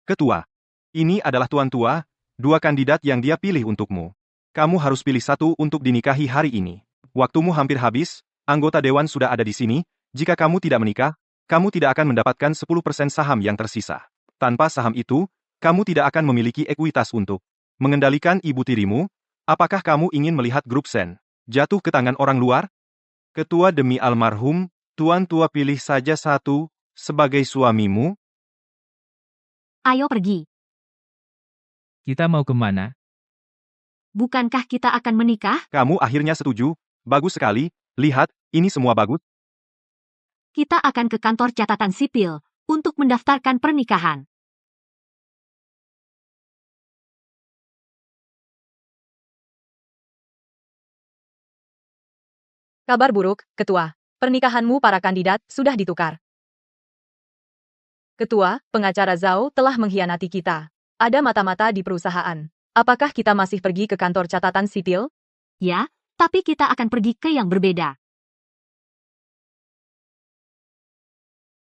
Ketua. Ini adalah Tuan Tua, dua kandidat yang dia pilih untukmu. Kamu harus pilih satu untuk dinikahi hari ini. Waktumu hampir habis, anggota dewan sudah ada di sini, jika kamu tidak menikah, kamu tidak akan mendapatkan 10% saham yang tersisa. Tanpa saham itu, kamu tidak akan memiliki ekuitas untuk mengendalikan ibu tirimu. Apakah kamu ingin melihat grup Sen jatuh ke tangan orang luar? Ketua demi almarhum, Tuan Tua pilih saja satu, sebagai suamimu. Ayo pergi. Kita mau kemana? Bukankah kita akan menikah? Kamu akhirnya setuju? Bagus sekali, lihat, ini semua bagus. Kita akan ke kantor catatan sipil untuk mendaftarkan pernikahan. Kabar buruk, Ketua. Pernikahanmu para kandidat sudah ditukar. Ketua, pengacara Zhao telah mengkhianati kita. Ada mata-mata di perusahaan. Apakah kita masih pergi ke kantor catatan sipil? Ya, tapi kita akan pergi ke yang berbeda.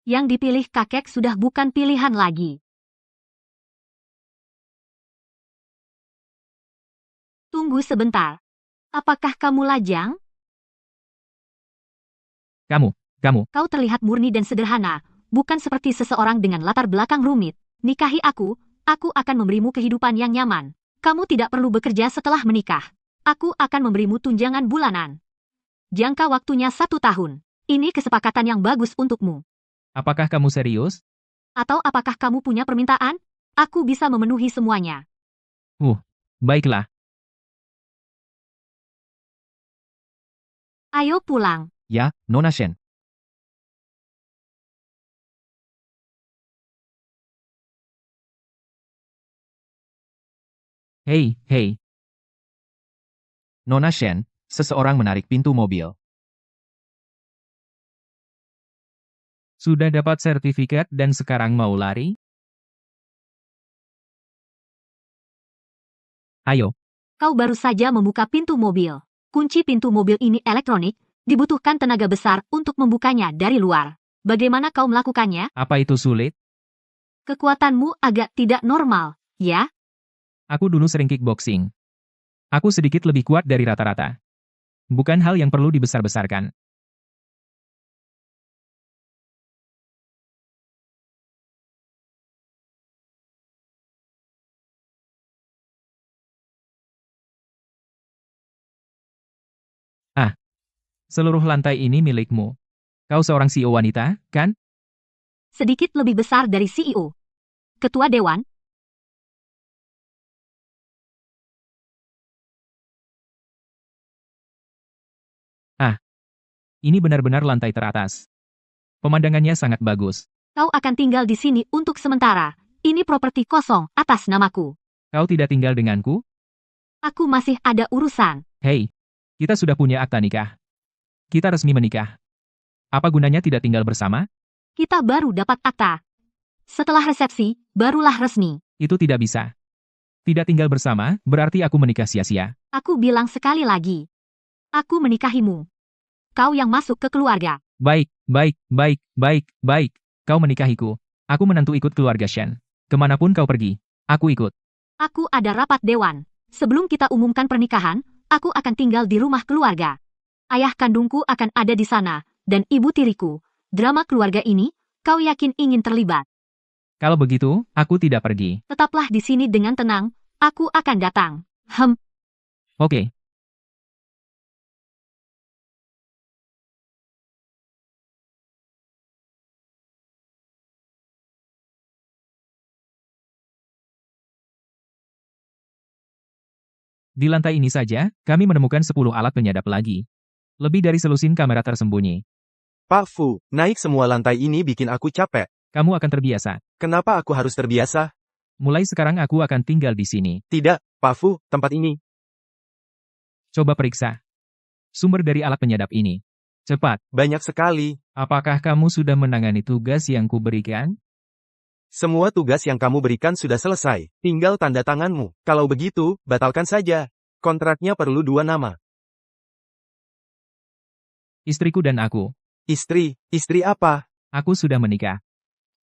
Yang dipilih kakek sudah bukan pilihan lagi. Tunggu sebentar. Apakah kamu lajang? Kamu. Kau terlihat murni dan sederhana, bukan seperti seseorang dengan latar belakang rumit. Nikahi aku akan memberimu kehidupan yang nyaman. Kamu tidak perlu bekerja setelah menikah. Aku akan memberimu tunjangan bulanan. Jangka waktunya 1 tahun. Ini kesepakatan yang bagus untukmu. Apakah kamu serius? Atau apakah kamu punya permintaan? Aku bisa memenuhi semuanya. Baiklah. Ayo pulang. Ya, Nona Shen. Hei. Nona Shen, seseorang menarik pintu mobil. Sudah dapat sertifikat dan sekarang mau lari? Ayo. Kau baru saja membuka pintu mobil. Kunci pintu mobil ini elektronik, dibutuhkan tenaga besar untuk membukanya dari luar. Bagaimana kau melakukannya? Apa itu sulit? Kekuatanmu agak tidak normal, ya? Aku dulu sering kickboxing. Aku sedikit lebih kuat dari rata-rata. Bukan hal yang perlu dibesar-besarkan. Seluruh lantai ini milikmu. Kau seorang CEO wanita, kan? Sedikit lebih besar dari CEO. Ketua Dewan, Ini benar-benar lantai teratas. Pemandangannya sangat bagus. kau akan tinggal di sini untuk sementara. Ini properti kosong atas namaku. Kau tidak tinggal denganku? Aku masih ada urusan. Hei, kita sudah punya akta nikah. Kita resmi menikah. Apa gunanya tidak tinggal bersama? Kita baru dapat akta. Setelah resepsi, barulah resmi. Itu tidak bisa. Tidak tinggal bersama, berarti aku menikah sia-sia. Aku bilang sekali lagi. Aku menikahimu. Kau yang masuk ke keluarga. Baik. Kau menikahiku. Aku menantu ikut keluarga Shen. Kemanapun kau pergi, aku ikut. Aku ada rapat dewan. Sebelum kita umumkan pernikahan, aku akan tinggal di rumah keluarga. Ayah kandungku akan ada di sana, dan ibu tiriku. Drama keluarga ini, kau yakin ingin terlibat? Kalau begitu, aku tidak pergi. Tetaplah di sini dengan tenang, aku akan datang. Oke. Di lantai ini saja, kami menemukan 10 alat penyadap lagi. Lebih dari selusin kamera tersembunyi. Pak Fu, naik semua lantai ini bikin aku capek. Kamu akan terbiasa. Kenapa aku harus terbiasa? Mulai sekarang aku akan tinggal di sini. Tidak, Pak Fu, tempat ini. Coba periksa sumber dari alat penyadap ini. Cepat. Banyak sekali. Apakah kamu sudah menangani tugas yang kuberikan? Semua tugas yang kamu berikan sudah selesai. Tinggal tanda tanganmu. Kalau begitu, batalkan saja. Kontraknya perlu 2 nama. Istriku dan aku. Istri apa? Aku sudah menikah.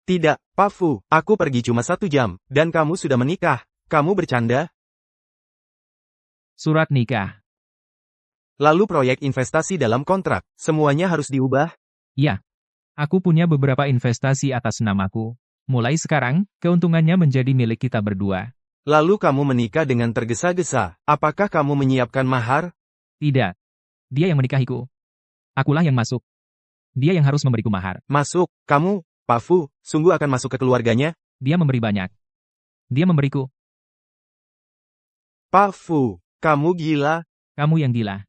Tidak, Pak Fu, aku pergi cuma 1 jam, dan kamu sudah menikah. Kamu bercanda? Surat nikah. Lalu proyek investasi dalam kontrak, semuanya harus diubah? Ya. Aku punya beberapa investasi atas namaku. Mulai sekarang, keuntungannya menjadi milik kita berdua. Lalu kamu menikah dengan tergesa-gesa. Apakah kamu menyiapkan mahar? Tidak. Dia yang menikahiku. Akulah yang masuk. Dia yang harus memberiku mahar. Masuk, kamu, Pak Fu, sungguh akan masuk ke keluarganya? Dia memberi banyak. Dia memberiku. Pak Fu, kamu gila? Kamu yang gila.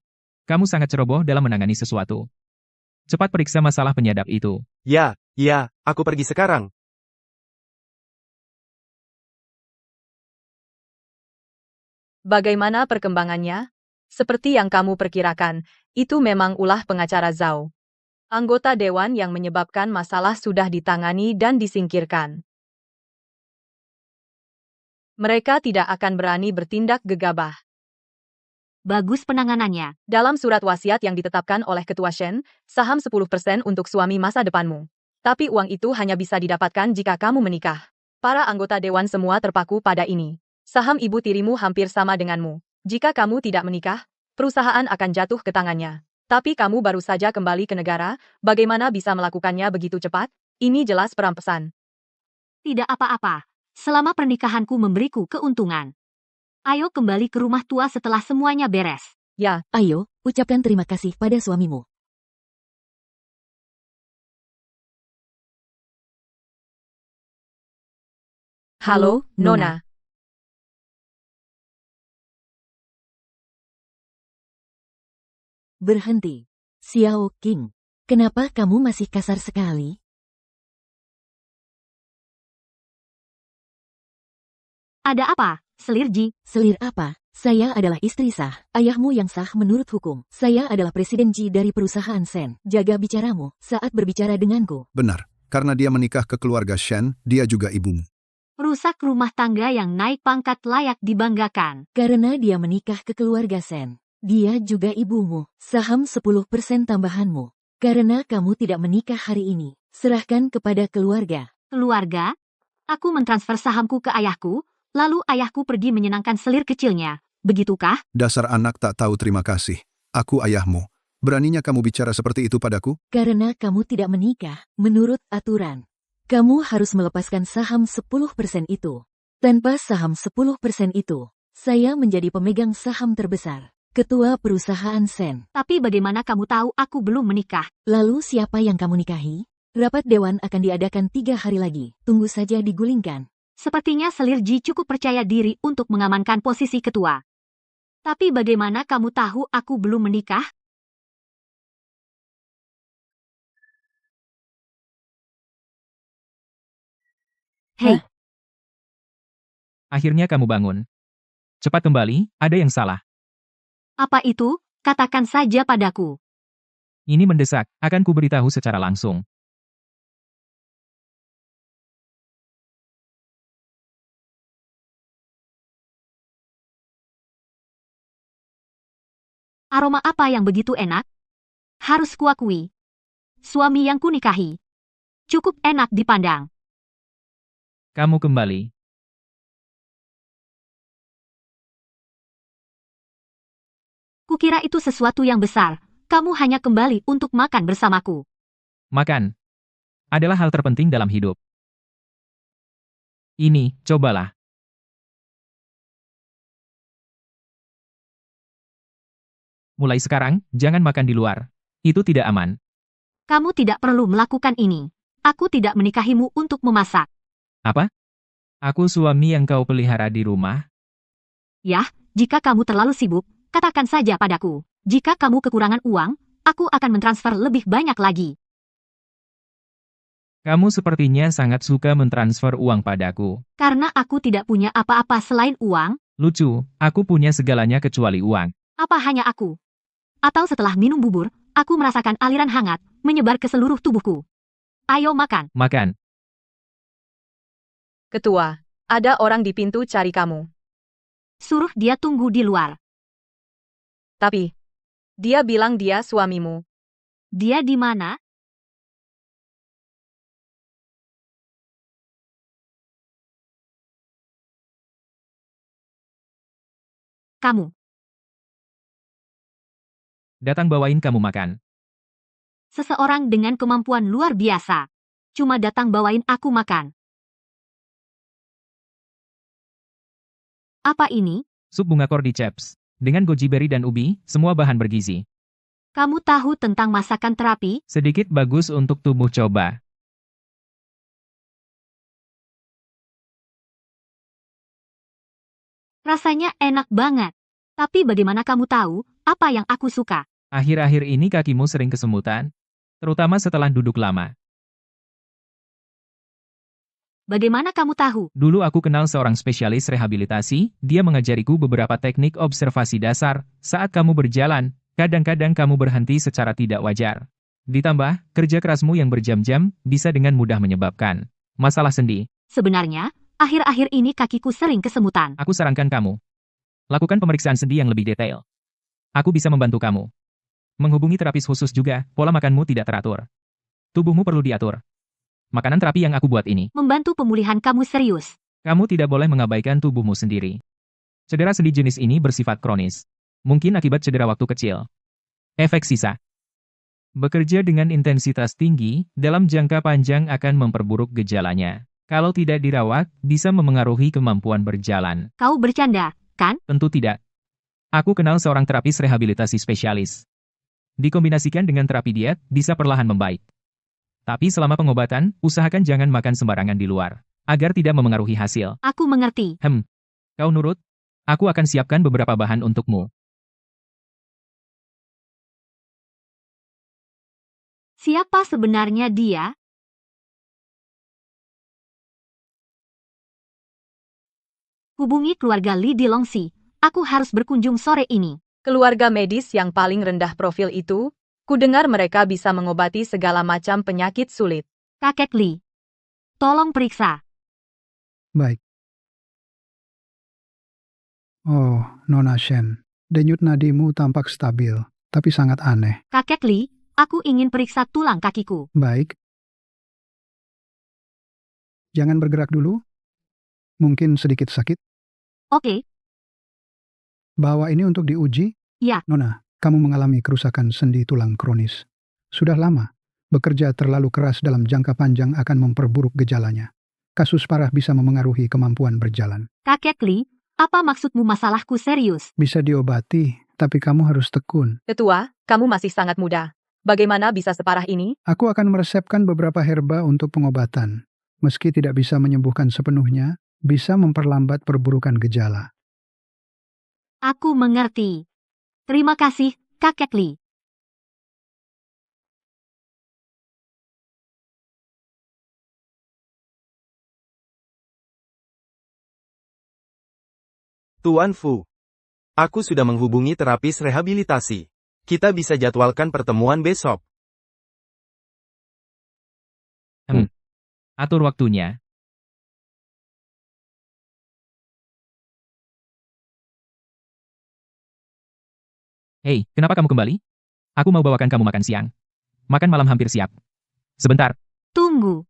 Kamu sangat ceroboh dalam menangani sesuatu. Cepat periksa masalah penyadap itu. Ya, aku pergi sekarang. Bagaimana perkembangannya? Seperti yang kamu perkirakan, itu memang ulah pengacara Zhao. Anggota dewan yang menyebabkan masalah sudah ditangani dan disingkirkan. Mereka tidak akan berani bertindak gegabah. Bagus penanganannya. Dalam surat wasiat yang ditetapkan oleh Ketua Shen, saham 10% untuk suami masa depanmu. Tapi uang itu hanya bisa didapatkan jika kamu menikah. Para anggota dewan semua terpaku pada ini. Saham ibu tirimu hampir sama denganmu. Jika kamu tidak menikah, perusahaan akan jatuh ke tangannya. Tapi kamu baru saja kembali ke negara, bagaimana bisa melakukannya begitu cepat? Ini jelas perampasan. Tidak apa-apa. Selama pernikahanku memberiku keuntungan. Ayo kembali ke rumah tua setelah semuanya beres. Ya, Ayo, ucapkan terima kasih pada suamimu. halo, Nona. Berhenti. Xiao King, kenapa kamu masih kasar sekali? Ada apa, Selirji? Selir apa? Saya adalah istri sah, ayahmu yang sah menurut hukum. Saya adalah Presiden Ji dari perusahaan Shen. Jaga bicaramu saat berbicara denganku. Benar, karena dia menikah ke keluarga Shen, dia juga ibumu. Rusak rumah tangga yang naik pangkat layak dibanggakan. Karena dia menikah ke keluarga Shen, dia juga ibumu. Saham 10% tambahanmu. Karena kamu tidak menikah hari ini, serahkan kepada keluarga. Keluarga? Aku mentransfer sahamku ke ayahku, lalu ayahku pergi menyenangkan selir kecilnya. Begitukah? Dasar anak tak tahu terima kasih. Aku ayahmu. Beraninya kamu bicara seperti itu padaku? Karena kamu tidak menikah, menurut aturan. Kamu harus melepaskan saham 10% itu. Tanpa saham 10% itu, saya menjadi pemegang saham terbesar. Ketua perusahaan Shen. Tapi bagaimana kamu tahu aku belum menikah? Lalu siapa yang kamu nikahi? Rapat dewan akan diadakan 3 hari lagi. Tunggu saja digulingkan. Sepertinya Selirji cukup percaya diri untuk mengamankan posisi ketua. Tapi bagaimana kamu tahu aku belum menikah? Hei, Akhirnya kamu bangun. Cepat kembali, ada yang salah. apa itu? Katakan saja padaku. Ini mendesak, akan kuberitahu secara langsung. Aroma apa yang begitu enak? Harus kuakui. Suami yang kunikahi. Cukup enak dipandang. Kamu kembali. Kukira itu sesuatu yang besar. Kamu hanya kembali untuk makan bersamaku. Makan adalah hal terpenting dalam hidup. Ini, cobalah. Mulai sekarang, jangan makan di luar. Itu tidak aman. Kamu tidak perlu melakukan ini. Aku tidak menikahimu untuk memasak. Apa? Aku suami yang kau pelihara di rumah? Yah, jika kamu terlalu sibuk, katakan saja padaku. Jika kamu kekurangan uang, aku akan mentransfer lebih banyak lagi. Kamu sepertinya sangat suka mentransfer uang padaku. Karena aku tidak punya apa-apa selain uang, Lucu, aku punya segalanya kecuali uang. apa hanya aku? Atau setelah minum bubur, aku merasakan aliran hangat menyebar ke seluruh tubuhku. Ayo makan. Makan. Ketua, ada orang di pintu cari kamu. Suruh dia tunggu di luar. Tapi, dia bilang dia suamimu. Dia di mana? Kamu. Datang bawain kamu makan. Seseorang dengan kemampuan luar biasa. Cuma datang bawain aku makan. Apa ini? Sup bunga cordyceps. Dengan goji berry dan ubi, semua bahan bergizi. Kamu tahu tentang masakan terapi? Sedikit bagus untuk tubuh coba. Rasanya enak banget. Tapi bagaimana kamu tahu apa yang aku suka? Akhir-akhir ini kakimu sering kesemutan, terutama setelah duduk lama. Bagaimana kamu tahu? Dulu aku kenal seorang spesialis rehabilitasi, dia mengajariku beberapa teknik observasi dasar. Saat kamu berjalan, kadang-kadang kamu berhenti secara tidak wajar. Ditambah, kerja kerasmu yang berjam-jam bisa dengan mudah menyebabkan masalah sendi. Sebenarnya, akhir-akhir ini kakiku sering kesemutan. Aku sarankan kamu lakukan pemeriksaan sendi yang lebih detail. Aku bisa membantu kamu. Menghubungi terapis khusus juga, pola makanmu tidak teratur. Tubuhmu perlu diatur. Makanan terapi yang aku buat ini, Membantu pemulihan kamu serius. kamu tidak boleh mengabaikan tubuhmu sendiri. Cedera sendi jenis ini bersifat kronis. Mungkin akibat cedera waktu kecil. Efek sisa. Bekerja dengan intensitas tinggi, dalam jangka panjang akan memperburuk gejalanya. Kalau tidak dirawat, bisa memengaruhi kemampuan berjalan. Kau bercanda, kan? Tentu tidak. Aku kenal seorang terapis rehabilitasi spesialis. Dikombinasikan dengan terapi diet, bisa perlahan membaik. Tapi selama pengobatan, usahakan jangan makan sembarangan di luar, agar tidak memengaruhi hasil. Aku mengerti. Kau nurut? Aku akan siapkan beberapa bahan untukmu. Siapa sebenarnya dia? Hubungi keluarga Li di Longxi. Aku harus berkunjung sore ini. Keluarga medis yang paling rendah profil itu, kudengar mereka bisa mengobati segala macam penyakit sulit. Kakek Li. Tolong periksa. Baik. Oh, Nona Shen. Denyut nadimu tampak stabil, tapi sangat aneh. Kakek Li, aku ingin periksa tulang kakiku. Baik. Jangan bergerak dulu. Mungkin sedikit sakit. Oke, Bawa ini untuk diuji. Ya. Nona, kamu mengalami kerusakan sendi tulang kronis. Sudah lama. Bekerja terlalu keras dalam jangka panjang akan memperburuk gejalanya. Kasus parah bisa memengaruhi kemampuan berjalan. Kakek Li, apa maksudmu masalahku serius? Bisa diobati, tapi kamu harus tekun. Ketua, kamu masih sangat muda. Bagaimana bisa separah ini? Aku akan meresepkan beberapa herba untuk pengobatan. Meski tidak bisa menyembuhkan sepenuhnya, bisa memperlambat perburukan gejala. Aku mengerti. Terima kasih, Kakek Li. Tuan Fu. Aku sudah menghubungi terapis rehabilitasi. Kita bisa jadwalkan pertemuan besok. Atur waktunya. Hei, kenapa kamu kembali? Aku mau bawakan kamu makan siang. Makan malam hampir siap. Sebentar, Tunggu.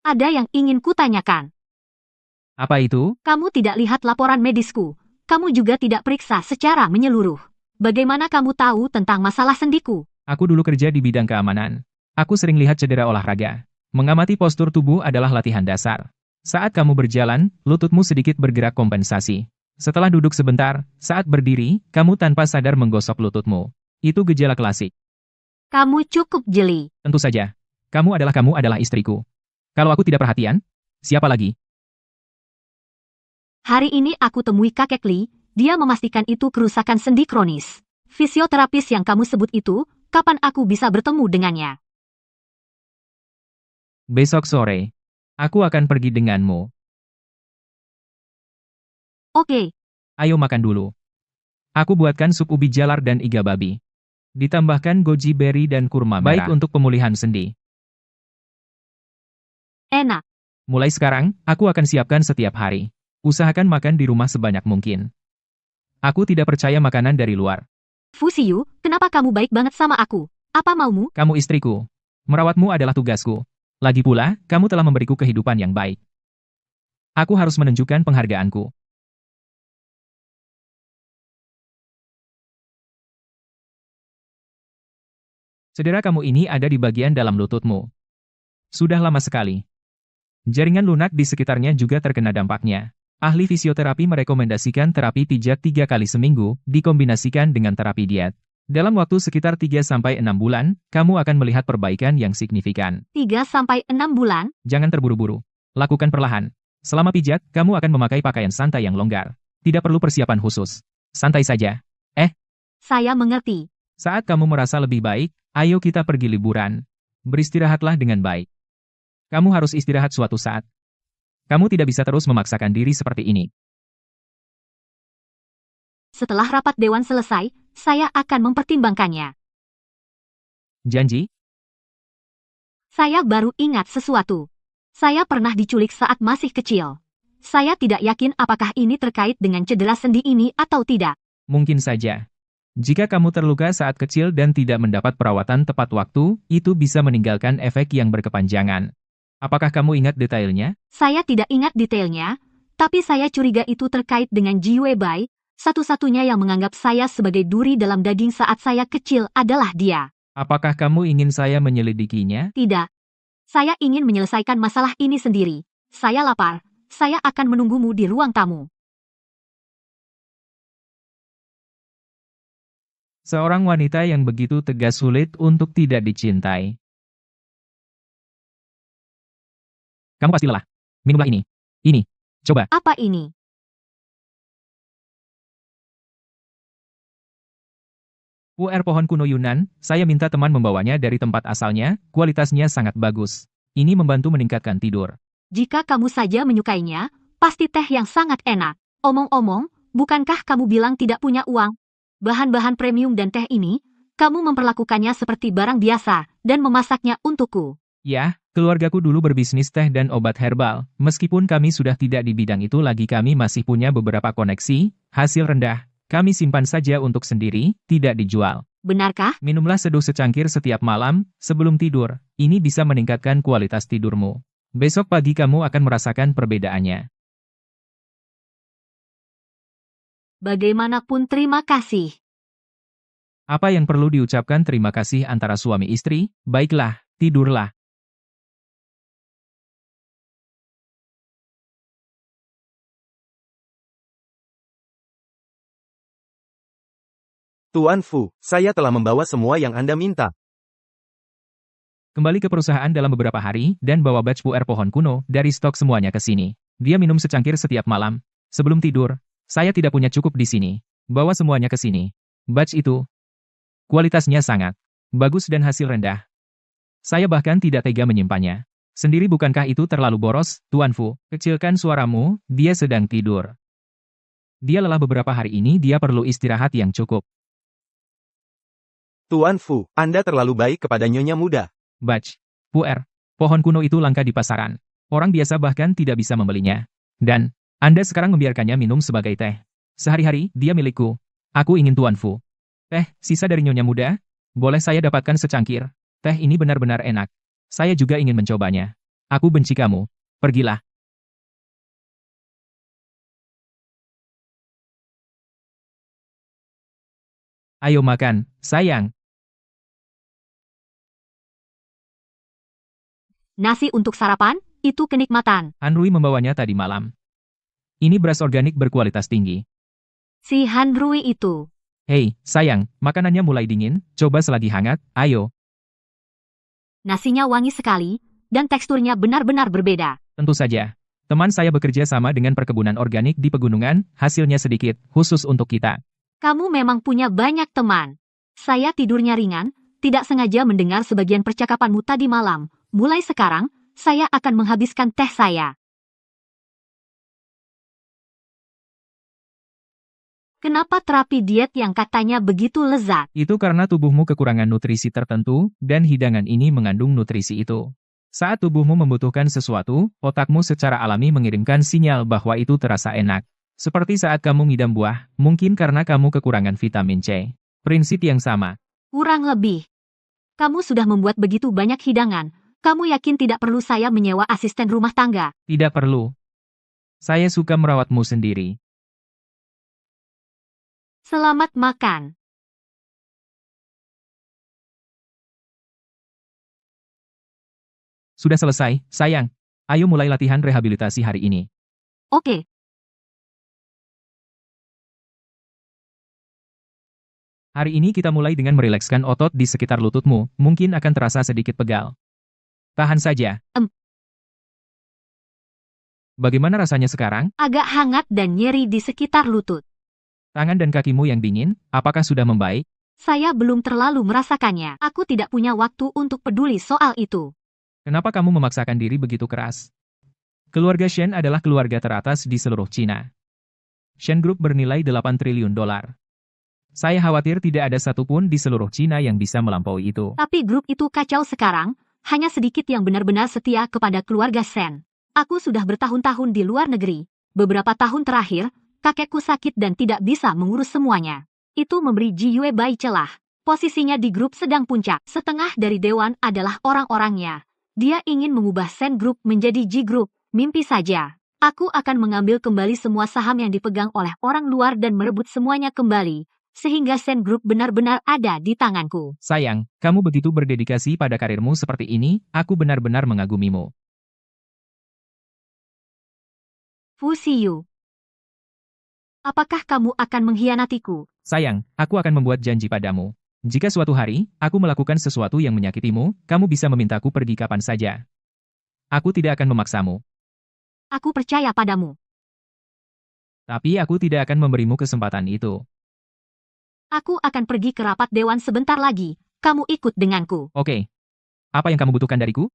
Ada yang ingin kutanyakan. apa itu? Kamu tidak lihat laporan medisku. Kamu juga tidak periksa secara menyeluruh. Bagaimana kamu tahu tentang masalah sendiku? Aku dulu kerja di bidang keamanan. Aku sering lihat cedera olahraga. Mengamati postur tubuh adalah latihan dasar. Saat kamu berjalan, lututmu sedikit bergerak kompensasi. Setelah duduk sebentar, saat berdiri, kamu tanpa sadar menggosok lututmu. Itu gejala klasik. Kamu cukup jeli. Tentu saja. Kamu adalah istriku. Kalau aku tidak perhatian, siapa lagi? Hari ini aku temui Kakek Li, dia memastikan itu kerusakan sendi kronis. Fisioterapis yang kamu sebut itu, kapan aku bisa bertemu dengannya? Besok sore. Aku akan pergi denganmu. Oke, Ayo makan dulu. Aku buatkan sup ubi jalar dan iga babi. Ditambahkan goji berry dan kurma merah. Baik untuk pemulihan sendi. enak. Mulai sekarang, aku akan siapkan setiap hari. Usahakan makan di rumah sebanyak mungkin. Aku tidak percaya makanan dari luar. Fusiyu, kenapa kamu baik banget sama aku? Apa maumu? Kamu istriku. Merawatmu adalah tugasku. Lagi pula, kamu telah memberiku kehidupan yang baik. Aku harus menunjukkan penghargaanku. Cedera kamu ini ada di bagian dalam lututmu. Sudah lama sekali. Jaringan lunak di sekitarnya juga terkena dampaknya. Ahli fisioterapi merekomendasikan terapi pijat 3 kali seminggu, dikombinasikan dengan terapi diet. Dalam waktu sekitar 3-6 bulan, kamu akan melihat perbaikan yang signifikan. 3-6 bulan? Jangan terburu-buru. Lakukan perlahan. Selama pijat, kamu akan memakai pakaian santai yang longgar. Tidak perlu persiapan khusus. Santai saja. Saya mengerti. Saat kamu merasa lebih baik, ayo kita pergi liburan. Beristirahatlah dengan baik. Kamu harus istirahat suatu saat. Kamu tidak bisa terus memaksakan diri seperti ini. Setelah rapat dewan selesai, saya akan mempertimbangkannya. Janji? Saya baru ingat sesuatu. Saya pernah diculik saat masih kecil. Saya tidak yakin apakah ini terkait dengan cedera sendi ini atau tidak. Mungkin saja. Jika kamu terluka saat kecil dan tidak mendapat perawatan tepat waktu, itu bisa meninggalkan efek yang berkepanjangan. Apakah kamu ingat detailnya? Saya tidak ingat detailnya, tapi saya curiga itu terkait dengan Ji Weibai. Satu-satunya yang menganggap saya sebagai duri dalam daging saat saya kecil adalah dia. Apakah kamu ingin saya menyelidikinya? Tidak. Saya ingin menyelesaikan masalah ini sendiri. Saya lapar. Saya akan menunggumu di ruang tamu. Seorang wanita yang begitu tegas sulit untuk tidak dicintai. Kamu pasti lelah. Minumlah ini. Ini. Coba. Apa ini? Puer pohon kuno Yunan, saya minta teman membawanya dari tempat asalnya, kualitasnya sangat bagus. Ini membantu meningkatkan tidur. Jika kamu saja menyukainya, pasti teh yang sangat enak. Omong-omong, bukankah kamu bilang tidak punya uang? Bahan-bahan premium dan teh ini, kamu memperlakukannya seperti barang biasa, dan memasaknya untukku. Ya, keluargaku dulu berbisnis teh dan obat herbal. Meskipun kami sudah tidak di bidang itu lagi, kami masih punya beberapa koneksi. Hasil rendah, kami simpan saja untuk sendiri, tidak dijual. Benarkah? Minumlah seduh secangkir setiap malam, sebelum tidur. Ini bisa meningkatkan kualitas tidurmu. Besok pagi kamu akan merasakan perbedaannya. Bagaimanapun terima kasih. Apa yang perlu diucapkan terima kasih antara suami istri? Baiklah, tidurlah. Tuan Fu, saya telah membawa semua yang Anda minta. Kembali ke perusahaan dalam beberapa hari, dan bawa batch puer pohon kuno dari stok semuanya ke sini. Dia minum secangkir setiap malam. Sebelum tidur, saya tidak punya cukup di sini. Bawa semuanya ke sini. Batch itu, kualitasnya sangat bagus dan hasil rendah. Saya bahkan tidak tega menyimpannya. Sendiri bukankah itu terlalu boros, Tuan Fu? Kecilkan suaramu, dia sedang tidur. Dia lelah beberapa hari ini, dia perlu istirahat yang cukup. Tuan Fu, Anda terlalu baik kepada nyonya muda. Batch puer pohon kuno itu langka di pasaran. Orang biasa bahkan tidak bisa membelinya. Dan Anda sekarang membiarkannya minum sebagai teh. Sehari-hari, dia milikku. Aku ingin Tuan Fu. Teh, sisa dari nyonya muda? Boleh saya dapatkan secangkir? Teh ini benar-benar enak. Saya juga ingin mencobanya. Aku benci kamu. Pergilah. Ayo makan, sayang. Nasi untuk sarapan, itu kenikmatan. Hanrui membawanya tadi malam. Ini beras organik berkualitas tinggi. Si Hanrui itu. Hei, sayang, makanannya mulai dingin, coba selagi hangat, ayo. Nasinya wangi sekali, dan teksturnya benar-benar berbeda. Tentu saja. Teman saya bekerja sama dengan perkebunan organik di pegunungan, hasilnya sedikit, khusus untuk kita. Kamu memang punya banyak teman. Saya tidurnya ringan, tidak sengaja mendengar sebagian percakapanmu tadi malam. Mulai sekarang, saya akan menghabiskan teh saya. Kenapa terapi diet yang katanya begitu lezat? Itu karena tubuhmu kekurangan nutrisi tertentu, dan hidangan ini mengandung nutrisi itu. Saat tubuhmu membutuhkan sesuatu, otakmu secara alami mengirimkan sinyal bahwa itu terasa enak. Seperti saat kamu ngidam buah, mungkin karena kamu kekurangan vitamin C. Prinsip yang sama. Kurang lebih. Kamu sudah membuat begitu banyak hidangan. Kamu yakin tidak perlu saya menyewa asisten rumah tangga? Tidak perlu. Saya suka merawatmu sendiri. Selamat makan. Sudah selesai, sayang. Ayo mulai latihan rehabilitasi hari ini. Oke, Hari ini kita mulai dengan merilekskan otot di sekitar lututmu, mungkin akan terasa sedikit pegal. Tahan saja. Bagaimana rasanya sekarang? agak hangat dan nyeri di sekitar lutut. Tangan dan kakimu yang dingin, apakah sudah membaik? Saya belum terlalu merasakannya. Aku tidak punya waktu untuk peduli soal itu. Kenapa kamu memaksakan diri begitu keras? Keluarga Shen adalah keluarga teratas di seluruh Cina. Shen Group bernilai 8 triliun dolar. Saya khawatir tidak ada satupun di seluruh Cina yang bisa melampaui itu. Tapi grup itu kacau sekarang, hanya sedikit yang benar-benar setia kepada keluarga Shen. Aku sudah bertahun-tahun di luar negeri. Beberapa tahun terakhir, kakekku sakit dan tidak bisa mengurus semuanya. Itu memberi Ji Yuebai celah. Posisinya di grup sedang puncak. Setengah dari dewan adalah orang-orangnya. Dia ingin mengubah Shen Group menjadi Ji Group. Mimpi saja. Aku akan mengambil kembali semua saham yang dipegang oleh orang luar dan merebut semuanya kembali, sehingga Shen Group benar-benar ada di tanganku. Sayang, kamu begitu berdedikasi pada karirmu seperti ini, aku benar-benar mengagumimu. Fu Xiyu. Apakah kamu akan mengkhianatiku? Sayang, aku akan membuat janji padamu. Jika suatu hari, aku melakukan sesuatu yang menyakitimu, kamu bisa memintaku pergi kapan saja. Aku tidak akan memaksamu. Aku percaya padamu. Tapi aku tidak akan memberimu kesempatan itu. Aku akan pergi ke rapat dewan sebentar lagi. Kamu ikut denganku. Oke. Apa yang kamu butuhkan dariku?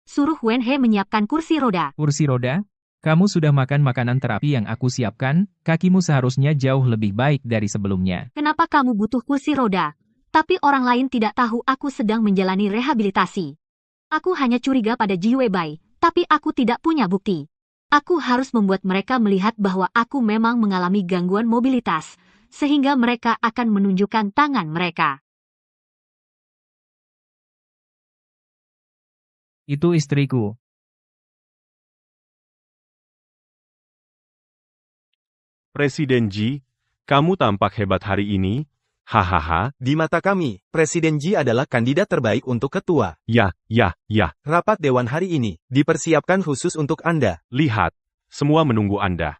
Suruh Wen He menyiapkan kursi roda. Kursi roda? Kamu sudah makan makanan terapi yang aku siapkan, kakimu seharusnya jauh lebih baik dari sebelumnya. Kenapa kamu butuh kursi roda? Tapi orang lain tidak tahu aku sedang menjalani rehabilitasi. Aku hanya curiga pada Ji Yuebai, tapi aku tidak punya bukti. Aku harus membuat mereka melihat bahwa aku memang mengalami gangguan mobilitas, sehingga mereka akan menunjukkan tangan mereka. Itu istriku. Presiden Ji, kamu tampak hebat hari ini. Hahaha. Di mata kami, Presiden Ji adalah kandidat terbaik untuk ketua. Ya. Rapat dewan hari ini dipersiapkan khusus untuk Anda. Lihat. Semua menunggu Anda.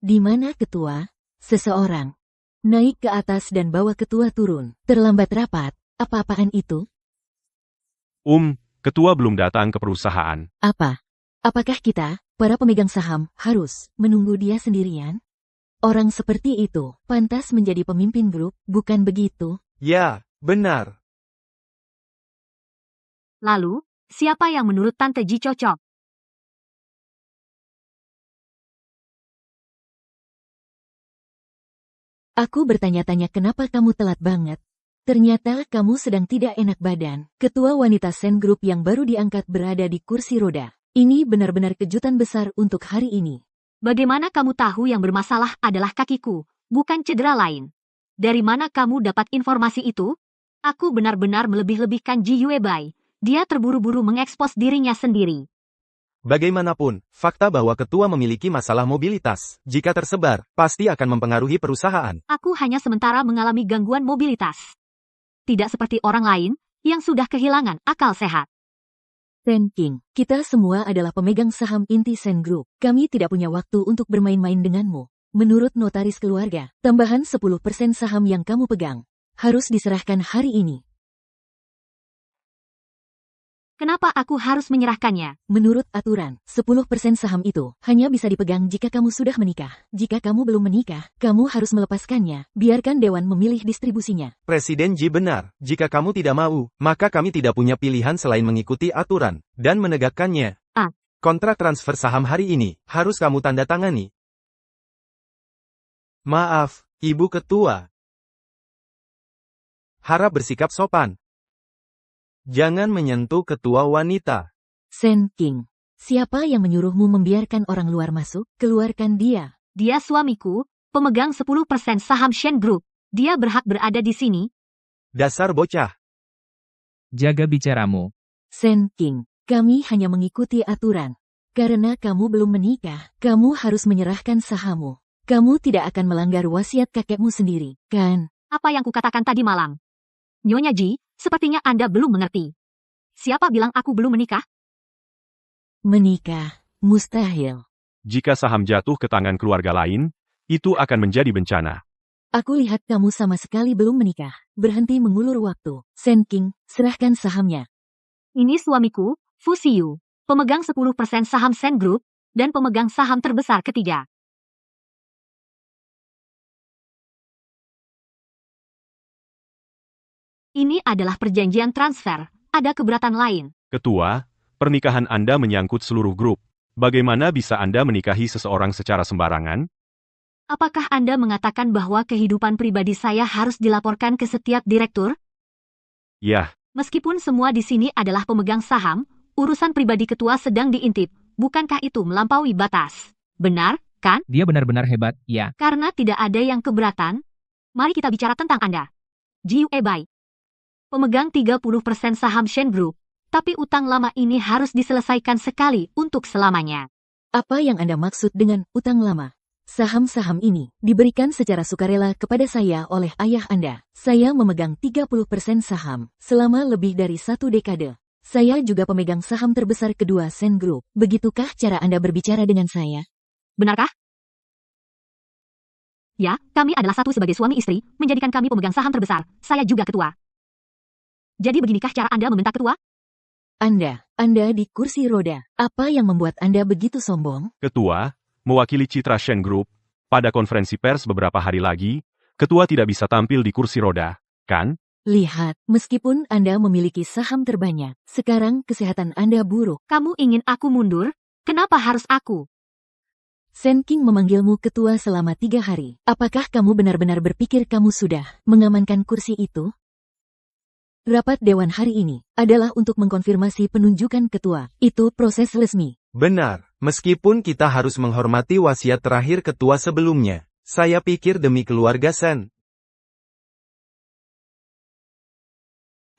Di mana ketua? Seseorang. Naik ke atas dan bawa ketua turun. Terlambat rapat. Apa-apaan itu? Ketua belum datang ke perusahaan. Apa? Apakah kita, para pemegang saham, harus menunggu dia sendirian? Orang seperti itu pantas menjadi pemimpin grup, bukan begitu? Ya, benar. Lalu, siapa yang menurut Tante Ji cocok? Aku bertanya-tanya kenapa kamu telat banget. Ternyata kamu sedang tidak enak badan. Ketua wanita Shen Group yang baru diangkat berada di kursi roda. Ini benar-benar kejutan besar untuk hari ini. Bagaimana kamu tahu yang bermasalah adalah kakiku, bukan cedera lain? Dari mana kamu dapat informasi itu? Aku benar-benar melebih-lebihkan Ji Yuebai. Dia terburu-buru mengekspos dirinya sendiri. Bagaimanapun, fakta bahwa ketua memiliki masalah mobilitas, jika tersebar, pasti akan mempengaruhi perusahaan. Aku hanya sementara mengalami gangguan mobilitas. Tidak seperti orang lain, yang sudah kehilangan akal sehat. Shen King, kita semua adalah pemegang saham inti Shen Group. Kami tidak punya waktu untuk bermain-main denganmu. Menurut notaris keluarga, tambahan 10% saham yang kamu pegang harus diserahkan hari ini. Kenapa aku harus menyerahkannya? Menurut aturan, 10% saham itu hanya bisa dipegang jika kamu sudah menikah. Jika kamu belum menikah, kamu harus melepaskannya. Biarkan dewan memilih distribusinya. Presiden Ji benar, jika kamu tidak mau, maka kami tidak punya pilihan selain mengikuti aturan dan menegakkannya. Kontrak transfer saham hari ini harus kamu tanda tangani. Maaf, Ibu Ketua. Harap bersikap sopan. Jangan menyentuh ketua wanita. Shen King, siapa yang menyuruhmu membiarkan orang luar masuk? Keluarkan dia. Dia suamiku, pemegang 10% saham Shen Group. Dia berhak berada di sini. Dasar bocah. Jaga bicaramu. Shen King, kami hanya mengikuti aturan. Karena kamu belum menikah, kamu harus menyerahkan sahammu. Kamu tidak akan melanggar wasiat kakekmu sendiri, kan? Apa yang kukatakan tadi malam? Nyonya Ji, Sepertinya Anda belum mengerti. Siapa bilang aku belum menikah? Menikah, mustahil. Jika saham jatuh ke tangan keluarga lain, itu akan menjadi bencana. Aku lihat kamu sama sekali belum menikah. Berhenti mengulur waktu. Sen King, serahkan sahamnya. Ini suamiku, Fu Xiu, pemegang 10% saham Sen Group, dan pemegang saham terbesar ketiga. Ini adalah perjanjian transfer, ada keberatan lain. Ketua, pernikahan Anda menyangkut seluruh grup. Bagaimana bisa Anda menikahi seseorang secara sembarangan? Apakah Anda mengatakan bahwa kehidupan pribadi saya harus dilaporkan ke setiap direktur? Ya, Meskipun semua di sini adalah pemegang saham, urusan pribadi ketua sedang diintip. Bukankah itu melampaui batas? Benar, kan? Dia benar-benar hebat, ya. Karena tidak ada yang keberatan, mari kita bicara tentang Anda. Jiu Ebai, pemegang 30% saham Shen Group, tapi utang lama ini harus diselesaikan sekali untuk selamanya. Apa yang Anda maksud dengan utang lama? Saham-saham ini diberikan secara sukarela kepada saya oleh ayah Anda. Saya memegang 30% saham selama lebih dari 1 dekade. Saya juga pemegang saham terbesar kedua Sen Group. Begitukah cara Anda berbicara dengan saya? Benarkah? Ya, kami adalah satu sebagai suami istri, menjadikan kami pemegang saham terbesar. Saya juga ketua. Jadi beginikah cara Anda membentak ketua? Anda di kursi roda. Apa yang membuat Anda begitu sombong? Ketua, mewakili Citra Shen Group, pada konferensi pers beberapa hari lagi, Ketua tidak bisa tampil di kursi roda, kan? Lihat, meskipun Anda memiliki saham terbanyak, sekarang kesehatan Anda buruk. Kamu ingin aku mundur? Kenapa harus aku? Sen King memanggilmu ketua selama 3 hari. Apakah kamu benar-benar berpikir kamu sudah mengamankan kursi itu? Rapat Dewan hari ini adalah untuk mengkonfirmasi penunjukan ketua. Itu proses resmi. Benar, meskipun kita harus menghormati wasiat terakhir ketua sebelumnya. Saya pikir demi keluarga Sen.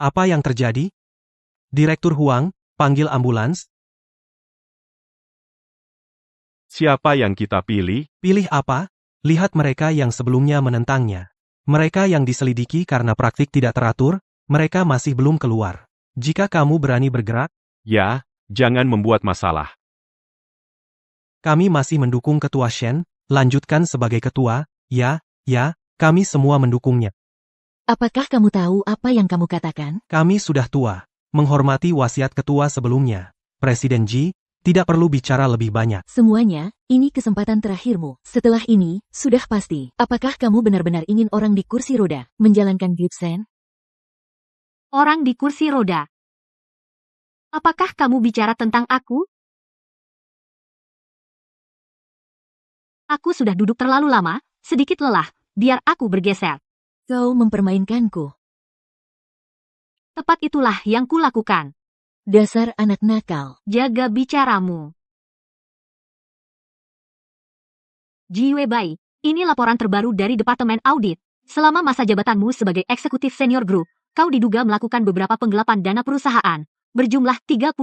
Apa yang terjadi? Direktur Huang, panggil ambulans. Siapa yang kita pilih? Pilih apa? Lihat mereka yang sebelumnya menentangnya. Mereka yang diselidiki karena praktik tidak teratur, mereka masih belum keluar. Jika kamu berani bergerak, ya, jangan membuat masalah. Kami masih mendukung Ketua Shen, lanjutkan sebagai ketua, ya, kami semua mendukungnya. Apakah kamu tahu apa yang kamu katakan? Kami sudah tua, menghormati wasiat ketua sebelumnya. Presiden Ji, tidak perlu bicara lebih banyak. Semuanya, ini kesempatan terakhirmu. Setelah ini, sudah pasti. Apakah kamu benar-benar ingin orang di kursi roda menjalankan grup Sen? Orang di kursi roda. Apakah kamu bicara tentang aku? Aku sudah duduk terlalu lama, sedikit lelah, biar aku bergeser. Kau mempermainkanku. Tepat itulah yang kulakukan. Dasar anak nakal. Jaga bicaramu. Ji Weibai, ini laporan terbaru dari Departemen Audit. Selama masa jabatanmu sebagai eksekutif senior grup, kau diduga melakukan beberapa penggelapan dana perusahaan, berjumlah 38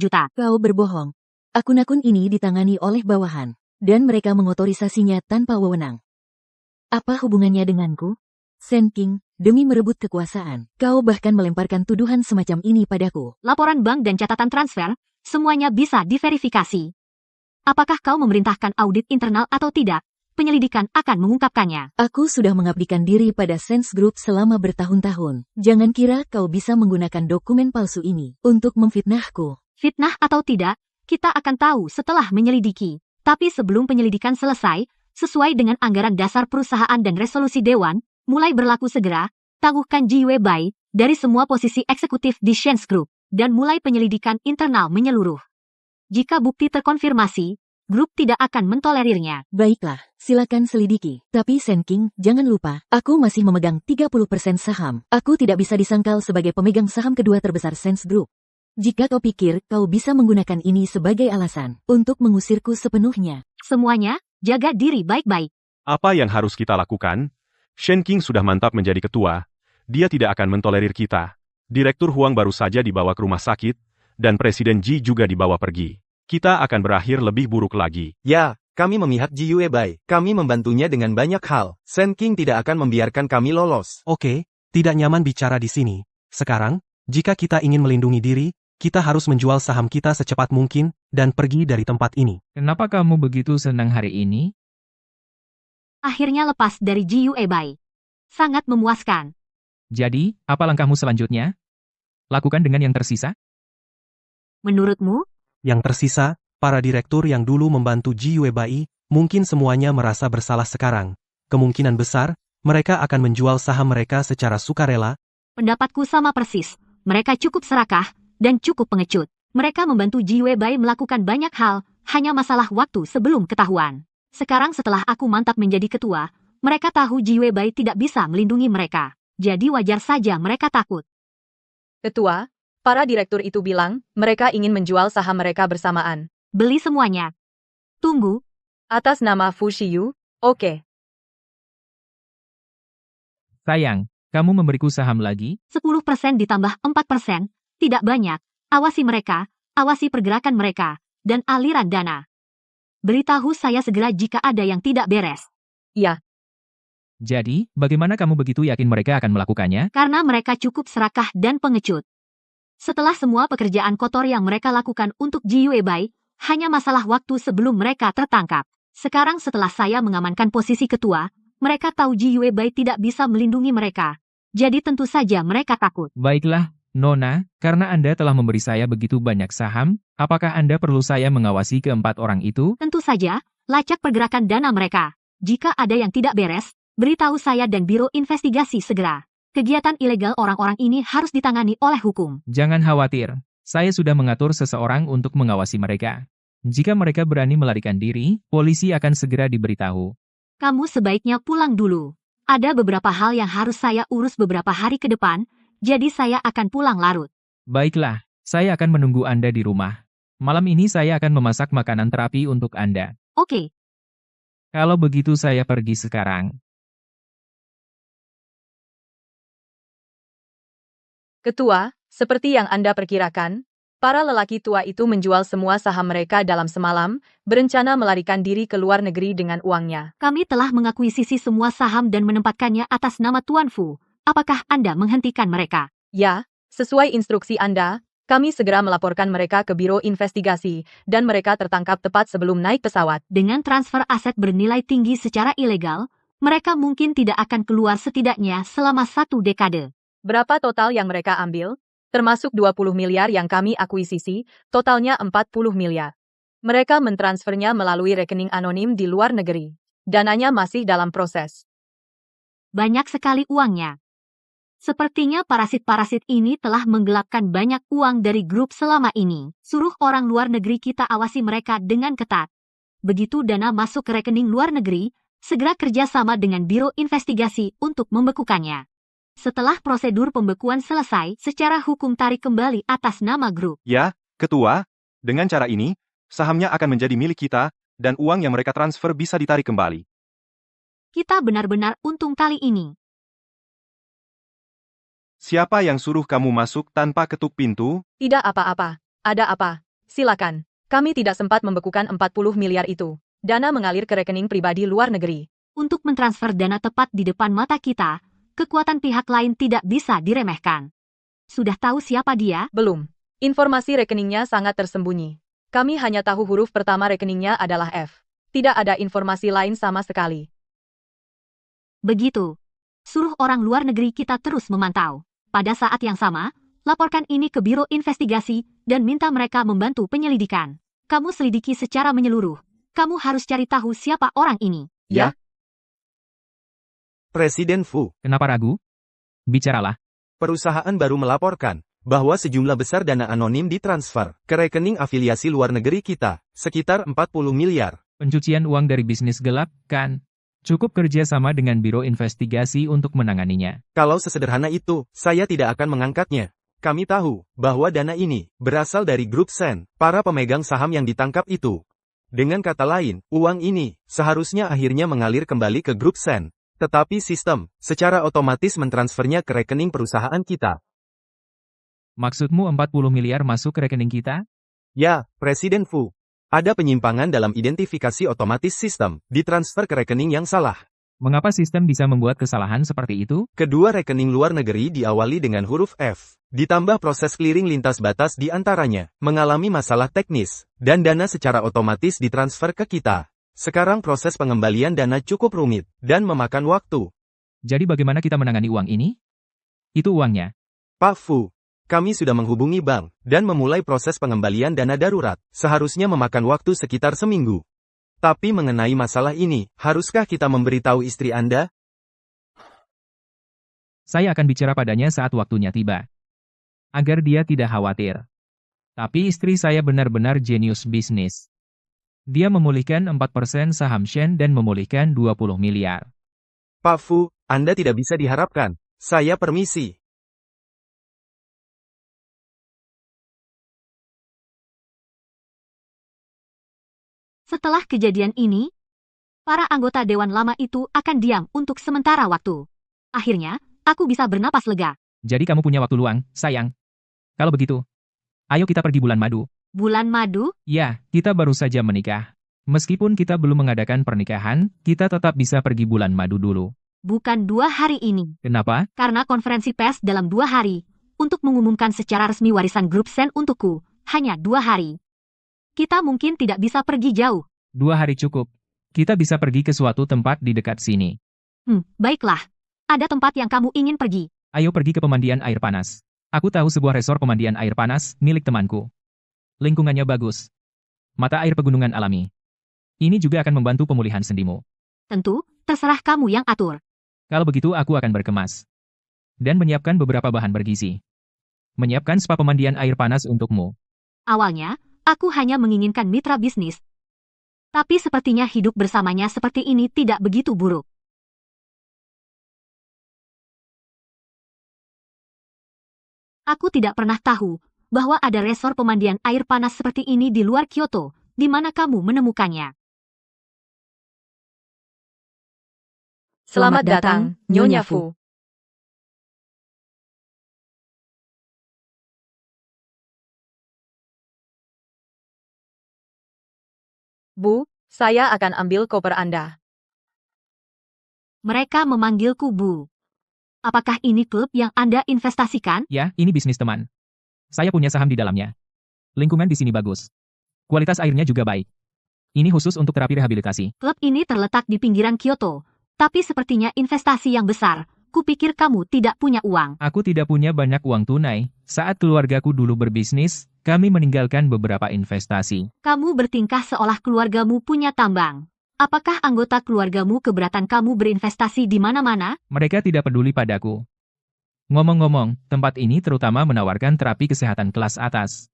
juta. Kau berbohong. Akun-akun ini ditangani oleh bawahan, dan mereka mengotorisasinya tanpa wewenang. Apa hubungannya denganku? Sen King, demi merebut kekuasaan, kau bahkan melemparkan tuduhan semacam ini padaku. Laporan bank dan catatan transfer, semuanya bisa diverifikasi. Apakah kau memerintahkan audit internal atau tidak? Penyelidikan akan mengungkapkannya. Aku sudah mengabdikan diri pada Sense Group selama bertahun-tahun. Jangan kira kau bisa menggunakan dokumen palsu ini untuk memfitnahku. Fitnah atau tidak, kita akan tahu setelah menyelidiki. Tapi sebelum penyelidikan selesai, sesuai dengan anggaran dasar perusahaan dan resolusi Dewan, mulai berlaku segera, tangguhkan Ji Weibai dari semua posisi eksekutif di Shen's Group, dan mulai penyelidikan internal menyeluruh. Jika bukti terkonfirmasi, grup tidak akan mentolerirnya. Baiklah, silakan selidiki. Tapi Sen King, jangan lupa, aku masih memegang 30% saham. Aku tidak bisa disangkal sebagai pemegang saham kedua terbesar Sense Group. Jika kau pikir kau bisa menggunakan ini sebagai alasan untuk mengusirku sepenuhnya. Semuanya, jaga diri baik-baik. Apa yang harus kita lakukan? Shen King sudah mantap menjadi ketua. Dia tidak akan mentolerir kita. Direktur Huang baru saja dibawa ke rumah sakit, dan Presiden Ji juga dibawa pergi. Kita akan berakhir lebih buruk lagi. Ya, kami memihak Ji Weibai. Kami membantunya dengan banyak hal. Sen King tidak akan membiarkan kami lolos. Oke, tidak nyaman bicara di sini. Sekarang, jika kita ingin melindungi diri, kita harus menjual saham kita secepat mungkin dan pergi dari tempat ini. Kenapa kamu begitu senang hari ini? Akhirnya lepas dari Jiu Ebai. Sangat memuaskan. Jadi, apa langkahmu selanjutnya? Lakukan dengan yang tersisa? Menurutmu? Yang tersisa, para direktur yang dulu membantu Ji Yuebai, mungkin semuanya merasa bersalah sekarang. Kemungkinan besar, mereka akan menjual saham mereka secara sukarela. Pendapatku sama persis. Mereka cukup serakah dan cukup pengecut. Mereka membantu Ji Yuebai melakukan banyak hal, hanya masalah waktu sebelum ketahuan. Sekarang setelah aku mantap menjadi ketua, mereka tahu Ji Yuebai tidak bisa melindungi mereka. Jadi wajar saja mereka takut. Ketua, para direktur itu bilang, mereka ingin menjual saham mereka bersamaan. Beli semuanya. Tunggu. Atas nama Fu Shiyu, oke. Sayang, kamu memberiku saham lagi? 10% ditambah 4%. Tidak banyak. Awasi mereka, awasi pergerakan mereka, dan aliran dana. Beritahu saya segera jika ada yang tidak beres. Iya. Jadi, bagaimana kamu begitu yakin mereka akan melakukannya? Karena mereka cukup serakah dan pengecut. Setelah semua pekerjaan kotor yang mereka lakukan untuk Ji Yuebai, hanya masalah waktu sebelum mereka tertangkap. Sekarang setelah saya mengamankan posisi ketua, mereka tahu Ji Yuebai tidak bisa melindungi mereka. Jadi tentu saja mereka takut. Baiklah, Nona, karena Anda telah memberi saya begitu banyak saham, apakah Anda perlu saya mengawasi keempat orang itu? Tentu saja, lacak pergerakan dana mereka. Jika ada yang tidak beres, beritahu saya dan Biro Investigasi segera. Kegiatan ilegal orang-orang ini harus ditangani oleh hukum. Jangan khawatir, saya sudah mengatur seseorang untuk mengawasi mereka. Jika mereka berani melarikan diri, polisi akan segera diberitahu. Kamu sebaiknya pulang dulu. Ada beberapa hal yang harus saya urus beberapa hari ke depan, jadi saya akan pulang larut. Baiklah, saya akan menunggu Anda di rumah. Malam ini saya akan memasak makanan terapi untuk Anda. Oke. Kalau begitu saya pergi sekarang. Ketua, seperti yang Anda perkirakan, para lelaki tua itu menjual semua saham mereka dalam semalam, berencana melarikan diri ke luar negeri dengan uangnya. Kami telah mengakuisisi semua saham dan menempatkannya atas nama Tuan Fu. Apakah Anda menghentikan mereka? Ya, sesuai instruksi Anda, kami segera melaporkan mereka ke Biro Investigasi, dan mereka tertangkap tepat sebelum naik pesawat. Dengan transfer aset bernilai tinggi secara ilegal, mereka mungkin tidak akan keluar setidaknya selama 1 dekade. Berapa total yang mereka ambil? Termasuk 20 miliar yang kami akuisisi, totalnya 40 miliar. Mereka mentransfernya melalui rekening anonim di luar negeri. Dananya masih dalam proses. Banyak sekali uangnya. Sepertinya parasit-parasit ini telah menggelapkan banyak uang dari grup selama ini. Suruh orang luar negeri kita awasi mereka dengan ketat. Begitu dana masuk ke rekening luar negeri, segera kerjasama dengan Biro Investigasi untuk membekukannya. Setelah prosedur pembekuan selesai, secara hukum tarik kembali atas nama grup. Ya, Ketua, dengan cara ini, sahamnya akan menjadi milik kita, dan uang yang mereka transfer bisa ditarik kembali. Kita benar-benar untung kali ini. Siapa yang suruh kamu masuk tanpa ketuk pintu? Tidak apa-apa. Ada apa? Silakan. Kami tidak sempat membekukan 40 miliar itu. Dana mengalir ke rekening pribadi luar negeri. Untuk mentransfer dana tepat di depan mata kita, kekuatan pihak lain tidak bisa diremehkan. Sudah tahu siapa dia? Belum. Informasi rekeningnya sangat tersembunyi. Kami hanya tahu huruf pertama rekeningnya adalah F. Tidak ada informasi lain sama sekali. Begitu. Suruh orang luar negeri kita terus memantau. Pada saat yang sama, laporkan ini ke Biro Investigasi dan minta mereka membantu penyelidikan. Kamu selidiki secara menyeluruh. Kamu harus cari tahu siapa orang ini. Ya. Presiden Fu, Kenapa ragu? Bicaralah. perusahaan baru melaporkan bahwa sejumlah besar dana anonim ditransfer ke rekening afiliasi luar negeri kita, sekitar 40 miliar. Pencucian uang dari bisnis gelap, kan? Cukup kerja sama dengan Biro Investigasi untuk menanganinya. Kalau sesederhana itu, saya tidak akan mengangkatnya. Kami tahu bahwa dana ini berasal dari grup Sen, para pemegang saham yang ditangkap itu. Dengan kata lain, uang ini seharusnya akhirnya mengalir kembali ke grup Sen. Tetapi sistem secara otomatis mentransfernya ke rekening perusahaan kita. Maksudmu 40 miliar masuk ke rekening kita? Ya, Presiden Fu. Ada penyimpangan dalam identifikasi otomatis sistem, ditransfer ke rekening yang salah. Mengapa sistem bisa membuat kesalahan seperti itu? Kedua rekening luar negeri diawali dengan huruf F. Ditambah proses clearing lintas batas di antaranya, mengalami masalah teknis, dan dana secara otomatis ditransfer ke kita. Sekarang proses pengembalian dana cukup rumit, dan memakan waktu. Jadi bagaimana kita menangani uang ini? Itu uangnya. Pak Fu, kami sudah menghubungi bank, dan memulai proses pengembalian dana darurat. Seharusnya memakan waktu sekitar seminggu. Tapi mengenai masalah ini, haruskah kita memberitahu istri Anda? Saya akan bicara padanya saat waktunya tiba. Agar dia tidak khawatir. Tapi istri saya benar-benar jenius bisnis. Dia memulihkan 4% saham Shen dan memulihkan 20 miliar. Pak Fu, Anda tidak bisa diharapkan. Saya permisi. Setelah kejadian ini, para anggota Dewan Lama itu akan diam untuk sementara waktu. Akhirnya, aku bisa bernapas lega. Jadi kamu punya waktu luang, sayang. Kalau begitu, ayo kita pergi bulan madu. Bulan madu? Ya, kita baru saja menikah. Meskipun kita belum mengadakan pernikahan, kita tetap bisa pergi bulan madu dulu. Bukan 2 hari ini. Kenapa? Karena konferensi pers dalam 2 hari. Untuk mengumumkan secara resmi warisan grup Sen untukku, hanya 2 hari. Kita mungkin tidak bisa pergi jauh. 2 hari cukup. Kita bisa pergi ke suatu tempat di dekat sini. Baiklah. Ada tempat yang kamu ingin pergi. Ayo pergi ke pemandian air panas. Aku tahu sebuah resor pemandian air panas milik temanku. Lingkungannya bagus. Mata air pegunungan alami. Ini juga akan membantu pemulihan sendimu. Tentu, terserah kamu yang atur. Kalau begitu aku akan berkemas. Dan menyiapkan beberapa bahan bergizi. Menyiapkan spa pemandian air panas untukmu. Awalnya, aku hanya menginginkan mitra bisnis. Tapi sepertinya hidup bersamanya seperti ini tidak begitu buruk. Aku tidak pernah tahu bahwa ada resor pemandian air panas seperti ini di luar Kyoto. Di mana kamu menemukannya? Selamat datang, Nyonya Fu. Bu, saya akan ambil koper Anda. Mereka memanggilku Bu. Apakah ini klub yang Anda investasikan? Ya, ini bisnis teman. Saya punya saham di dalamnya. Lingkungan di sini bagus. Kualitas airnya juga baik. Ini khusus untuk terapi rehabilitasi. Klub ini terletak di pinggiran Kyoto, tapi sepertinya investasi yang besar. Kupikir kamu tidak punya uang. Aku tidak punya banyak uang tunai. Saat keluargaku dulu berbisnis, kami meninggalkan beberapa investasi. Kamu bertingkah seolah keluargamu punya tambang. Apakah anggota keluargamu keberatan kamu berinvestasi di mana-mana? Mereka tidak peduli padaku. Ngomong-ngomong, tempat ini terutama menawarkan terapi kesehatan kelas atas.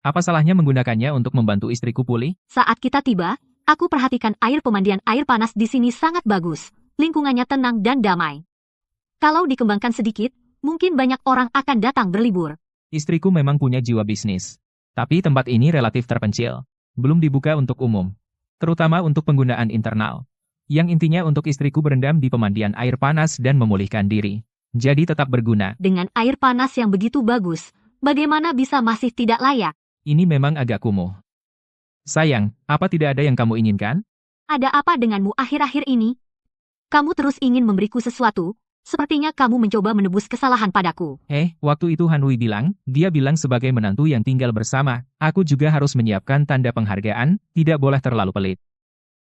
Apa salahnya menggunakannya untuk membantu istriku pulih? Saat kita tiba, aku perhatikan air pemandian air panas di sini sangat bagus. Lingkungannya tenang dan damai. Kalau dikembangkan sedikit, mungkin banyak orang akan datang berlibur. Istriku memang punya jiwa bisnis. Tapi tempat ini relatif terpencil. Belum dibuka untuk umum. Terutama untuk penggunaan internal. Yang intinya untuk istriku berendam di pemandian air panas dan memulihkan diri. Jadi tetap berguna. Dengan air panas yang begitu bagus, bagaimana bisa masih tidak layak? Ini memang agak kumuh. Sayang, apa tidak ada yang kamu inginkan? Ada apa denganmu akhir-akhir ini? Kamu terus ingin memberiku sesuatu? Sepertinya kamu mencoba menebus kesalahan padaku. Waktu itu Han Hui bilang, dia bilang sebagai menantu yang tinggal bersama, aku juga harus menyiapkan tanda penghargaan, tidak boleh terlalu pelit.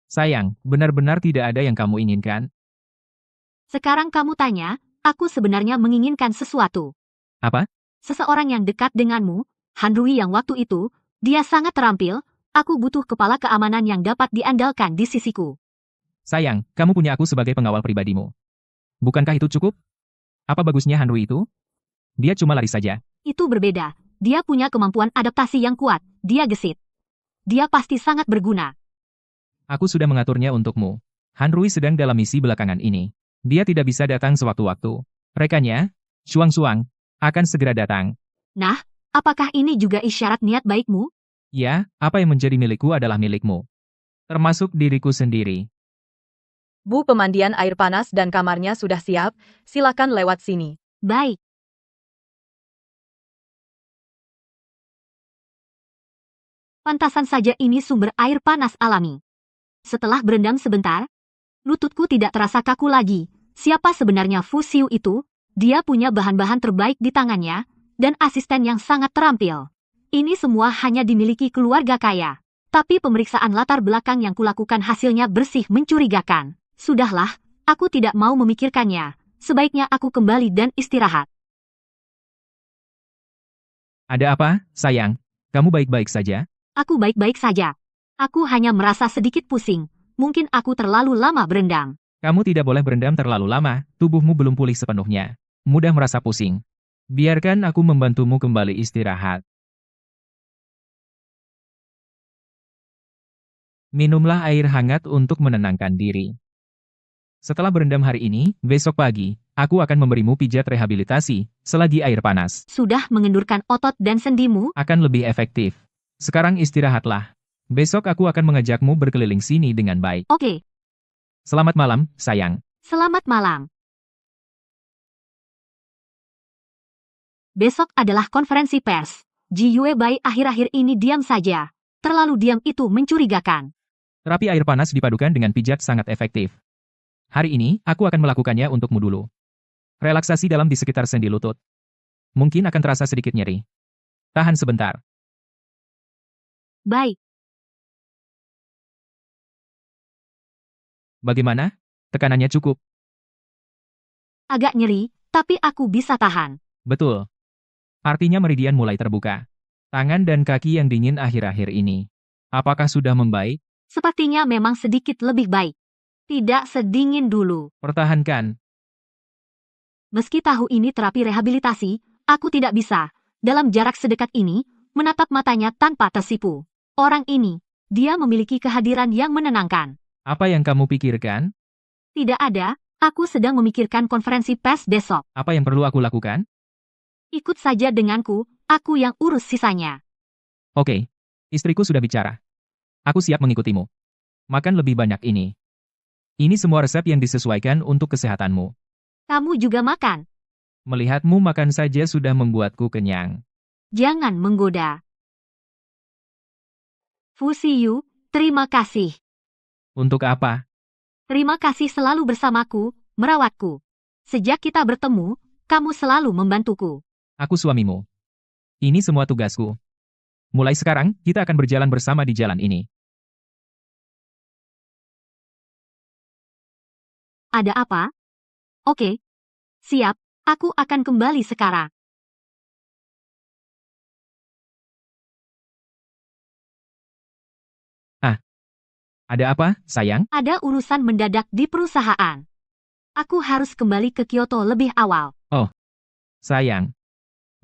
Sayang, benar-benar tidak ada yang kamu inginkan. Sekarang kamu tanya, aku sebenarnya menginginkan sesuatu. Apa? Seseorang yang dekat denganmu, Han Hui yang waktu itu, dia sangat terampil, aku butuh kepala keamanan yang dapat diandalkan di sisiku. Sayang, kamu punya aku sebagai pengawal pribadimu. Bukankah itu cukup? Apa bagusnya Han Hui itu? Dia cuma lari saja. Itu berbeda. Dia punya kemampuan adaptasi yang kuat. Dia gesit. Dia pasti sangat berguna. Aku sudah mengaturnya untukmu. Han Hui sedang dalam misi belakangan ini. Dia tidak bisa datang sewaktu-waktu. Rekannya, Shuang-Shuang, akan segera datang. Nah, apakah ini juga isyarat niat baikmu? Ya, apa yang menjadi milikku adalah milikmu. Termasuk diriku sendiri. Bu, pemandian air panas dan kamarnya sudah siap, silakan lewat sini. Baik. Pantasan saja ini sumber air panas alami. Setelah berendam sebentar, Lututku tidak terasa kaku lagi. Siapa sebenarnya Fu Xiu itu? Dia punya bahan-bahan terbaik di tangannya, dan asisten yang sangat terampil. Ini semua hanya dimiliki keluarga kaya. Tapi pemeriksaan latar belakang yang kulakukan hasilnya bersih mencurigakan. Sudahlah, aku tidak mau memikirkannya. Sebaiknya aku kembali dan istirahat. Ada apa, sayang? Kamu baik-baik saja? Aku baik-baik saja. Aku hanya merasa sedikit pusing. Mungkin aku terlalu lama berendam. Kamu tidak boleh berendam terlalu lama, tubuhmu belum pulih sepenuhnya. Mudah merasa pusing. Biarkan aku membantumu kembali istirahat. Minumlah air hangat untuk menenangkan diri. Setelah berendam hari ini, besok pagi, aku akan memberimu pijat rehabilitasi, selagi air panas Sudah mengendurkan otot dan sendimu? akan lebih efektif. Sekarang istirahatlah. Besok aku akan mengajakmu berkeliling sini dengan baik. Oke, Selamat malam, sayang. selamat malam. Besok adalah konferensi pers. Ji Yuebai akhir-akhir ini diam saja. Terlalu diam itu mencurigakan. Terapi air panas dipadukan dengan pijat sangat efektif. Hari ini, aku akan melakukannya untukmu dulu. Relaksasi dalam di sekitar sendi lutut. Mungkin akan terasa sedikit nyeri. Tahan sebentar. Baik, Bagaimana? Tekanannya cukup. agak nyeri, tapi aku bisa tahan. Betul. Artinya meridian mulai terbuka. Tangan dan kaki yang dingin akhir-akhir ini. Apakah sudah membaik? Sepertinya memang sedikit lebih baik. Tidak sedingin dulu. Pertahankan. Meski tahu ini terapi rehabilitasi, aku tidak bisa, dalam jarak sedekat ini, menatap matanya tanpa tersipu. Orang ini, dia memiliki kehadiran yang menenangkan. Apa yang kamu pikirkan? Tidak ada, aku sedang memikirkan konferensi pers besok. Apa yang perlu aku lakukan? Ikut saja denganku, aku yang urus sisanya. Oke. Istriku sudah bicara. Aku siap mengikutimu. Makan lebih banyak ini. Ini semua resep yang disesuaikan untuk kesehatanmu. Kamu juga makan. Melihatmu makan saja sudah membuatku kenyang. Jangan menggoda. Fu Xiu, terima kasih. Untuk apa? Terima kasih selalu bersamaku, merawatku. Sejak kita bertemu, kamu selalu membantuku. Aku suamimu. Ini semua tugasku. Mulai sekarang, kita akan berjalan bersama di jalan ini. Ada apa? Oke. Siap, aku akan kembali sekarang. Ada apa, sayang? Ada urusan mendadak di perusahaan. Aku harus kembali ke Kyoto lebih awal. Sayang.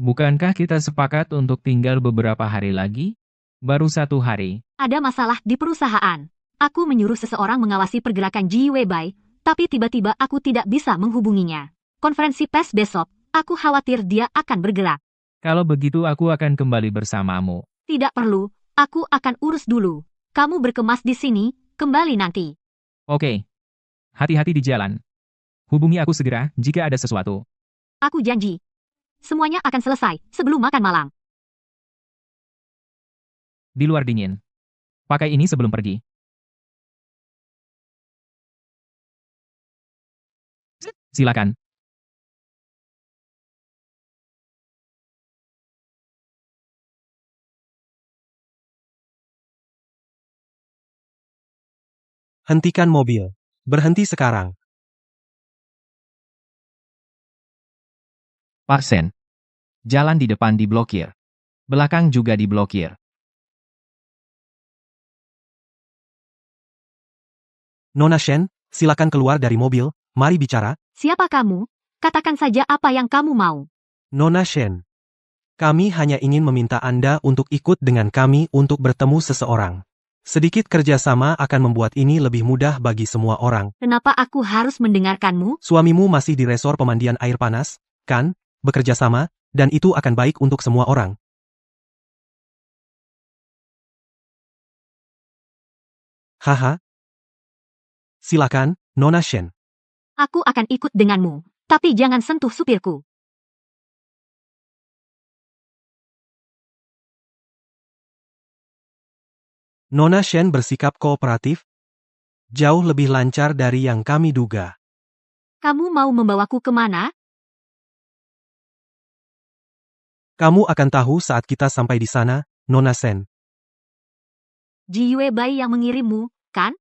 Bukankah kita sepakat untuk tinggal beberapa hari lagi? Baru 1 hari. Ada masalah di perusahaan. Aku menyuruh seseorang mengawasi pergerakan Ji Weibai, tapi tiba-tiba aku tidak bisa menghubunginya. Konferensi pers besok, aku khawatir dia akan bergerak. Kalau begitu aku akan kembali bersamamu. Tidak perlu, aku akan urus dulu. Kamu berkemas di sini, kembali nanti. Oke. Hati-hati di jalan. Hubungi aku segera jika ada sesuatu. Aku janji. Semuanya akan selesai sebelum makan malam. Di luar dingin. Pakai ini sebelum pergi. Silakan. Hentikan mobil. Berhenti sekarang. Pak Sen. Jalan di depan diblokir. Belakang juga diblokir. Nona Shen, silakan keluar dari mobil. Mari bicara. Siapa kamu? Katakan saja apa yang kamu mau. Nona Shen. Kami hanya ingin meminta Anda untuk ikut dengan kami untuk bertemu seseorang. Sedikit kerjasama akan membuat ini lebih mudah bagi semua orang. Kenapa aku harus mendengarkanmu? Suamimu masih di resor pemandian air panas, kan? Bekerja sama, dan itu akan baik untuk semua orang. Haha. Silakan, Nona Shen. Aku akan ikut denganmu, tapi jangan sentuh supirku. Nona Shen bersikap kooperatif. Jauh lebih lancar dari yang kami duga. Kamu mau membawaku kemana? Kamu akan tahu saat kita sampai di sana, Nona Shen. Ji Yuebai yang mengirimmu, kan?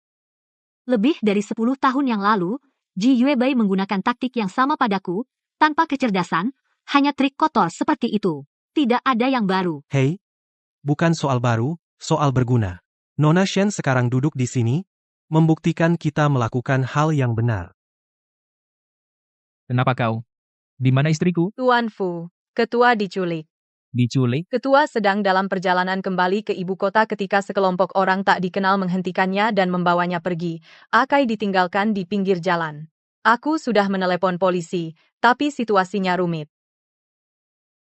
Lebih dari 10 tahun yang lalu, Ji Yuebai menggunakan taktik yang sama padaku, tanpa kecerdasan, hanya trik kotor seperti itu. Tidak ada yang baru. Hei, bukan soal baru, soal berguna. Nona Shen sekarang duduk di sini, membuktikan kita melakukan hal yang benar. Kenapa kau? Di mana istriku? Tuan Fu, ketua diculik. Diculik? Ketua sedang dalam perjalanan kembali ke ibu kota ketika sekelompok orang tak dikenal menghentikannya dan membawanya pergi. Akai ditinggalkan di pinggir jalan. Aku sudah menelepon polisi, tapi situasinya rumit.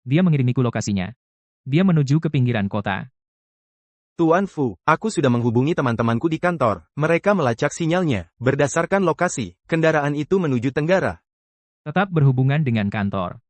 Dia mengirimiku lokasinya. Dia menuju ke pinggiran kota. Tuan Fu, aku sudah menghubungi teman-temanku di kantor. Mereka melacak sinyalnya. Berdasarkan lokasi, kendaraan itu menuju Tenggara. Tetap berhubungan dengan kantor.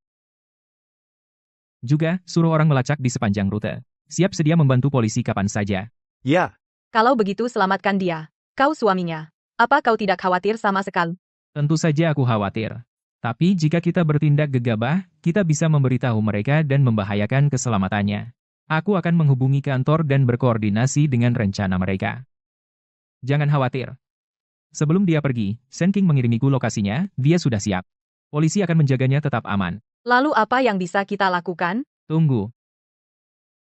Juga, suruh orang melacak di sepanjang rute. Siap sedia membantu polisi kapan saja. Ya, Kalau begitu selamatkan dia. Kau suaminya. Apa kau tidak khawatir sama sekali? Tentu saja aku khawatir. Tapi jika kita bertindak gegabah, kita bisa memberitahu mereka dan membahayakan keselamatannya. Aku akan menghubungi kantor dan berkoordinasi dengan rencana mereka. Jangan khawatir. Sebelum dia pergi, Shen King mengirimiku lokasinya, dia sudah siap. Polisi akan menjaganya tetap aman. Lalu apa yang bisa kita lakukan? Tunggu.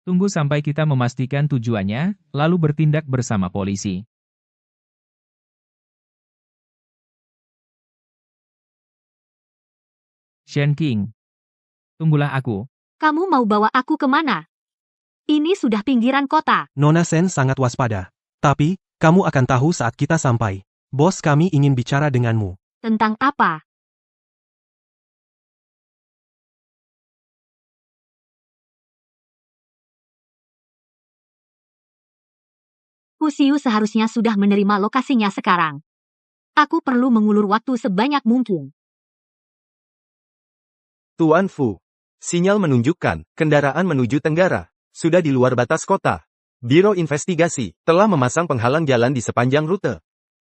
Tunggu sampai kita memastikan tujuannya, lalu bertindak bersama polisi. Shen King. Tunggulah aku. Kamu mau bawa aku kemana? Ini sudah pinggiran kota. Nona Shen sangat waspada. Tapi, kamu akan tahu saat kita sampai. Bos kami ingin bicara denganmu. Tentang apa? Fusiu seharusnya sudah menerima lokasinya sekarang. Aku perlu mengulur waktu sebanyak mungkin. Tuan Fu. Sinyal menunjukkan, kendaraan menuju Tenggara. Sudah di luar batas kota. Biro Investigasi telah memasang penghalang jalan di sepanjang rute.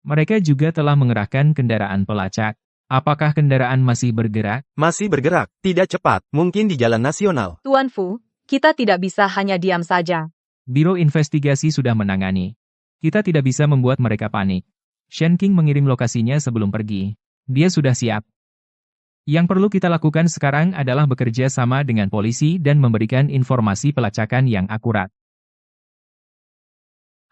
Mereka juga telah mengerahkan kendaraan pelacak. Apakah kendaraan masih bergerak? Masih bergerak, tidak cepat, mungkin di jalan nasional. Tuan Fu, kita tidak bisa hanya diam saja. Biro investigasi sudah menangani. Kita tidak bisa membuat mereka panik. Shen King mengirim lokasinya sebelum pergi. Dia sudah siap. Yang perlu kita lakukan sekarang adalah bekerja sama dengan polisi dan memberikan informasi pelacakan yang akurat.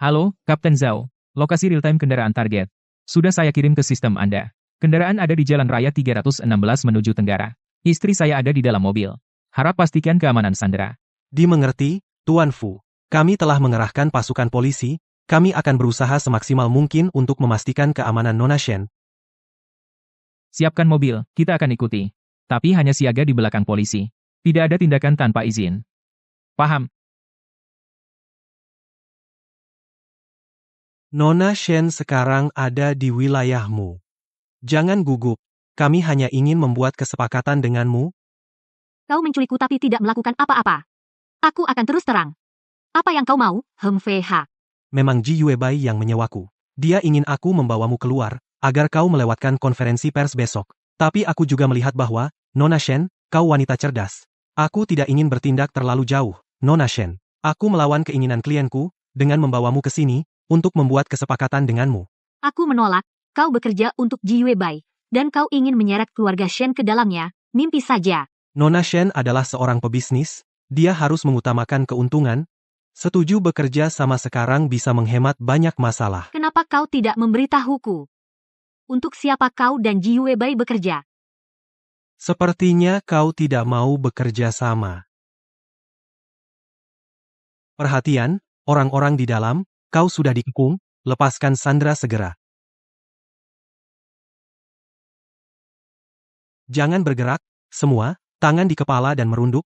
Halo, Kapten Zhao. Lokasi real-time kendaraan target. Sudah saya kirim ke sistem Anda. Kendaraan ada di Jalan Raya 316 menuju Tenggara. Istri saya ada di dalam mobil. Harap pastikan keamanan Sandra. Dimengerti, Tuan Fu. Kami telah mengerahkan pasukan polisi, kami akan berusaha semaksimal mungkin untuk memastikan keamanan Nona Shen. Siapkan mobil, kita akan ikuti. Tapi hanya siaga di belakang polisi. Tidak ada tindakan tanpa izin. Paham? Nona Shen sekarang ada di wilayahmu. Jangan gugup, kami hanya ingin membuat kesepakatan denganmu. Kau menculikku tapi tidak melakukan apa-apa. Aku akan terus terang. Apa yang kau mau, Heng Fei Ha? Memang Ji Yuebai yang menyewaku. Dia ingin aku membawamu keluar, agar kau melewatkan konferensi pers besok. Tapi aku juga melihat bahwa, Nona Shen, kau wanita cerdas. Aku tidak ingin bertindak terlalu jauh, Nona Shen. Aku melawan keinginan klienku, dengan membawamu ke sini, untuk membuat kesepakatan denganmu. Aku menolak, kau bekerja untuk Ji Yuebai, dan kau ingin menyeret keluarga Shen ke dalamnya, mimpi saja. Nona Shen adalah seorang pebisnis, dia harus mengutamakan keuntungan. Setuju bekerja sama sekarang bisa menghemat banyak masalah. Kenapa kau tidak memberitahuku? Untuk siapa kau dan Ji Yuebai bekerja? Sepertinya kau tidak mau bekerja sama. Perhatian, orang-orang di dalam, kau sudah dikepung, lepaskan Sandra segera. Jangan bergerak, semua, tangan di kepala dan merunduk.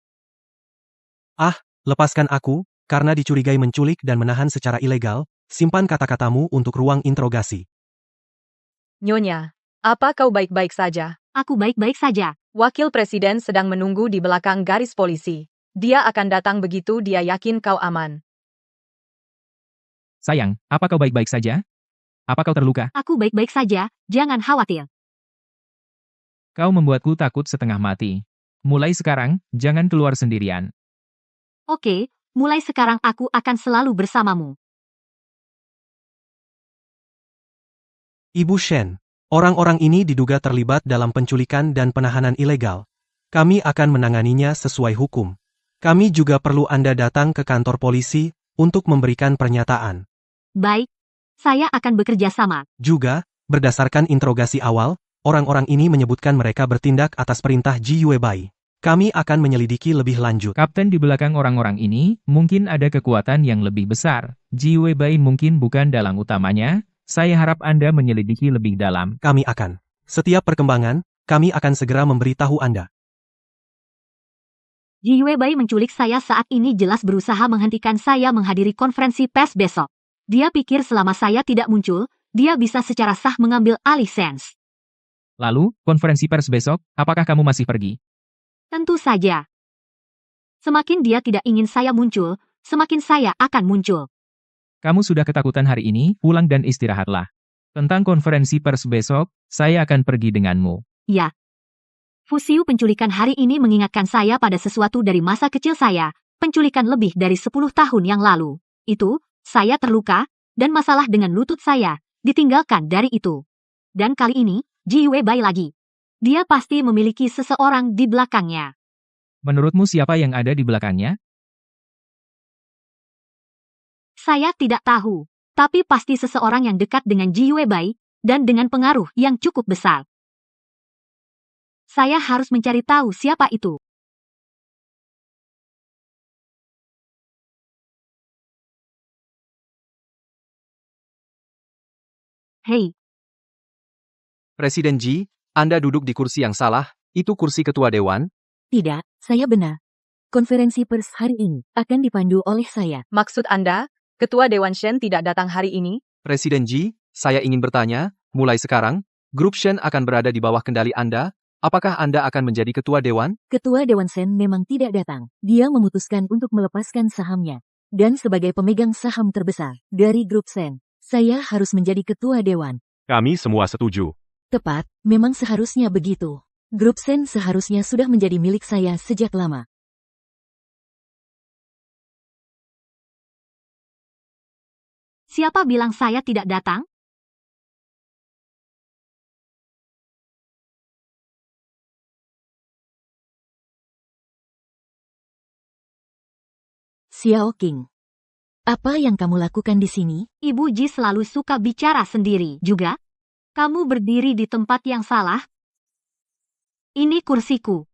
Ah, lepaskan aku, karena dicurigai menculik dan menahan secara ilegal, simpan kata-katamu untuk ruang interogasi. Nyonya, apa kau baik-baik saja? Aku baik-baik saja. Wakil Presiden sedang menunggu di belakang garis polisi. Dia akan datang begitu dia yakin kau aman. Sayang, apa kau baik-baik saja? Apa kau terluka? Aku baik-baik saja, jangan khawatir. Kau membuatku takut setengah mati. Mulai sekarang, jangan keluar sendirian. Oke, mulai sekarang aku akan selalu bersamamu. Ibu Shen, orang-orang ini diduga terlibat dalam penculikan dan penahanan ilegal. Kami akan menanganinya sesuai hukum. Kami juga perlu Anda datang ke kantor polisi untuk memberikan pernyataan. Baik, saya akan bekerja sama. Juga, berdasarkan interogasi awal, orang-orang ini menyebutkan mereka bertindak atas perintah Ji Yuebai. Kami akan menyelidiki lebih lanjut. Kapten, di belakang orang-orang ini, mungkin ada kekuatan yang lebih besar. Ji Weibai mungkin bukan dalang utamanya. Saya harap Anda menyelidiki lebih dalam. Kami akan. Setiap perkembangan, kami akan segera memberitahu Anda. Ji Yuebai menculik saya saat ini jelas berusaha menghentikan saya menghadiri konferensi pers besok. Dia pikir selama saya tidak muncul, dia bisa secara sah mengambil alih Sense. Lalu, konferensi pers besok, apakah kamu masih pergi? Tentu saja. Semakin dia tidak ingin saya muncul, semakin saya akan muncul. Kamu sudah ketakutan hari ini, pulang dan istirahatlah. Tentang konferensi pers besok, saya akan pergi denganmu. Ya. Fusiu penculikan hari ini mengingatkan saya pada sesuatu dari masa kecil saya, penculikan lebih dari 10 tahun yang lalu. Itu, saya terluka, dan masalah dengan lutut saya, ditinggalkan dari itu. Dan kali ini, Ji Yuebai lagi. Dia pasti memiliki seseorang di belakangnya. Menurutmu siapa yang ada di belakangnya? Saya tidak tahu, tapi pasti seseorang yang dekat dengan Ji Yuebai, dan dengan pengaruh yang cukup besar. Saya harus mencari tahu siapa itu. Hei, Presiden Ji, Anda duduk di kursi yang salah, itu kursi ketua dewan. Tidak, saya benar. Konferensi pers hari ini akan dipandu oleh saya. Maksud Anda, Ketua Dewan Shen tidak datang hari ini? Presiden Ji, saya ingin bertanya, mulai sekarang, grup Shen akan berada di bawah kendali Anda. Apakah Anda akan menjadi ketua dewan? Ketua Dewan Shen memang tidak datang. Dia memutuskan untuk melepaskan sahamnya. Dan sebagai pemegang saham terbesar dari grup Shen, saya harus menjadi ketua dewan. Kami semua setuju. Tepat, memang seharusnya begitu. Grup Shen seharusnya sudah menjadi milik saya sejak lama. siapa bilang saya tidak datang? Xiao Qing. Apa yang kamu lakukan di sini? Ibu Ji selalu suka bicara sendiri juga. Kamu berdiri di tempat yang salah. Ini kursiku.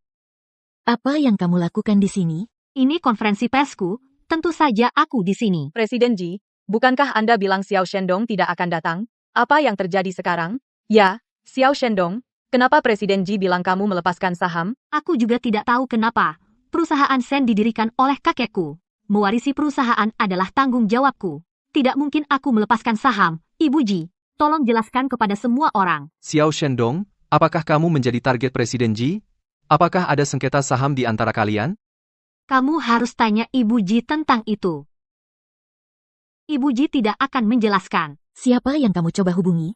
Apa yang kamu lakukan di sini? Ini konferensi persku. Tentu saja aku di sini. Presiden Ji, bukankah Anda bilang Xiao Shendong tidak akan datang? Apa yang terjadi sekarang? Ya, Xiao Shendong, kenapa Presiden Ji bilang kamu melepaskan saham? Aku juga tidak tahu kenapa. Perusahaan Shen didirikan oleh kakekku. Mewarisi perusahaan adalah tanggung jawabku. Tidak mungkin aku melepaskan saham. Ibu Ji, tolong jelaskan kepada semua orang. Xiao Shendong, apakah kamu menjadi target Presiden Ji? Apakah ada sengketa saham di antara kalian? Kamu harus tanya Ibu Ji tentang itu. Ibu Ji tidak akan menjelaskan. Siapa yang kamu coba hubungi?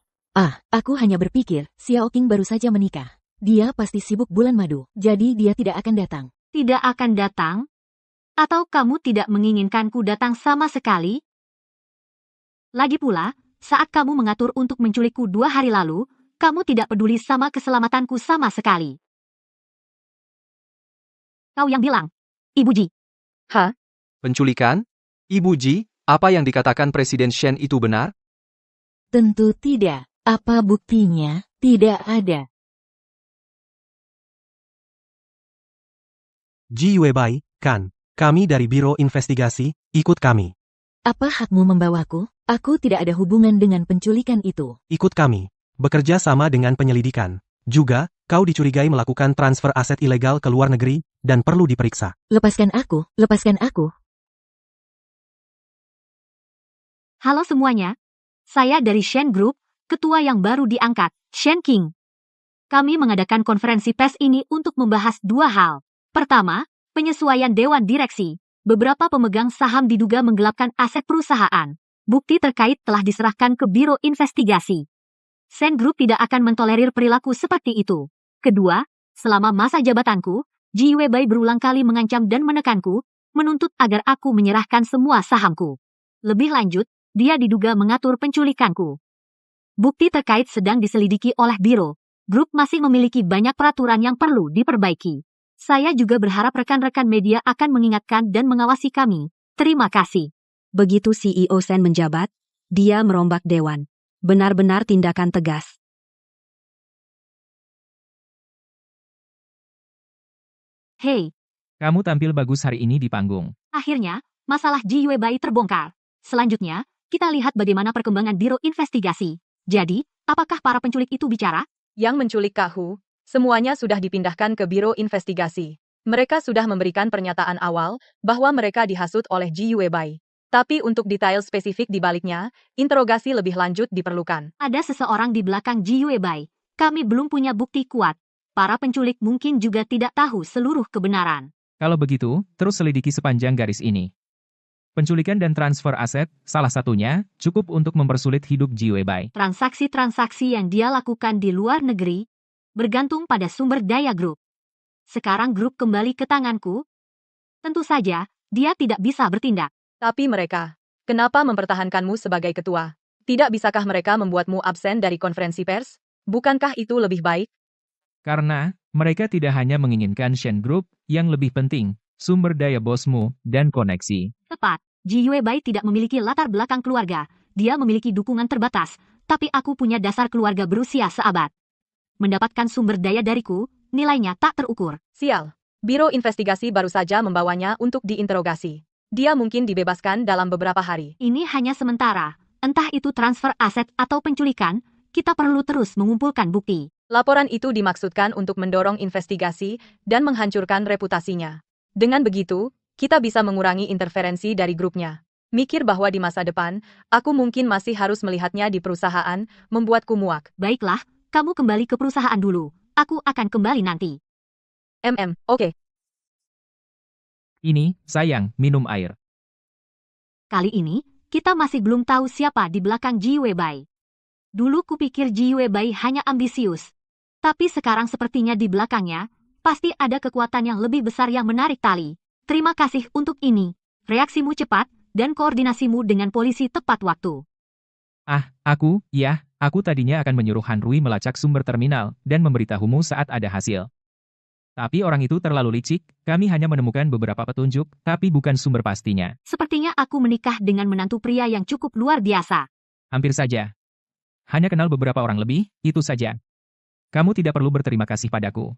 Aku hanya berpikir, Xiao Qing baru saja menikah. Dia pasti sibuk bulan madu, jadi dia tidak akan datang. Tidak akan datang? Atau kamu tidak menginginkanku datang sama sekali? Lagi pula, saat kamu mengatur untuk menculikku 2 hari lalu, kamu tidak peduli sama keselamatanku sama sekali. Kau yang bilang, Ibu Ji. Hah? Penculikan? Ibu Ji, apa yang dikatakan Presiden Shen itu benar? Tentu tidak. Apa buktinya? Tidak ada. Ji Yuebai, kan? Kami dari Biro Investigasi, ikut kami. Apa hakmu membawaku? Aku tidak ada hubungan dengan penculikan itu. Ikut kami. Bekerja sama dengan penyelidikan. Juga, kau dicurigai melakukan transfer aset ilegal ke luar negeri, dan perlu diperiksa. Lepaskan aku, lepaskan aku. Halo semuanya. Saya dari Shen Group, ketua yang baru diangkat, Shen Qing. Kami mengadakan konferensi pers ini untuk membahas 2 hal. Pertama, penyesuaian Dewan Direksi. Beberapa pemegang saham diduga menggelapkan aset perusahaan. Bukti terkait telah diserahkan ke Biro Investigasi. Sen Group tidak akan mentolerir perilaku seperti itu. Kedua, selama masa jabatanku, Ji Weibai berulang kali mengancam dan menekanku, menuntut agar aku menyerahkan semua sahamku. Lebih lanjut, dia diduga mengatur penculikanku. Bukti terkait sedang diselidiki oleh Biro. Grup masih memiliki banyak peraturan yang perlu diperbaiki. Saya juga berharap rekan-rekan media akan mengingatkan dan mengawasi kami. Terima kasih. Begitu CEO Sen menjabat, dia merombak dewan. Benar-benar tindakan tegas. Hei, Kamu tampil bagus hari ini di panggung. akhirnya, masalah Ji Weibai terbongkar. Selanjutnya, kita lihat bagaimana perkembangan Biro Investigasi. Jadi, apakah para penculik itu bicara? Yang menculik Kahu, semuanya sudah dipindahkan ke Biro Investigasi. Mereka sudah memberikan pernyataan awal bahwa mereka dihasut oleh Ji Weibai. Tapi untuk detail spesifik di baliknya, interogasi lebih lanjut diperlukan. Ada seseorang di belakang Ji Weibai. Kami belum punya bukti kuat. Para penculik mungkin juga tidak tahu seluruh kebenaran. Kalau begitu, terus selidiki sepanjang garis ini. Penculikan dan transfer aset, salah satunya, cukup untuk mempersulit hidup Ji Weibai. Transaksi-transaksi yang dia lakukan di luar negeri bergantung pada sumber daya grup. Sekarang grup kembali ke tanganku. Tentu saja, dia tidak bisa bertindak. Tapi mereka, kenapa mempertahankanmu sebagai ketua? Tidak bisakah mereka membuatmu absen dari konferensi pers? Bukankah itu lebih baik? Karena, mereka tidak hanya menginginkan Shen Group, yang lebih penting, sumber daya bosmu, dan koneksi. Tepat, Ji Weibai tidak memiliki latar belakang keluarga. Dia memiliki dukungan terbatas, tapi aku punya dasar keluarga berusia seabad. Mendapatkan sumber daya dariku, nilainya tak terukur. Sial, Biro Investigasi baru saja membawanya untuk diinterogasi. Dia mungkin dibebaskan dalam beberapa hari. Ini hanya sementara. Entah itu transfer aset atau penculikan, kita perlu terus mengumpulkan bukti. Laporan itu dimaksudkan untuk mendorong investigasi dan menghancurkan reputasinya. Dengan begitu, kita bisa mengurangi interferensi dari grupnya. Mikir bahwa di masa depan, aku mungkin masih harus melihatnya di perusahaan, membuatku muak. Baiklah, kamu kembali ke perusahaan dulu. Aku akan kembali nanti. Oke. Ini, sayang, minum air. Kali ini, kita masih belum tahu siapa di belakang Ji Weibai. Dulu kupikir Ji Weibai hanya ambisius. Tapi sekarang sepertinya di belakangnya, pasti ada kekuatan yang lebih besar yang menarik tali. Terima kasih untuk ini. Reaksimu cepat, dan koordinasimu dengan polisi tepat waktu. Aku tadinya akan menyuruh Han Rui melacak sumber terminal, dan memberitahumu saat ada hasil. Tapi orang itu terlalu licik, kami hanya menemukan beberapa petunjuk, tapi bukan sumber pastinya. Sepertinya aku menikah dengan menantu pria yang cukup luar biasa. Hampir saja. Hanya kenal beberapa orang lebih, itu saja. Kamu tidak perlu berterima kasih padaku.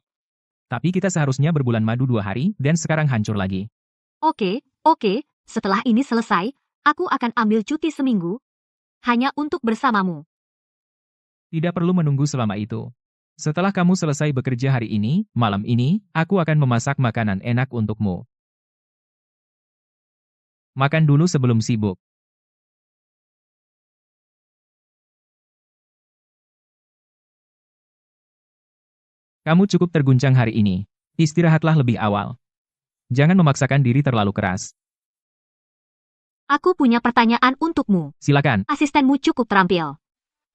Tapi kita seharusnya berbulan madu 2 hari, dan sekarang hancur lagi. Oke, setelah ini selesai, aku akan ambil cuti seminggu. Hanya untuk bersamamu. Tidak perlu menunggu selama itu. Setelah kamu selesai bekerja hari ini, malam ini, aku akan memasak makanan enak untukmu. Makan dulu sebelum sibuk. Kamu cukup terguncang hari ini. Istirahatlah lebih awal. Jangan memaksakan diri terlalu keras. Aku punya pertanyaan untukmu. Silakan. Asistenmu cukup terampil.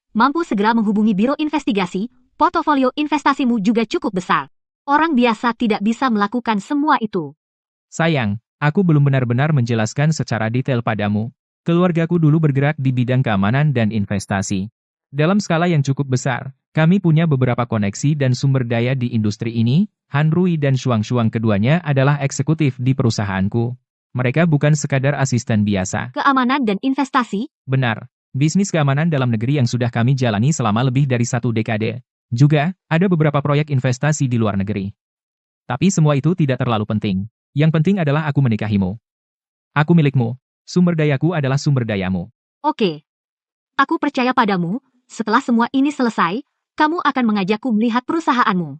Mampu segera menghubungi Biro Investigasi, portofolio investasimu juga cukup besar. Orang biasa tidak bisa melakukan semua itu. Sayang, aku belum benar-benar menjelaskan secara detail padamu. Keluargaku dulu bergerak di bidang keamanan dan investasi. Dalam skala yang cukup besar, kami punya beberapa koneksi dan sumber daya di industri ini. Han Rui dan Shuang keduanya adalah eksekutif di perusahaanku. Mereka bukan sekadar asisten biasa. Keamanan dan investasi? Benar. Bisnis keamanan dalam negeri yang sudah kami jalani selama lebih dari 1 dekade. Juga, ada beberapa proyek investasi di luar negeri. Tapi semua itu tidak terlalu penting. Yang penting adalah aku menikahimu. Aku milikmu. Sumber dayaku adalah sumber dayamu. Oke. Aku percaya padamu, setelah semua ini selesai, kamu akan mengajakku melihat perusahaanmu.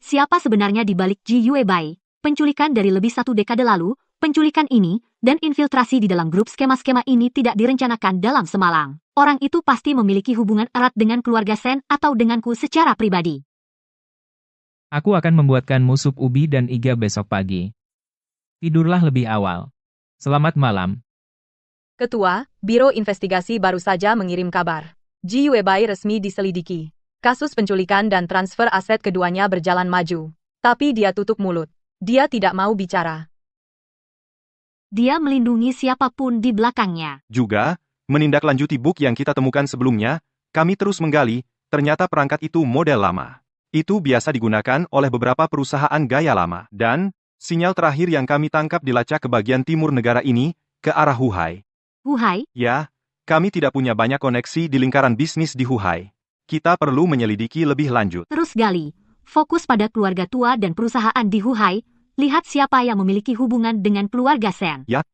Siapa sebenarnya di balik Ji Weibai? Penculikan dari lebih 1 dekade lalu, penculikan ini, dan infiltrasi di dalam grup skema-skema ini tidak direncanakan dalam semalam. Orang itu pasti memiliki hubungan erat dengan keluarga Sen atau denganku secara pribadi. Aku akan membuatkanmu sup ubi dan iga besok pagi. Tidurlah lebih awal. Selamat malam. Ketua, Biro Investigasi baru saja mengirim kabar. Ji Webai resmi diselidiki. Kasus penculikan dan transfer aset keduanya berjalan maju. Tapi dia tutup mulut. Dia tidak mau bicara. Dia melindungi siapapun di belakangnya. Juga, menindaklanjuti buk yang kita temukan sebelumnya, kami terus menggali, ternyata perangkat itu model lama. Itu biasa digunakan oleh beberapa perusahaan gaya lama. Dan, sinyal terakhir yang kami tangkap dilacak ke bagian timur negara ini, ke arah Huhai. Huhai, Ya, kami tidak punya banyak koneksi di lingkaran bisnis di Huhai. Kita perlu menyelidiki lebih lanjut. terus gali. Fokus pada keluarga tua dan perusahaan di Huhai. Lihat siapa yang memiliki hubungan dengan keluarga Sen. Ya.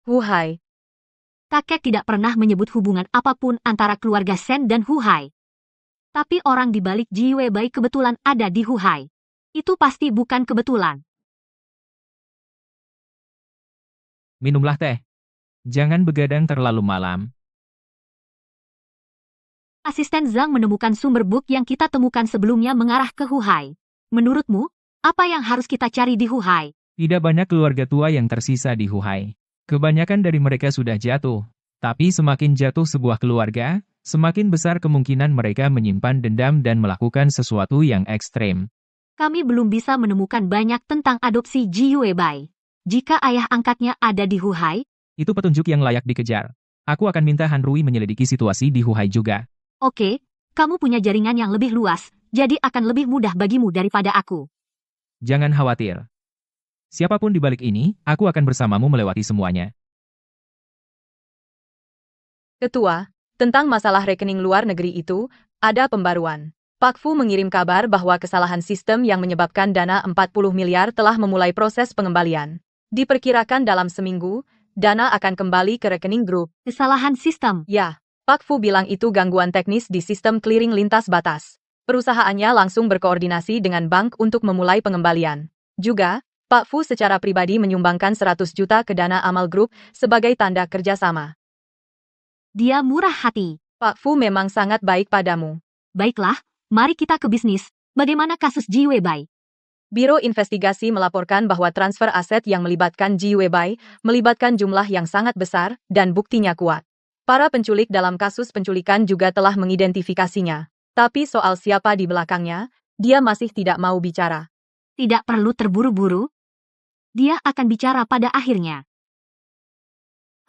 Huhai. Kakek tidak pernah menyebut hubungan apapun antara keluarga Sen dan Huhai. Tapi orang di balik Ji Webai kebetulan ada di Huhai. Itu pasti bukan kebetulan. Minumlah teh. Jangan begadang terlalu malam. Asisten Zhang menemukan sumber buk yang kita temukan sebelumnya mengarah ke Huhai. Menurutmu, apa yang harus kita cari di Huhai? Tidak banyak keluarga tua yang tersisa di Huhai. Kebanyakan dari mereka sudah jatuh. Tapi semakin jatuh sebuah keluarga, semakin besar kemungkinan mereka menyimpan dendam dan melakukan sesuatu yang ekstrem. Kami belum bisa menemukan banyak tentang adopsi Ji Webai. Jika ayah angkatnya ada di Huhai, Itu petunjuk yang layak dikejar. Aku akan minta Han Rui menyelidiki situasi di Huhai juga. oke, kamu punya jaringan yang lebih luas, jadi akan lebih mudah bagimu daripada aku. Jangan khawatir. Siapapun di balik ini, aku akan bersamamu melewati semuanya. Ketua, tentang masalah rekening luar negeri itu, ada pembaruan. Pak Fu mengirim kabar bahwa kesalahan sistem yang menyebabkan dana 40 miliar telah memulai proses pengembalian. Diperkirakan dalam seminggu, dana akan kembali ke rekening grup. Kesalahan sistem. Ya, Pak Fu bilang itu gangguan teknis di sistem clearing lintas batas. Perusahaannya langsung berkoordinasi dengan bank untuk memulai pengembalian. Juga, Pak Fu secara pribadi menyumbangkan 100 juta ke dana amal grup sebagai tanda kerjasama. Dia murah hati. Pak Fu memang sangat baik padamu. Baiklah, mari kita ke bisnis. Bagaimana kasus Ji Webai? Biro Investigasi melaporkan bahwa transfer aset yang melibatkan Ji Webai melibatkan jumlah yang sangat besar dan buktinya kuat. Para penculik dalam kasus penculikan juga telah mengidentifikasinya. Tapi soal siapa di belakangnya, dia masih tidak mau bicara. Tidak perlu terburu-buru. Dia akan bicara pada akhirnya.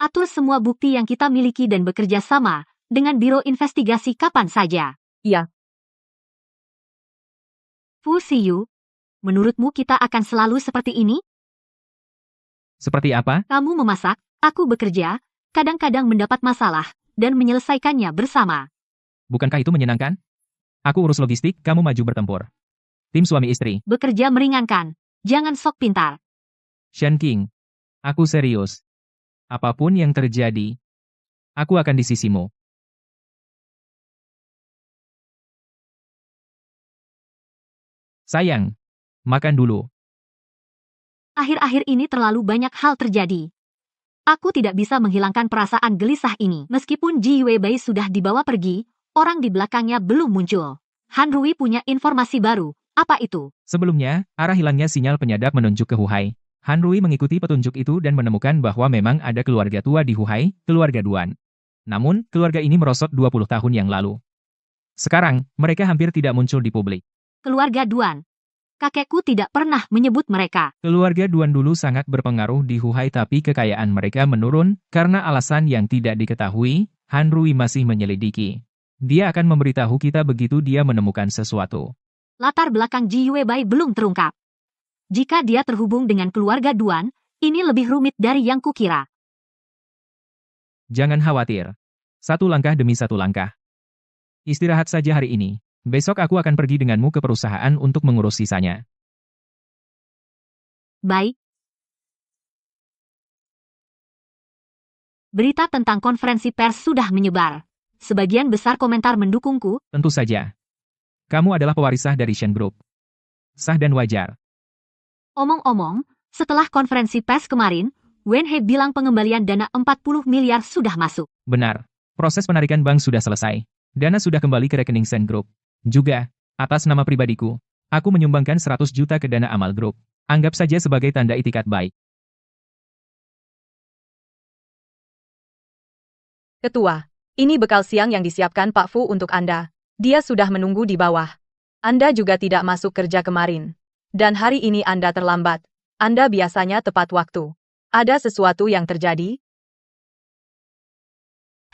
Atur semua bukti yang kita miliki dan bekerja sama dengan Biro Investigasi kapan saja. Iya. Fu Siyu, menurutmu kita akan selalu seperti ini? Seperti apa? Kamu memasak, aku bekerja, kadang-kadang mendapat masalah, dan menyelesaikannya bersama. Bukankah itu menyenangkan? Aku urus logistik, kamu maju bertempur. Tim suami istri. Bekerja meringankan. Jangan sok pintar. Shen King. Aku serius. Apapun yang terjadi, aku akan di sisimu. Sayang, makan dulu. Akhir-akhir ini terlalu banyak hal terjadi. Aku tidak bisa menghilangkan perasaan gelisah ini. Meskipun Ji Webai sudah dibawa pergi, orang di belakangnya belum muncul. Han Rui punya informasi baru. Apa itu? Sebelumnya, arah hilangnya sinyal penyadap menunjuk ke Huhai. Han Rui mengikuti petunjuk itu dan menemukan bahwa memang ada keluarga tua di Huhai, keluarga Duan. Namun, keluarga ini merosot 20 tahun yang lalu. Sekarang, mereka hampir tidak muncul di publik. Keluarga Duan. Kakekku tidak pernah menyebut mereka. Keluarga Duan dulu sangat berpengaruh di Huhai tapi kekayaan mereka menurun karena alasan yang tidak diketahui. Han Rui masih menyelidiki. Dia akan memberitahu kita begitu dia menemukan sesuatu. Latar belakang Ji Webai belum terungkap. Jika dia terhubung dengan keluarga Duan, ini lebih rumit dari yang kukira. Jangan khawatir. Satu langkah demi satu langkah. Istirahat saja hari ini. Besok aku akan pergi denganmu ke perusahaan untuk mengurus sisanya. Baik. Berita tentang konferensi pers sudah menyebar. Sebagian besar komentar mendukungku. Tentu saja. Kamu adalah pewarisah dari Shen Group. Sah dan wajar. Omong-omong, setelah konferensi pers kemarin, Wen He bilang pengembalian dana 40 miliar sudah masuk. Benar. Proses penarikan bank sudah selesai. Dana sudah kembali ke rekening Shen Group. Juga, atas nama pribadiku, aku menyumbangkan 100 juta ke dana amal grup. Anggap saja sebagai tanda itikat baik. Ketua, ini bekal siang yang disiapkan Pak Fu untuk Anda. Dia sudah menunggu di bawah. Anda juga tidak masuk kerja kemarin. Dan hari ini Anda terlambat. Anda biasanya tepat waktu. Ada sesuatu yang terjadi?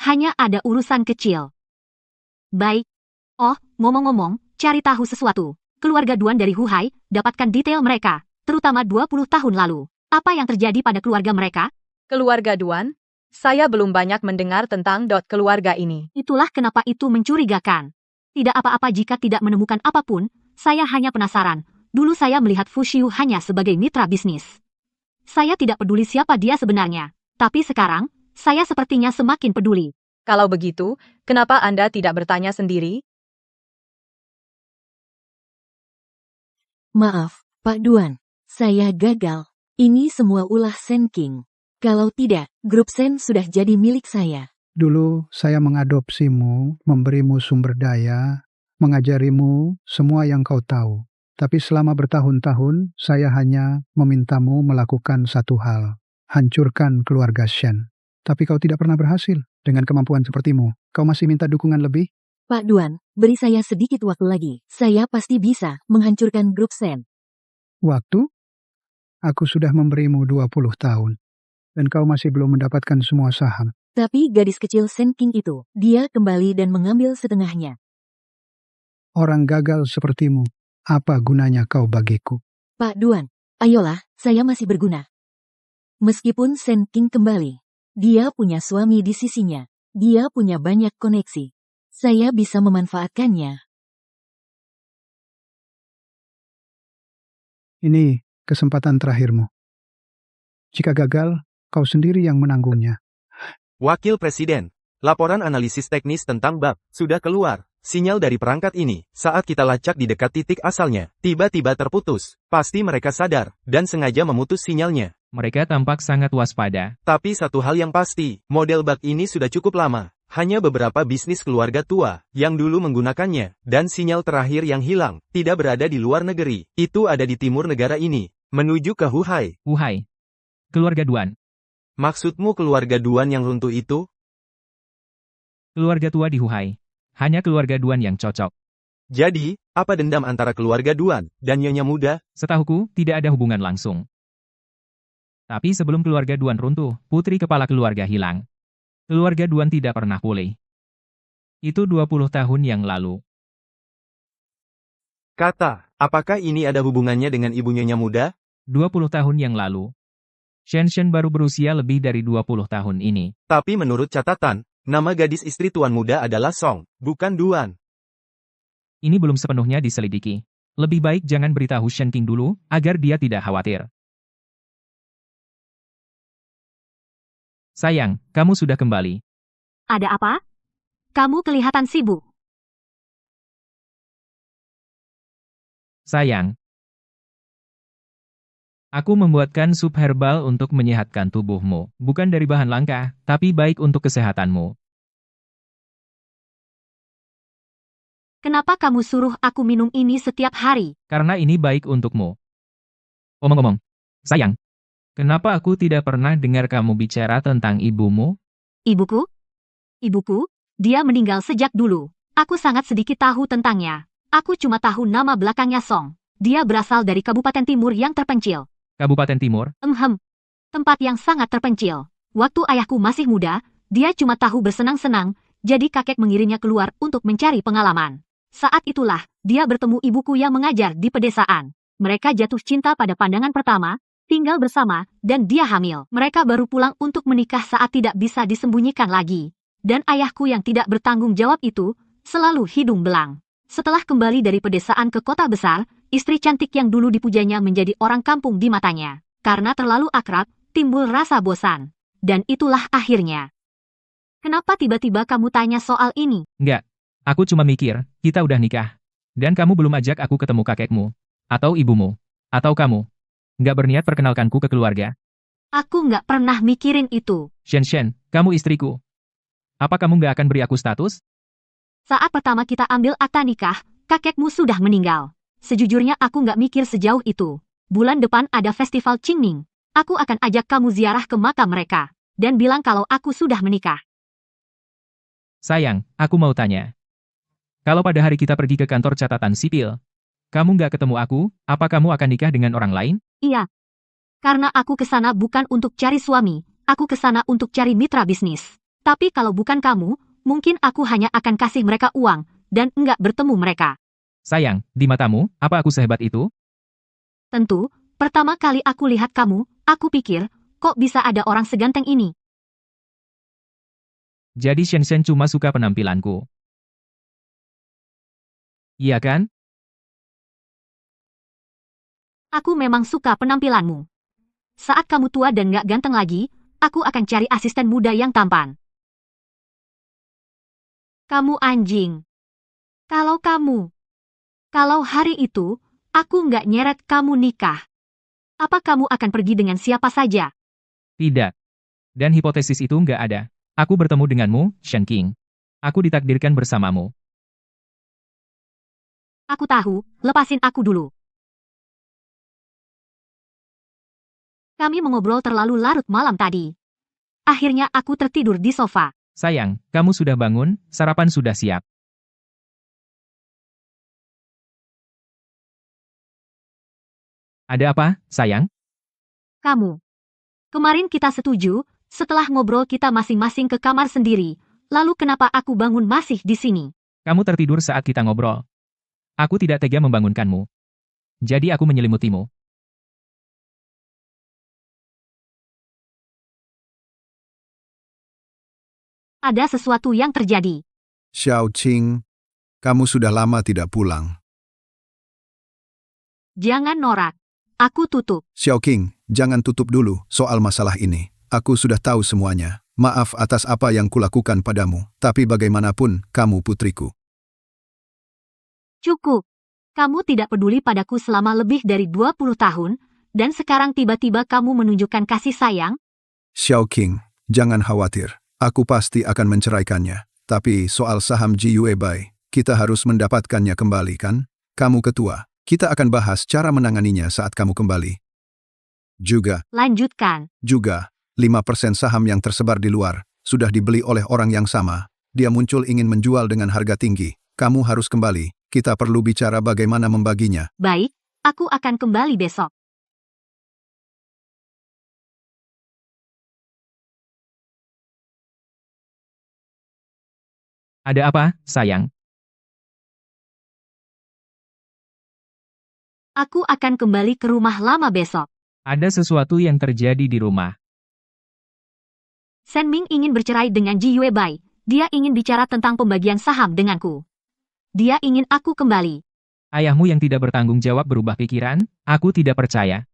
Hanya ada urusan kecil. Baik. Oh, ngomong-ngomong, cari tahu sesuatu. Keluarga Duan dari Huhai, dapatkan detail mereka, terutama 20 tahun lalu. Apa yang terjadi pada keluarga mereka? Keluarga Duan? Saya belum banyak mendengar tentang keluarga ini. Itulah kenapa itu mencurigakan. Tidak apa-apa jika tidak menemukan apapun, saya hanya penasaran. Dulu saya melihat Fu Xiu hanya sebagai mitra bisnis. Saya tidak peduli siapa dia sebenarnya. Tapi sekarang, saya sepertinya semakin peduli. Kalau begitu, kenapa Anda tidak bertanya sendiri? Maaf, Pak Duan. Saya gagal. Ini semua ulah Sen King. Kalau tidak, grup Sen sudah jadi milik saya. Dulu saya mengadopsimu, memberimu sumber daya, mengajarimu semua yang kau tahu. Tapi selama bertahun-tahun, saya hanya memintamu melakukan satu hal. Hancurkan keluarga Shen. Tapi kau tidak pernah berhasil. Dengan kemampuan sepertimu, kau masih minta dukungan lebih? Pak Duan, beri saya sedikit waktu lagi. Saya pasti bisa menghancurkan grup Sen. Waktu? Aku sudah memberimu 20 tahun. Dan kau masih belum mendapatkan semua saham. Tapi gadis kecil Sen King itu, dia kembali dan mengambil setengahnya. Orang gagal sepertimu, apa gunanya kau bagiku? Pak Duan, ayolah, saya masih berguna. Meskipun Sen King kembali, dia punya suami di sisinya. Dia punya banyak koneksi. Saya bisa memanfaatkannya. Ini kesempatan terakhirmu. Jika gagal, kau sendiri yang menanggungnya. Wakil Presiden, laporan analisis teknis tentang bab sudah keluar. Sinyal dari perangkat ini, saat kita lacak di dekat titik asalnya, tiba-tiba terputus. Pasti mereka sadar, dan sengaja memutus sinyalnya. Mereka tampak sangat waspada. Tapi satu hal yang pasti, model bug ini sudah cukup lama. Hanya beberapa bisnis keluarga tua, yang dulu menggunakannya, dan sinyal terakhir yang hilang, tidak berada di luar negeri. Itu ada di timur negara ini, menuju ke Huhai. Huhai. Keluarga Duan. Maksudmu keluarga Duan yang runtuh itu? Keluarga tua di Huhai. Hanya keluarga Duan yang cocok. Jadi, apa dendam antara keluarga Duan dan Nyonya Muda? Setahuku, tidak ada hubungan langsung. Tapi sebelum keluarga Duan runtuh, putri kepala keluarga hilang. Keluarga Duan tidak pernah pulih. Itu 20 tahun yang lalu. Kata, apakah ini ada hubungannya dengan ibu Nyonya Muda? 20 tahun yang lalu. Shen baru berusia lebih dari 20 tahun ini. Tapi menurut catatan, nama gadis istri Tuan Muda adalah Song, bukan Duan. Ini belum sepenuhnya diselidiki. Lebih baik jangan beritahu Shen King dulu, agar dia tidak khawatir. Sayang, kamu sudah kembali. Ada apa? Kamu kelihatan sibuk. Sayang. Aku membuatkan sup herbal untuk menyehatkan tubuhmu. Bukan dari bahan langka, tapi baik untuk kesehatanmu. Kenapa kamu suruh aku minum ini setiap hari? Karena ini baik untukmu. Omong-omong, sayang. Kenapa aku tidak pernah dengar kamu bicara tentang ibumu? Ibuku? Ibuku? Dia meninggal sejak dulu. Aku sangat sedikit tahu tentangnya. Aku cuma tahu nama belakangnya Song. Dia berasal dari Kabupaten Timur yang terpencil. Kabupaten Timur? Tempat yang sangat terpencil. Waktu ayahku masih muda, dia cuma tahu bersenang-senang, jadi kakek mengirimnya keluar untuk mencari pengalaman. Saat itulah, dia bertemu ibuku yang mengajar di pedesaan. Mereka jatuh cinta pada pandangan pertama, tinggal bersama, dan dia hamil. Mereka baru pulang untuk menikah saat tidak bisa disembunyikan lagi. Dan ayahku yang tidak bertanggung jawab itu, selalu hidung belang. Setelah kembali dari pedesaan ke kota besar, istri cantik yang dulu dipujanya menjadi orang kampung di matanya. Karena terlalu akrab, timbul rasa bosan. Dan itulah akhirnya. Kenapa tiba-tiba kamu tanya soal ini? Enggak. Aku cuma mikir, kita udah nikah. Dan kamu belum ajak aku ketemu kakekmu. Atau ibumu. Atau kamu. Nggak berniat perkenalkanku ke keluarga. Aku nggak pernah mikirin itu. Shen, kamu istriku. Apa kamu nggak akan beri aku status? Saat pertama kita ambil akta nikah, kakekmu sudah meninggal. Sejujurnya aku nggak mikir sejauh itu. Bulan depan ada festival Qingming. Aku akan ajak kamu ziarah ke makam mereka. Dan bilang kalau aku sudah menikah. Sayang, aku mau tanya. Kalau pada hari kita pergi ke kantor catatan sipil, kamu nggak ketemu aku, apa kamu akan nikah dengan orang lain? Iya. Karena aku ke sana bukan untuk cari suami, aku ke sana untuk cari mitra bisnis. Tapi kalau bukan kamu, mungkin aku hanya akan kasih mereka uang, dan enggak bertemu mereka. Sayang, di matamu, apa aku sehebat itu? Tentu, pertama kali aku lihat kamu, aku pikir, kok bisa ada orang seganteng ini? Jadi Shen cuma suka penampilanku. Iya kan? Aku memang suka penampilanmu. Saat kamu tua dan gak ganteng lagi, aku akan cari asisten muda yang tampan. Kamu anjing. Kalau hari itu, aku nggak nyeret kamu nikah. Apa kamu akan pergi dengan siapa saja? Tidak. Dan hipotesis itu nggak ada. Aku bertemu denganmu, Shen King. Aku ditakdirkan bersamamu. Aku tahu, lepasin aku dulu. Kami mengobrol terlalu larut malam tadi. Akhirnya aku tertidur di sofa. Sayang, kamu sudah bangun, sarapan sudah siap. Ada apa, sayang? Kamu. Kemarin kita setuju, setelah ngobrol kita masing-masing ke kamar sendiri. Lalu kenapa aku bangun masih di sini? Kamu tertidur saat kita ngobrol. Aku tidak tega membangunkanmu. Jadi aku menyelimutimu. Ada sesuatu yang terjadi. Xiao Qing, kamu sudah lama tidak pulang. Jangan norak. Aku tutup. Xiao Qing, jangan tutup dulu soal masalah ini. Aku sudah tahu semuanya. Maaf atas apa yang kulakukan padamu, tapi bagaimanapun, kamu putriku. Cukup. Kamu tidak peduli padaku selama lebih dari 20 tahun, dan sekarang tiba-tiba kamu menunjukkan kasih sayang? Xiao Qing, jangan khawatir. Aku pasti akan menceraikannya. Tapi soal saham Jiyue Bai, kita harus mendapatkannya kembali kan? Kamu ketua. Kita akan bahas cara menanganinya saat kamu kembali. Juga, Lanjutkan. 5% saham yang tersebar di luar, sudah dibeli oleh orang yang sama. Dia muncul ingin menjual dengan harga tinggi. Kamu harus kembali. Kita perlu bicara bagaimana membaginya. Baik, aku akan kembali besok. Ada apa, sayang? Aku akan kembali ke rumah lama besok. Ada sesuatu yang terjadi di rumah. Shen Ming ingin bercerai dengan Ji Yue Bai. Dia ingin bicara tentang pembagian saham denganku. Dia ingin aku kembali. Ayahmu yang tidak bertanggung jawab berubah pikiran? Aku tidak percaya.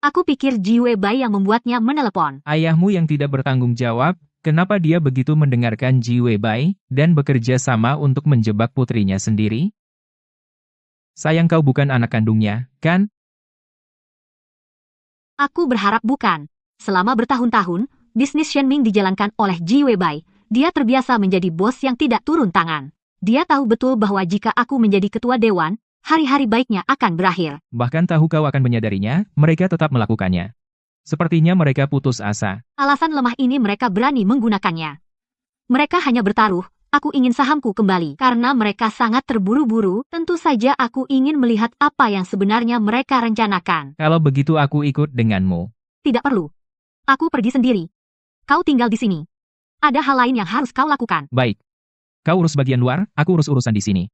Aku pikir Ji Yue Bai yang membuatnya menelepon. Ayahmu yang tidak bertanggung jawab, kenapa dia begitu mendengarkan Ji Weibai dan bekerja sama untuk menjebak putrinya sendiri? Sayang kau bukan anak kandungnya, kan? Aku berharap bukan. Selama bertahun-tahun, bisnis Shen Ming dijalankan oleh Ji Weibai. Dia terbiasa menjadi bos yang tidak turun tangan. Dia tahu betul bahwa jika aku menjadi ketua dewan, hari-hari baiknya akan berakhir. Bahkan tahu kau akan menyadarinya, mereka tetap melakukannya. Sepertinya mereka putus asa. Alasan lemah ini mereka berani menggunakannya. Mereka hanya bertaruh, aku ingin sahamku kembali. Karena mereka sangat terburu-buru, tentu saja aku ingin melihat apa yang sebenarnya mereka rencanakan. Kalau begitu aku ikut denganmu. Tidak perlu. Aku pergi sendiri. Kau tinggal di sini. Ada hal lain yang harus kau lakukan. Baik. Kau urus bagian luar, aku urus urusan di sini.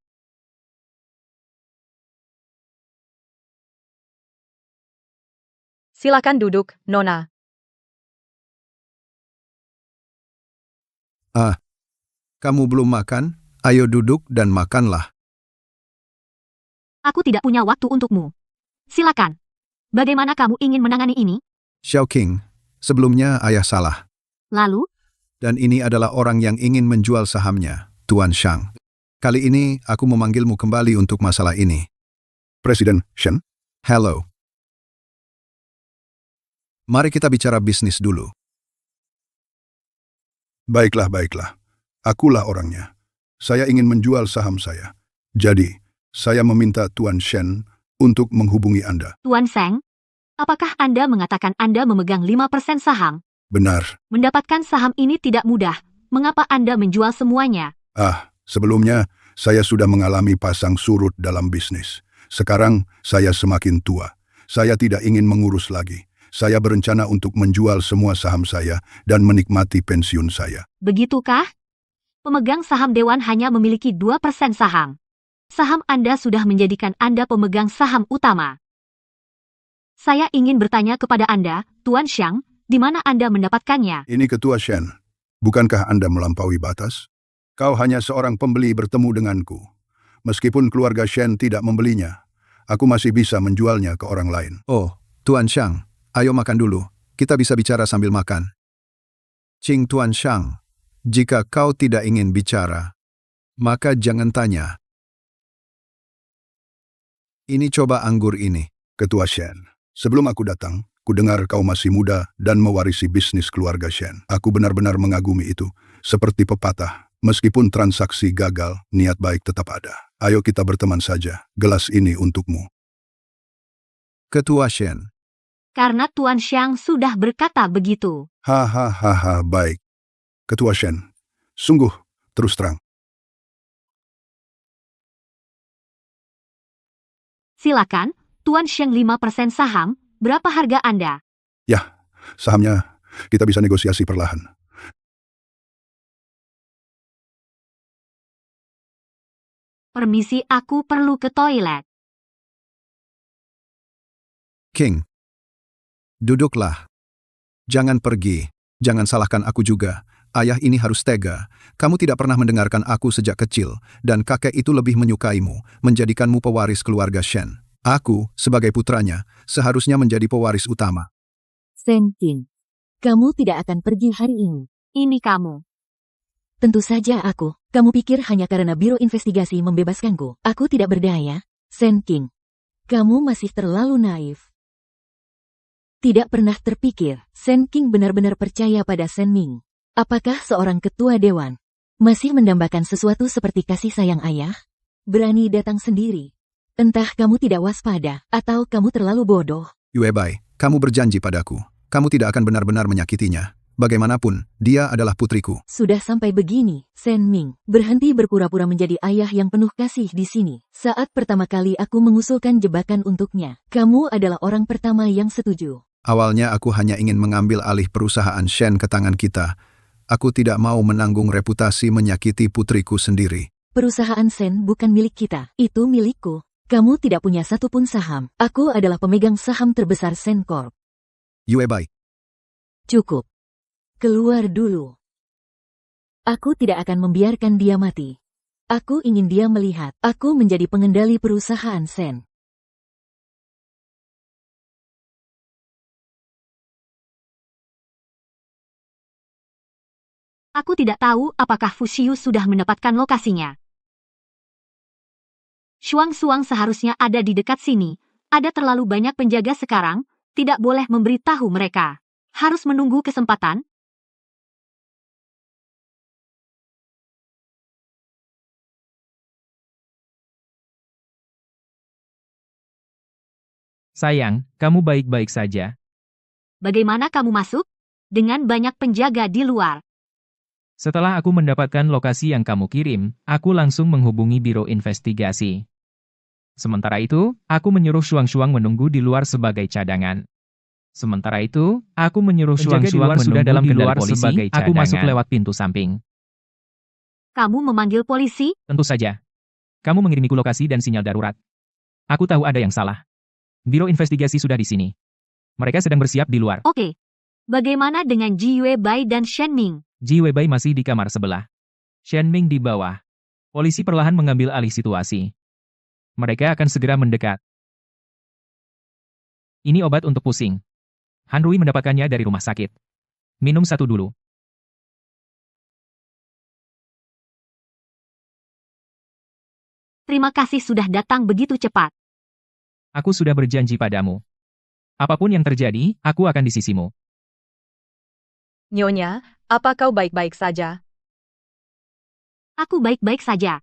Silakan duduk, Nona. Kamu belum makan? Ayo duduk dan makanlah. Aku tidak punya waktu untukmu. Silakan. Bagaimana kamu ingin menangani ini? Xiao Qing, sebelumnya ayah salah. Lalu, Dan ini adalah orang yang ingin menjual sahamnya, Tuan Shang. Kali ini aku memanggilmu kembali untuk masalah ini. Presiden Shen? Hello. Mari kita bicara bisnis dulu. Baiklah. Akulah orangnya. Saya ingin menjual saham saya. Jadi, saya meminta Tuan Shen untuk menghubungi Anda. Tuan Seng, apakah Anda mengatakan Anda memegang 5% saham? Benar. Mendapatkan saham ini tidak mudah. Mengapa Anda menjual semuanya? Sebelumnya, saya sudah mengalami pasang surut dalam bisnis. Sekarang, saya semakin tua. Saya tidak ingin mengurus lagi. Saya berencana untuk menjual semua saham saya dan menikmati pensiun saya. Begitukah? Pemegang saham Dewan hanya memiliki 2% saham. Saham Anda sudah menjadikan Anda pemegang saham utama. Saya ingin bertanya kepada Anda, Tuan Xiang, di mana Anda mendapatkannya? Ini Ketua Shen. Bukankah Anda melampaui batas? Kau hanya seorang pembeli bertemu denganku. Meskipun keluarga Shen tidak membelinya, aku masih bisa menjualnya ke orang lain. Oh, Tuan Xiang, ayo makan dulu. Kita bisa bicara sambil makan. Qing Tuan Xiang, jika kau tidak ingin bicara, maka jangan tanya. Ini coba anggur ini. Ketua Shen, sebelum aku datang, ku dengar kau masih muda dan mewarisi bisnis keluarga Shen. Aku benar-benar mengagumi itu. Seperti pepatah, meskipun transaksi gagal, niat baik tetap ada. Ayo kita berteman saja. Gelas ini untukmu. Ketua Shen, Karena Tuan Xiang sudah berkata begitu. Hahaha, baik. Ketua Shen, sungguh, terus terang. Silakan, Tuan Xiang 5% saham, berapa harga Anda? Ya, sahamnya kita bisa negosiasi perlahan. Permisi, aku perlu ke toilet. King, duduklah. Jangan pergi. Jangan salahkan aku juga. Ayah ini harus tega. Kamu tidak pernah mendengarkan aku sejak kecil, dan kakek itu lebih menyukaimu, menjadikanmu pewaris keluarga Shen. Aku, sebagai putranya, seharusnya menjadi pewaris utama. Shen King, kamu tidak akan pergi hari ini. Ini kamu. Tentu saja aku. Kamu pikir hanya karena Biro Investigasi membebaskanku, aku tidak berdaya? Shen King, kamu masih terlalu naif. Tidak pernah terpikir, Shen King benar-benar percaya pada Shen Ming. Apakah seorang ketua dewan masih mendambakan sesuatu seperti kasih sayang ayah? Berani datang sendiri. Entah kamu tidak waspada, atau kamu terlalu bodoh. Yue Bai, kamu berjanji padaku. Kamu tidak akan benar-benar menyakitinya. Bagaimanapun, dia adalah putriku. Sudah sampai begini, Shen Ming, berhenti berpura-pura menjadi ayah yang penuh kasih di sini. Saat pertama kali aku mengusulkan jebakan untuknya, kamu adalah orang pertama yang setuju. Awalnya aku hanya ingin mengambil alih perusahaan Shen ke tangan kita. Aku tidak mau menanggung reputasi menyakiti putriku sendiri. Perusahaan Shen bukan milik kita, itu milikku. Kamu tidak punya satupun saham. Aku adalah pemegang saham terbesar Shen Corp. Yue Bai, Cukup. Keluar dulu. Aku tidak akan membiarkan dia mati. Aku ingin dia melihat aku menjadi pengendali perusahaan Shen. Aku tidak tahu apakah Fuxiu sudah mendapatkan lokasinya. Shuang seharusnya ada di dekat sini. Ada terlalu banyak penjaga sekarang, tidak boleh memberitahu mereka. Harus menunggu kesempatan. Sayang, kamu baik-baik saja. Bagaimana kamu masuk? Dengan banyak penjaga di luar. Setelah aku mendapatkan lokasi yang kamu kirim, aku langsung menghubungi Biro Investigasi. Sementara itu, aku menyuruh Shuang menunggu di luar sebagai cadangan. Sementara itu, aku menyuruh Shuang sudah dalam di luar polisi, sebagai cadangan. Aku masuk lewat pintu samping. Kamu memanggil polisi? Tentu saja. Kamu mengirimiku lokasi dan sinyal darurat. Aku tahu ada yang salah. Biro Investigasi sudah di sini. Mereka sedang bersiap di luar. Oke. Bagaimana dengan Ji Yuebai dan Shen Ming? Ji Weibai masih di kamar sebelah. Shen Ming di bawah. Polisi perlahan mengambil alih situasi. Mereka akan segera mendekat. Ini obat untuk pusing. Han Rui mendapatkannya dari rumah sakit. Minum satu dulu. Terima kasih sudah datang begitu cepat. Aku sudah berjanji padamu. Apapun yang terjadi, aku akan di sisimu. Nyonya, apa kau baik-baik saja? Aku baik-baik saja.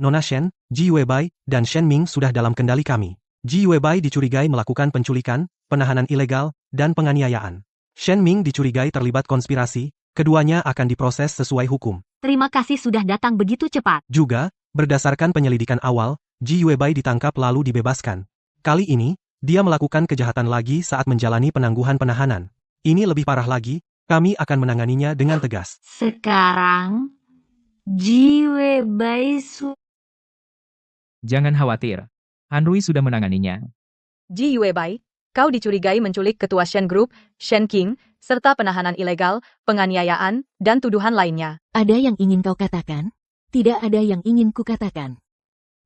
Nona Shen, Ji Yuebai, dan Shen Ming sudah dalam kendali kami. Ji Yuebai dicurigai melakukan penculikan, penahanan ilegal, dan penganiayaan. Shen Ming dicurigai terlibat konspirasi, Keduanya akan diproses sesuai hukum. Terima kasih sudah datang begitu cepat. Juga, berdasarkan penyelidikan awal, Ji Yuebai ditangkap lalu dibebaskan. Kali ini, dia melakukan kejahatan lagi saat menjalani penangguhan penahanan. Ini lebih parah lagi, kami akan menanganinya dengan tegas. Sekarang, Ji Yuebai Jangan khawatir. Hanrui sudah menanganinya. Ji Yuebai, kau dicurigai menculik ketua Shen Group, Shen King, serta penahanan ilegal, penganiayaan, dan tuduhan lainnya. Ada yang ingin kau katakan? Tidak ada yang ingin kukatakan.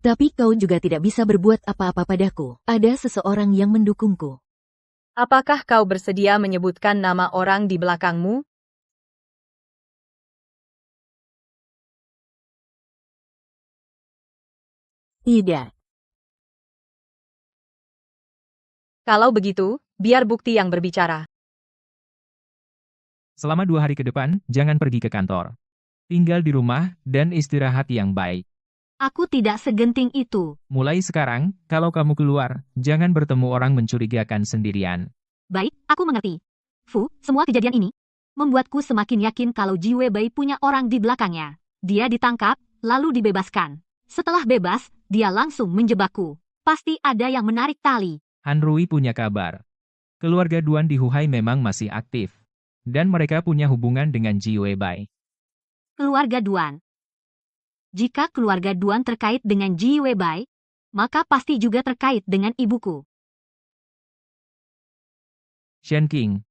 Tapi kau juga tidak bisa berbuat apa-apa padaku. Ada seseorang yang mendukungku. Apakah kau bersedia menyebutkan nama orang di belakangmu? Tidak. Kalau begitu, biar bukti yang berbicara. Selama 2 hari ke depan, jangan pergi ke kantor. Tinggal di rumah, dan istirahat yang baik. Aku tidak segenting itu. Mulai sekarang, kalau kamu keluar, jangan bertemu orang mencurigakan sendirian. Baik, aku mengerti. Fu, semua kejadian ini membuatku semakin yakin kalau Ji Yuebai punya orang di belakangnya. Dia ditangkap, lalu dibebaskan. Setelah bebas, dia langsung menjebakku. Pasti ada yang menarik tali. Hanrui punya kabar. Keluarga Duan di Huhai memang masih aktif. Dan mereka punya hubungan dengan Ji Yuebai. Keluarga Duan. Jika keluarga Duan terkait dengan Ji Yuebai, maka pasti juga terkait dengan ibuku. Shen King.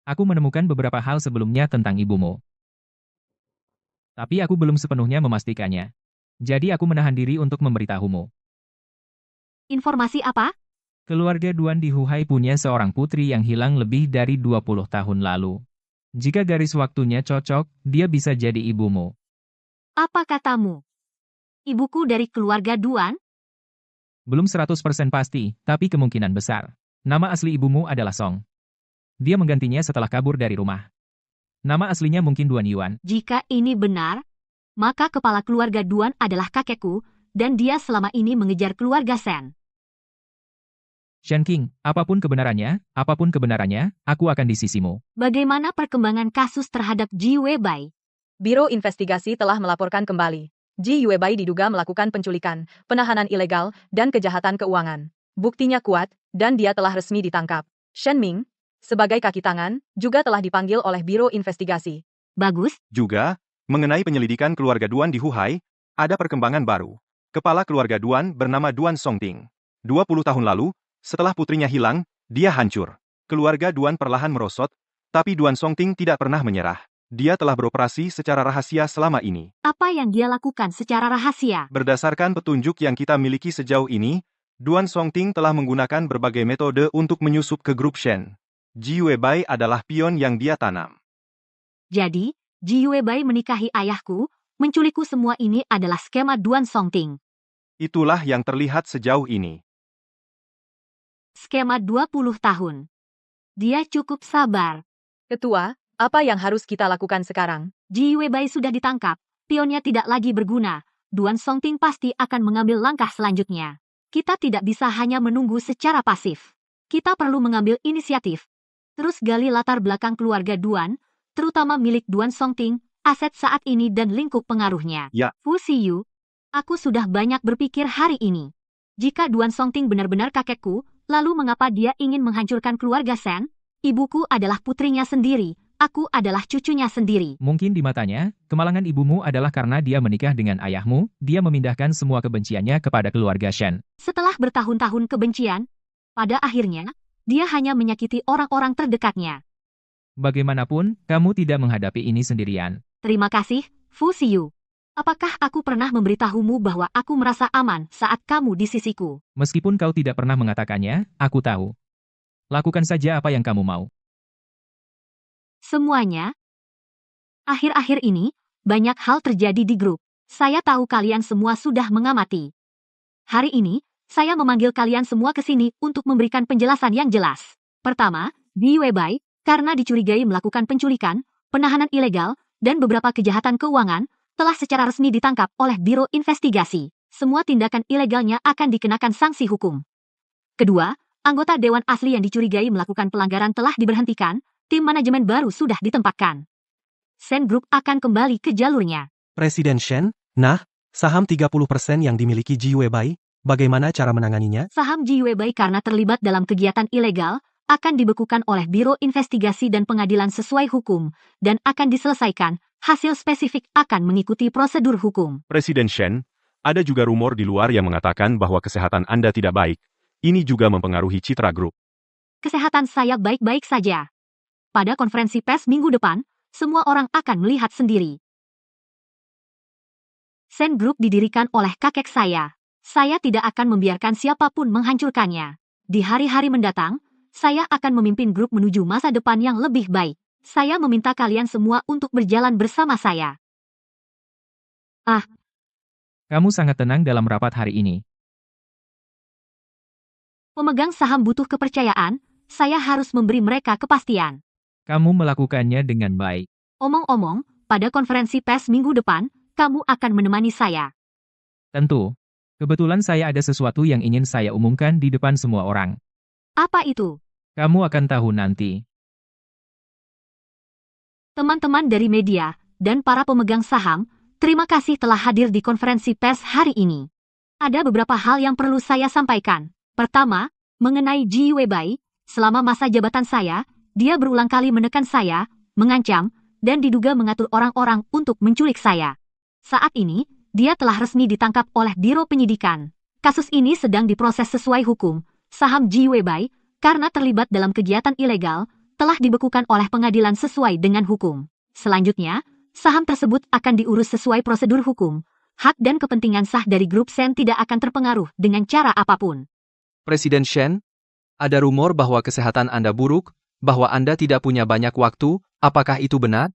Aku menemukan beberapa hal sebelumnya tentang ibumu. Tapi aku belum sepenuhnya memastikannya. Jadi aku menahan diri untuk memberitahumu. Informasi apa? Keluarga Duan di Huhai punya seorang putri yang hilang lebih dari 20 tahun lalu. Jika garis waktunya cocok, dia bisa jadi ibumu. Apa katamu? Ibuku dari keluarga Duan? Belum 100% pasti, tapi kemungkinan besar. Nama asli ibumu adalah Song. Dia menggantinya setelah kabur dari rumah. Nama aslinya mungkin Duan Yuan. Jika ini benar, maka kepala keluarga Duan adalah kakekku, dan dia selama ini mengejar keluarga Shen. Shen King, apapun kebenarannya, aku akan di sisimu. Bagaimana perkembangan kasus terhadap Ji Yuebai? Biro Investigasi telah melaporkan kembali. Ji Yuebai diduga melakukan penculikan, penahanan ilegal, dan kejahatan keuangan. Buktinya kuat, dan dia telah resmi ditangkap. Shen Ming, sebagai kaki tangan, juga telah dipanggil oleh Biro Investigasi. Bagus. Juga, mengenai penyelidikan keluarga Duan di Huhai, ada perkembangan baru. Kepala keluarga Duan bernama Duan Songting. 20 tahun lalu, setelah putrinya hilang, dia hancur. Keluarga Duan perlahan merosot, tapi Duan Songting tidak pernah menyerah. Dia telah beroperasi secara rahasia selama ini. Apa yang dia lakukan secara rahasia? Berdasarkan petunjuk yang kita miliki sejauh ini, Duan Songting telah menggunakan berbagai metode untuk menyusup ke grup Shen. Ji Yuebai adalah pion yang dia tanam. Jadi, Ji Yuebai menikahi ayahku, menculikku, semua ini adalah skema Duan Songting. Itulah yang terlihat sejauh ini. Skema 20 tahun. Dia cukup sabar. Ketua, apa yang harus kita lakukan sekarang? Ji Yuebai sudah ditangkap, pionnya tidak lagi berguna. Duan Songting pasti akan mengambil langkah selanjutnya. Kita tidak bisa hanya menunggu secara pasif. Kita perlu mengambil inisiatif. Terus gali latar belakang keluarga Duan, terutama milik Duan Songting, aset saat ini dan lingkup pengaruhnya. Ya. Fu Xiyu, aku sudah banyak berpikir hari ini. Jika Duan Songting benar-benar kakekku, lalu mengapa dia ingin menghancurkan keluarga Shen? Ibuku adalah putrinya sendiri. Aku adalah cucunya sendiri. Mungkin di matanya, kemalangan ibumu adalah karena dia menikah dengan ayahmu, dia memindahkan semua kebenciannya kepada keluarga Shen. Setelah bertahun-tahun kebencian, pada akhirnya, dia hanya menyakiti orang-orang terdekatnya. Bagaimanapun, kamu tidak menghadapi ini sendirian. Terima kasih, Fu Xiyu. Apakah aku pernah memberitahumu bahwa aku merasa aman saat kamu di sisiku? Meskipun kau tidak pernah mengatakannya, aku tahu. Lakukan saja apa yang kamu mau. Semuanya. Akhir-akhir ini, banyak hal terjadi di grup. Saya tahu kalian semua sudah mengamati. Hari ini, saya memanggil kalian semua ke sini untuk memberikan penjelasan yang jelas. Pertama, Ji Yuebai, karena dicurigai melakukan penculikan, penahanan ilegal, dan beberapa kejahatan keuangan, telah secara resmi ditangkap oleh Biro Investigasi. Semua tindakan ilegalnya akan dikenakan sanksi hukum. Kedua, anggota Dewan Asli yang dicurigai melakukan pelanggaran telah diberhentikan, tim manajemen baru sudah ditempatkan. Shen Group akan kembali ke jalurnya. Presiden Shen, nah, saham 30% yang dimiliki Ji Webai, bagaimana cara menanganinya? Saham Ji Webai karena terlibat dalam kegiatan ilegal, akan dibekukan oleh Biro Investigasi dan Pengadilan sesuai hukum, dan akan diselesaikan. Hasil spesifik akan mengikuti prosedur hukum. Presiden Shen, ada juga rumor di luar yang mengatakan bahwa kesehatan Anda tidak baik. Ini juga mempengaruhi citra grup. Kesehatan saya baik-baik saja. Pada konferensi pers minggu depan, semua orang akan melihat sendiri. Shen Group didirikan oleh kakek saya. Saya tidak akan membiarkan siapapun menghancurkannya. Di hari-hari mendatang, saya akan memimpin grup menuju masa depan yang lebih baik. Saya meminta kalian semua untuk berjalan bersama saya. Kamu sangat tenang dalam rapat hari ini. Pemegang saham butuh kepercayaan, saya harus memberi mereka kepastian. Kamu melakukannya dengan baik. Omong-omong, pada konferensi pers minggu depan, kamu akan menemani saya. Tentu. Kebetulan saya ada sesuatu yang ingin saya umumkan di depan semua orang. Apa itu? Kamu akan tahu nanti. Teman-teman dari media, dan para pemegang saham, terima kasih telah hadir di konferensi pers hari ini. Ada beberapa hal yang perlu saya sampaikan. Pertama, mengenai Ji Webai, selama masa jabatan saya, dia berulang kali menekan saya, mengancam, dan diduga mengatur orang-orang untuk menculik saya. Saat ini, dia telah resmi ditangkap oleh Biro Penyidikan. Kasus ini sedang diproses sesuai hukum. Saham Ji Webai, karena terlibat dalam kegiatan ilegal, telah dibekukan oleh pengadilan sesuai dengan hukum. Selanjutnya, saham tersebut akan diurus sesuai prosedur hukum. Hak dan kepentingan sah dari grup Shen tidak akan terpengaruh dengan cara apapun. Presiden Shen, ada rumor bahwa kesehatan Anda buruk, bahwa Anda tidak punya banyak waktu, apakah itu benar?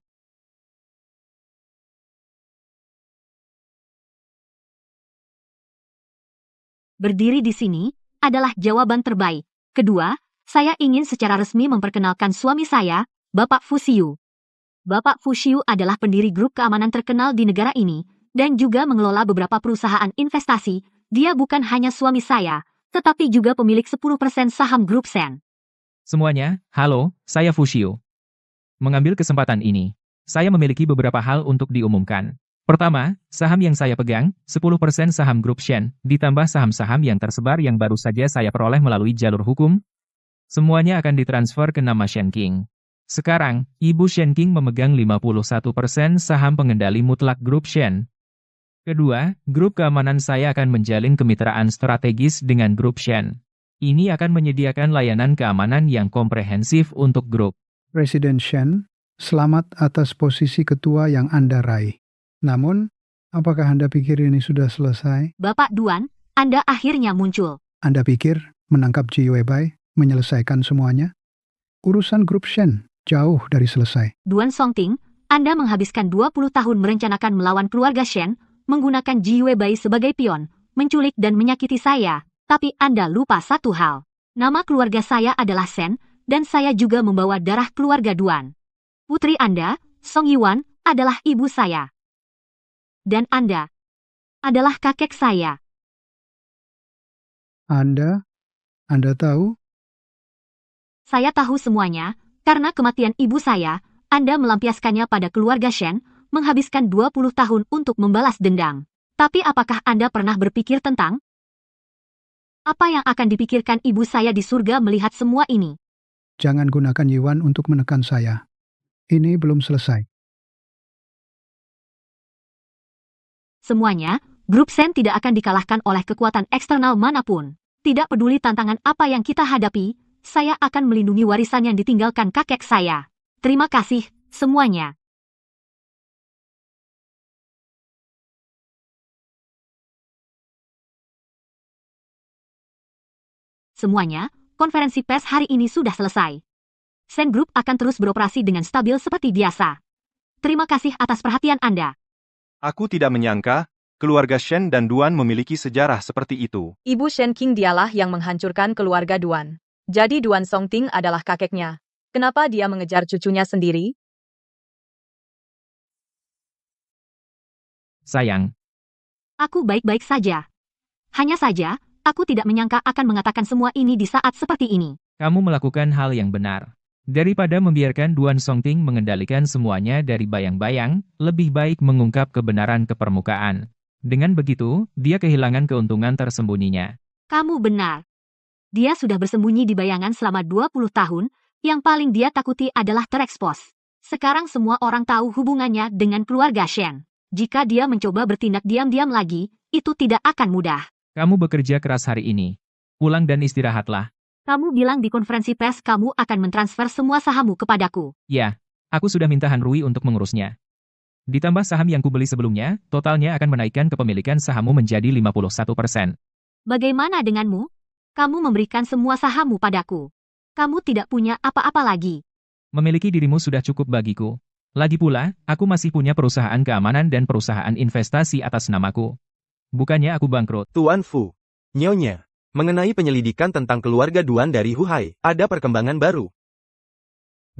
Berdiri di sini adalah jawaban terbaik. Kedua, saya ingin secara resmi memperkenalkan suami saya, Bapak Fu Xiu. Bapak Fu Xiu adalah pendiri grup keamanan terkenal di negara ini, dan juga mengelola beberapa perusahaan investasi. Dia bukan hanya suami saya, tetapi juga pemilik 10% saham grup Shen. Semuanya, halo, saya Fu Xiu. Mengambil kesempatan ini, saya memiliki beberapa hal untuk diumumkan. Pertama, saham yang saya pegang, 10% saham grup Shen, ditambah saham-saham yang tersebar yang baru saja saya peroleh melalui jalur hukum, semuanya akan ditransfer ke nama Shen King. Sekarang, Ibu Shen King memegang 51% saham pengendali mutlak grup Shen. Kedua, grup keamanan saya akan menjalin kemitraan strategis dengan grup Shen. Ini akan menyediakan layanan keamanan yang komprehensif untuk grup. Presiden Shen, selamat atas posisi ketua yang Anda raih. Namun, apakah Anda pikir ini sudah selesai? Bapak Duan, Anda akhirnya muncul. Anda pikir menangkap Ji Webai menyelesaikan semuanya? Urusan grup Shen jauh dari selesai. Duan Songting, Anda menghabiskan 20 tahun merencanakan melawan keluarga Shen, menggunakan Ji Webai sebagai pion, menculik dan menyakiti saya, tapi Anda lupa satu hal. Nama keluarga saya adalah Shen, dan saya juga membawa darah keluarga Duan. Putri Anda, Song Yuan, adalah ibu saya. Dan Anda adalah kakek saya. Anda tahu? Saya tahu semuanya, karena kematian ibu saya, Anda melampiaskannya pada keluarga Shen, menghabiskan 20 tahun untuk membalas dendam. Tapi apakah Anda pernah berpikir tentang apa yang akan dipikirkan ibu saya di surga melihat semua ini? Jangan gunakan Yuan untuk menekan saya. Ini belum selesai. Semuanya, grup Shen tidak akan dikalahkan oleh kekuatan eksternal manapun. Tidak peduli tantangan apa yang kita hadapi, saya akan melindungi warisan yang ditinggalkan kakek saya. Terima kasih, semuanya. Semuanya, konferensi pers hari ini sudah selesai. Shen Group akan terus beroperasi dengan stabil seperti biasa. Terima kasih atas perhatian Anda. Aku tidak menyangka, keluarga Shen dan Duan memiliki sejarah seperti itu. Ibu Shen King dialah yang menghancurkan keluarga Duan. Jadi Duan Songting adalah kakeknya. Kenapa dia mengejar cucunya sendiri? Sayang, Aku baik-baik saja. Hanya saja, aku tidak menyangka akan mengatakan semua ini di saat seperti ini. kamu melakukan hal yang benar. Daripada membiarkan Duan Songting mengendalikan semuanya dari bayang-bayang, lebih baik mengungkap kebenaran ke permukaan. Dengan begitu, dia kehilangan keuntungan tersembunyinya. Kamu benar. Dia sudah bersembunyi di bayangan selama 20 tahun, yang paling dia takuti adalah terekspos. Sekarang semua orang tahu hubungannya dengan keluarga Shen. Jika dia mencoba bertindak diam-diam lagi, itu tidak akan mudah. Kamu bekerja keras hari ini. Pulang dan istirahatlah. Kamu bilang di konferensi pers kamu akan mentransfer semua sahammu kepadaku. Ya, aku sudah minta Han Rui untuk mengurusnya. Ditambah saham yang kubeli sebelumnya, totalnya akan menaikkan kepemilikan sahammu menjadi 51%. Bagaimana denganmu? Kamu memberikan semua sahammu padaku. Kamu tidak punya apa-apa lagi. Memiliki dirimu sudah cukup bagiku. Lagi pula, aku masih punya perusahaan keamanan dan perusahaan investasi atas namaku. Bukannya aku bangkrut. Tuan Fu. Nyonya. Mengenai penyelidikan tentang keluarga Duan dari Huhai, ada perkembangan baru.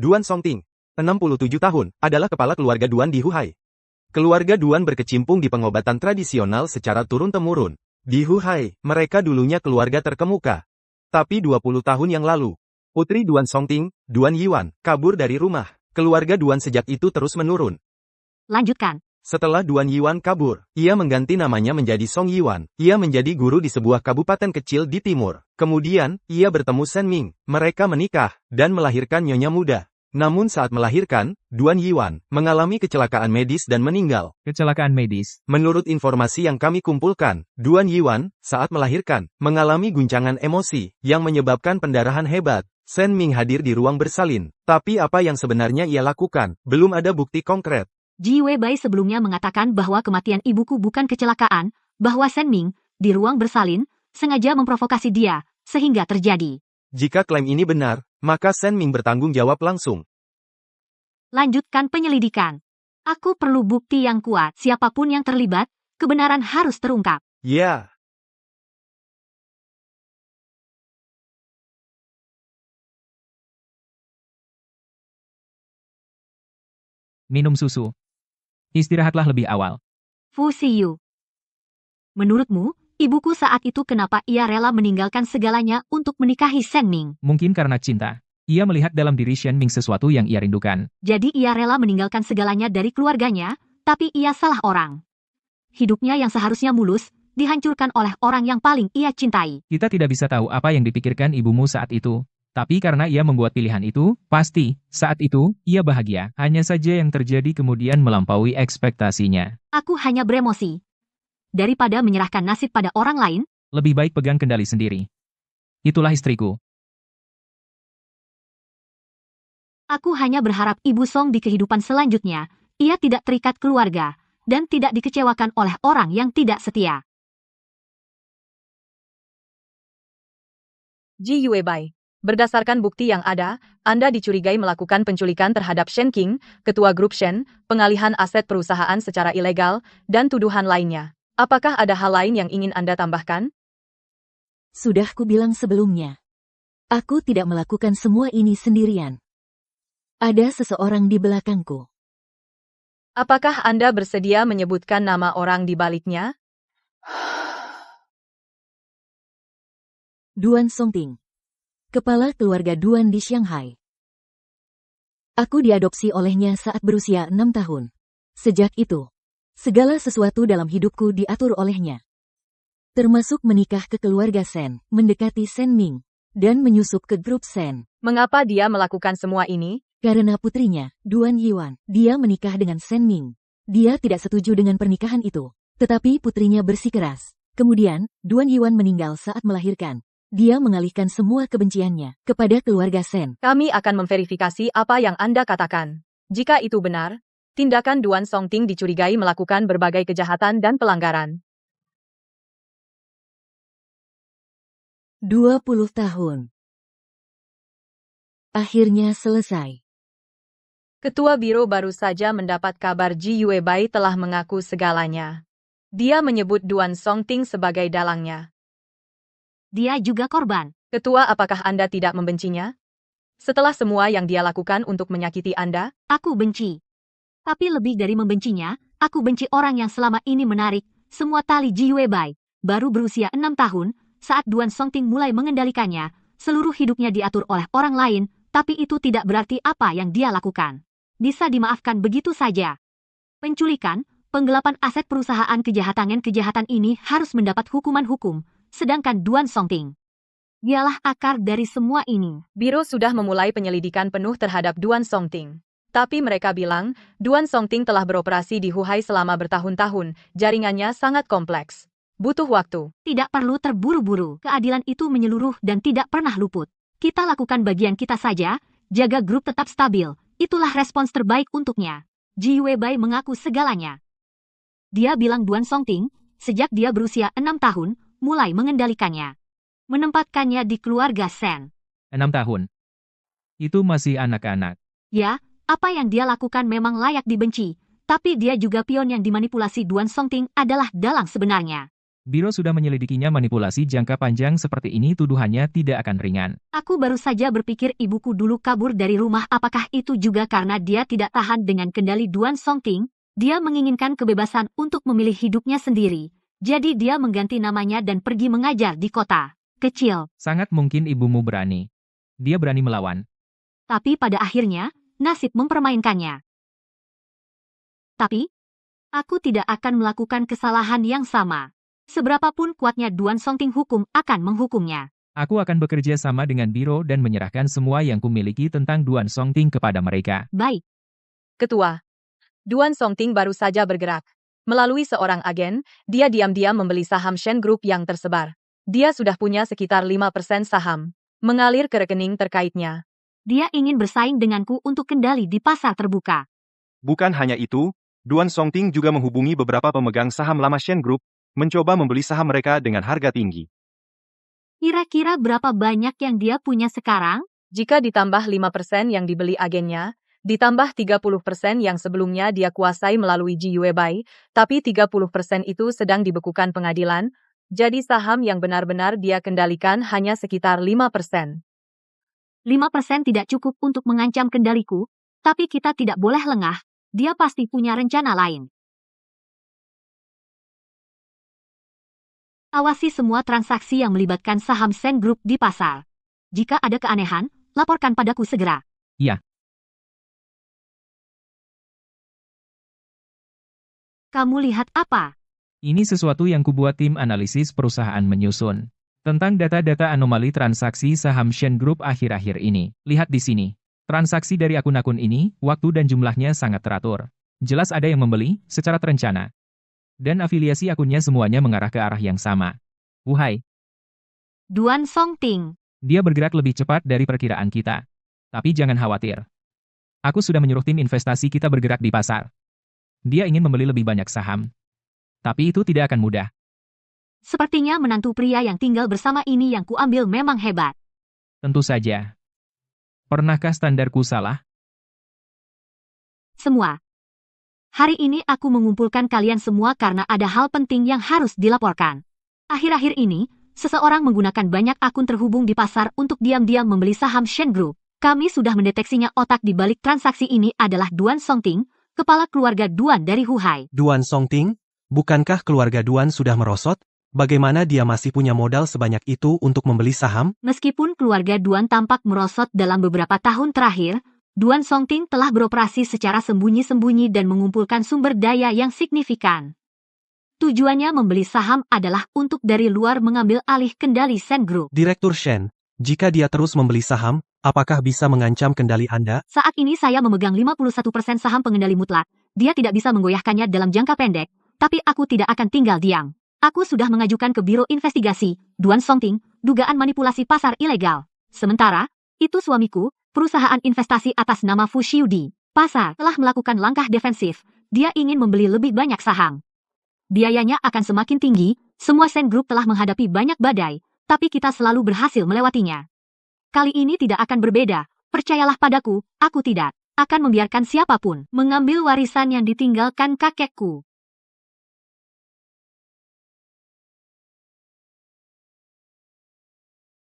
Duan Songting, 67 tahun, adalah kepala keluarga Duan di Huhai. Keluarga Duan berkecimpung di pengobatan tradisional secara turun-temurun. Di Huhai, mereka dulunya keluarga terkemuka. Tapi 20 tahun yang lalu, putri Duan Songting, Duan Yiwan, kabur dari rumah. Keluarga Duan sejak itu terus menurun. Lanjutkan. Setelah Duan Yiwan kabur, ia mengganti namanya menjadi Song Yiwan. Ia menjadi guru di sebuah kabupaten kecil di timur. Kemudian, ia bertemu Sen Ming. Mereka menikah, dan melahirkan nyonya muda. Namun saat melahirkan, Duan Yiwan mengalami kecelakaan medis dan meninggal. Kecelakaan medis. Menurut informasi yang kami kumpulkan, Duan Yiwan, saat melahirkan, mengalami guncangan emosi, yang menyebabkan pendarahan hebat. Sen Ming hadir di ruang bersalin. Tapi apa yang sebenarnya ia lakukan, belum ada bukti konkret. Ji Weibai sebelumnya mengatakan bahwa kematian ibuku bukan kecelakaan, bahwa Sen Ming, di ruang bersalin, sengaja memprovokasi dia, sehingga terjadi. Jika klaim ini benar, maka Sen Ming bertanggung jawab langsung. Lanjutkan penyelidikan. Aku perlu bukti yang kuat. Siapapun yang terlibat, kebenaran harus terungkap. Ya. Minum susu. Istirahatlah lebih awal. Fu Xiyu. Menurutmu, ibuku saat itu kenapa ia rela meninggalkan segalanya untuk menikahi Sen Ming? Mungkin karena cinta. Ia melihat dalam diri Shen Ming sesuatu yang ia rindukan. Jadi ia rela meninggalkan segalanya dari keluarganya, tapi ia salah orang. Hidupnya yang seharusnya mulus, dihancurkan oleh orang yang paling ia cintai. Kita tidak bisa tahu apa yang dipikirkan ibumu saat itu. Tapi karena ia membuat pilihan itu, pasti, saat itu, ia bahagia. Hanya saja yang terjadi kemudian melampaui ekspektasinya. Aku hanya beremosi. Daripada menyerahkan nasib pada orang lain, lebih baik pegang kendali sendiri. Itulah istriku. Aku hanya berharap Ibu Song di kehidupan selanjutnya, ia tidak terikat keluarga, dan tidak dikecewakan oleh orang yang tidak setia. Ji Yuebai. Berdasarkan bukti yang ada, Anda dicurigai melakukan penculikan terhadap Shen Qing, ketua grup Shen, pengalihan aset perusahaan secara ilegal, dan tuduhan lainnya. Apakah ada hal lain yang ingin Anda tambahkan? Sudah kubilang sebelumnya. Aku tidak melakukan semua ini sendirian. Ada seseorang di belakangku. Apakah Anda bersedia menyebutkan nama orang di baliknya? Duan Songting. Kepala keluarga Duan di Shanghai. Aku diadopsi olehnya saat berusia 6 tahun. Sejak itu, segala sesuatu dalam hidupku diatur olehnya. Termasuk menikah ke keluarga Sen, mendekati Sen Ming, dan menyusup ke grup Sen. Mengapa dia melakukan semua ini? Karena putrinya, Duan Yiwan, dia menikah dengan Sen Ming. Dia tidak setuju dengan pernikahan itu, tetapi putrinya bersikeras. Kemudian, Duan Yiwan meninggal saat melahirkan. Dia mengalihkan semua kebenciannya kepada keluarga Sen. Kami akan memverifikasi apa yang Anda katakan. Jika itu benar, tindakan Duan Songting dicurigai melakukan berbagai kejahatan dan pelanggaran. 20 tahun. Akhirnya selesai. Ketua Biro baru saja mendapat kabar Ji Yuebai telah mengaku segalanya. Dia menyebut Duan Songting sebagai dalangnya. Dia juga korban. Ketua, apakah Anda tidak membencinya? Setelah semua yang dia lakukan untuk menyakiti Anda? Aku benci. Tapi lebih dari membencinya, aku benci orang yang selama ini menarik semua tali Ji Yuebai. Baru berusia 6 tahun, saat Duan Songting mulai mengendalikannya, seluruh hidupnya diatur oleh orang lain, tapi itu tidak berarti apa yang dia lakukan bisa dimaafkan begitu saja. Penculikan, penggelapan aset perusahaan, kejahatan ini harus mendapat hukuman hukum, sedangkan Duan Songting, dialah akar dari semua ini. Biro sudah memulai penyelidikan penuh terhadap Duan Songting. Tapi mereka bilang, Duan Songting telah beroperasi di Huhai selama bertahun-tahun, jaringannya sangat kompleks. Butuh waktu. Tidak perlu terburu-buru, keadilan itu menyeluruh dan tidak pernah luput. Kita lakukan bagian kita saja, jaga grup tetap stabil, itulah respons terbaik untuknya. Ji Yuebai mengaku segalanya. Dia bilang Duan Songting, sejak dia berusia 6 tahun, mulai mengendalikannya. Menempatkannya di keluarga Shen. 6 tahun. Itu masih anak-anak. Ya, apa yang dia lakukan memang layak dibenci, tapi dia juga pion yang dimanipulasi Duan Songting adalah dalang sebenarnya. Biro sudah menyelidikinya manipulasi jangka panjang seperti ini, tuduhannya tidak akan ringan. Aku baru saja berpikir ibuku dulu kabur dari rumah, apakah itu juga karena dia tidak tahan dengan kendali Duan Songting? Dia menginginkan kebebasan untuk memilih hidupnya sendiri, jadi dia mengganti namanya dan pergi mengajar di kota kecil. Sangat mungkin ibumu berani. Dia berani melawan. Tapi pada akhirnya, nasib mempermainkannya. Tapi, aku tidak akan melakukan kesalahan yang sama. Seberapapun kuatnya Duan Songting, hukum akan menghukumnya. Aku akan bekerja sama dengan Biro dan menyerahkan semua yang kumiliki tentang Duan Songting kepada mereka. Baik. Ketua, Duan Songting baru saja bergerak. Melalui seorang agen, dia diam-diam membeli saham Shen Group yang tersebar. Dia sudah punya sekitar 5% saham, mengalir ke rekening terkaitnya. Dia ingin bersaing denganku untuk kendali di pasar terbuka. Bukan hanya itu, Duan Songting juga menghubungi beberapa pemegang saham lama Shen Group, mencoba membeli saham mereka dengan harga tinggi. Kira-kira berapa banyak yang dia punya sekarang? Jika ditambah 5% yang dibeli agennya, ditambah 30% yang sebelumnya dia kuasai melalui Ji Yuebai, tapi 30% itu sedang dibekukan pengadilan, jadi saham yang benar-benar dia kendalikan hanya sekitar 5%. 5% tidak cukup untuk mengancam kendaliku, tapi kita tidak boleh lengah, dia pasti punya rencana lain. Awasi semua transaksi yang melibatkan saham Shen Group di pasar. Jika ada keanehan, laporkan padaku segera. Ya. Kamu lihat apa? Ini sesuatu yang kubuat tim analisis perusahaan menyusun. Tentang data-data anomali transaksi saham Shen Group akhir-akhir ini. Lihat di sini. Transaksi dari akun-akun ini, waktu dan jumlahnya sangat teratur. Jelas ada yang membeli, secara terencana. Dan afiliasi akunnya semuanya mengarah ke arah yang sama. Wuhai. Duan Songting. Dia bergerak lebih cepat dari perkiraan kita. Tapi jangan khawatir. Aku sudah menyuruh tim investasi kita bergerak di pasar. Dia ingin membeli lebih banyak saham. Tapi itu tidak akan mudah. Sepertinya menantu pria yang tinggal bersama ini yang kuambil memang hebat. Tentu saja. Pernahkah standarku salah? Semua. Hari ini aku mengumpulkan kalian semua karena ada hal penting yang harus dilaporkan. Akhir-akhir ini, seseorang menggunakan banyak akun terhubung di pasar untuk diam-diam membeli saham Shen Group. Kami sudah mendeteksinya. Otak di balik transaksi ini adalah Duan Songting, kepala keluarga Duan dari Huhai. Duan Songting? Bukankah keluarga Duan sudah merosot? Bagaimana dia masih punya modal sebanyak itu untuk membeli saham? Meskipun keluarga Duan tampak merosot dalam beberapa tahun terakhir, Duan Songting telah beroperasi secara sembunyi-sembunyi dan mengumpulkan sumber daya yang signifikan. Tujuannya membeli saham adalah untuk dari luar mengambil alih kendali Shen Group. Direktur Shen, jika dia terus membeli saham, apakah bisa mengancam kendali Anda? Saat ini saya memegang 51% saham pengendali mutlak. Dia tidak bisa menggoyahkannya dalam jangka pendek, tapi aku tidak akan tinggal diam. Aku sudah mengajukan ke Biro Investigasi, Duan Songting, dugaan manipulasi pasar ilegal. Sementara, itu suamiku, perusahaan investasi atas nama Fu Xiudi. Pasar telah melakukan langkah defensif. Dia ingin membeli lebih banyak saham. Biayanya akan semakin tinggi, semua Shen Group telah menghadapi banyak badai, tapi kita selalu berhasil melewatinya. Kali ini tidak akan berbeda, percayalah padaku, aku tidak akan membiarkan siapapun mengambil warisan yang ditinggalkan kakekku.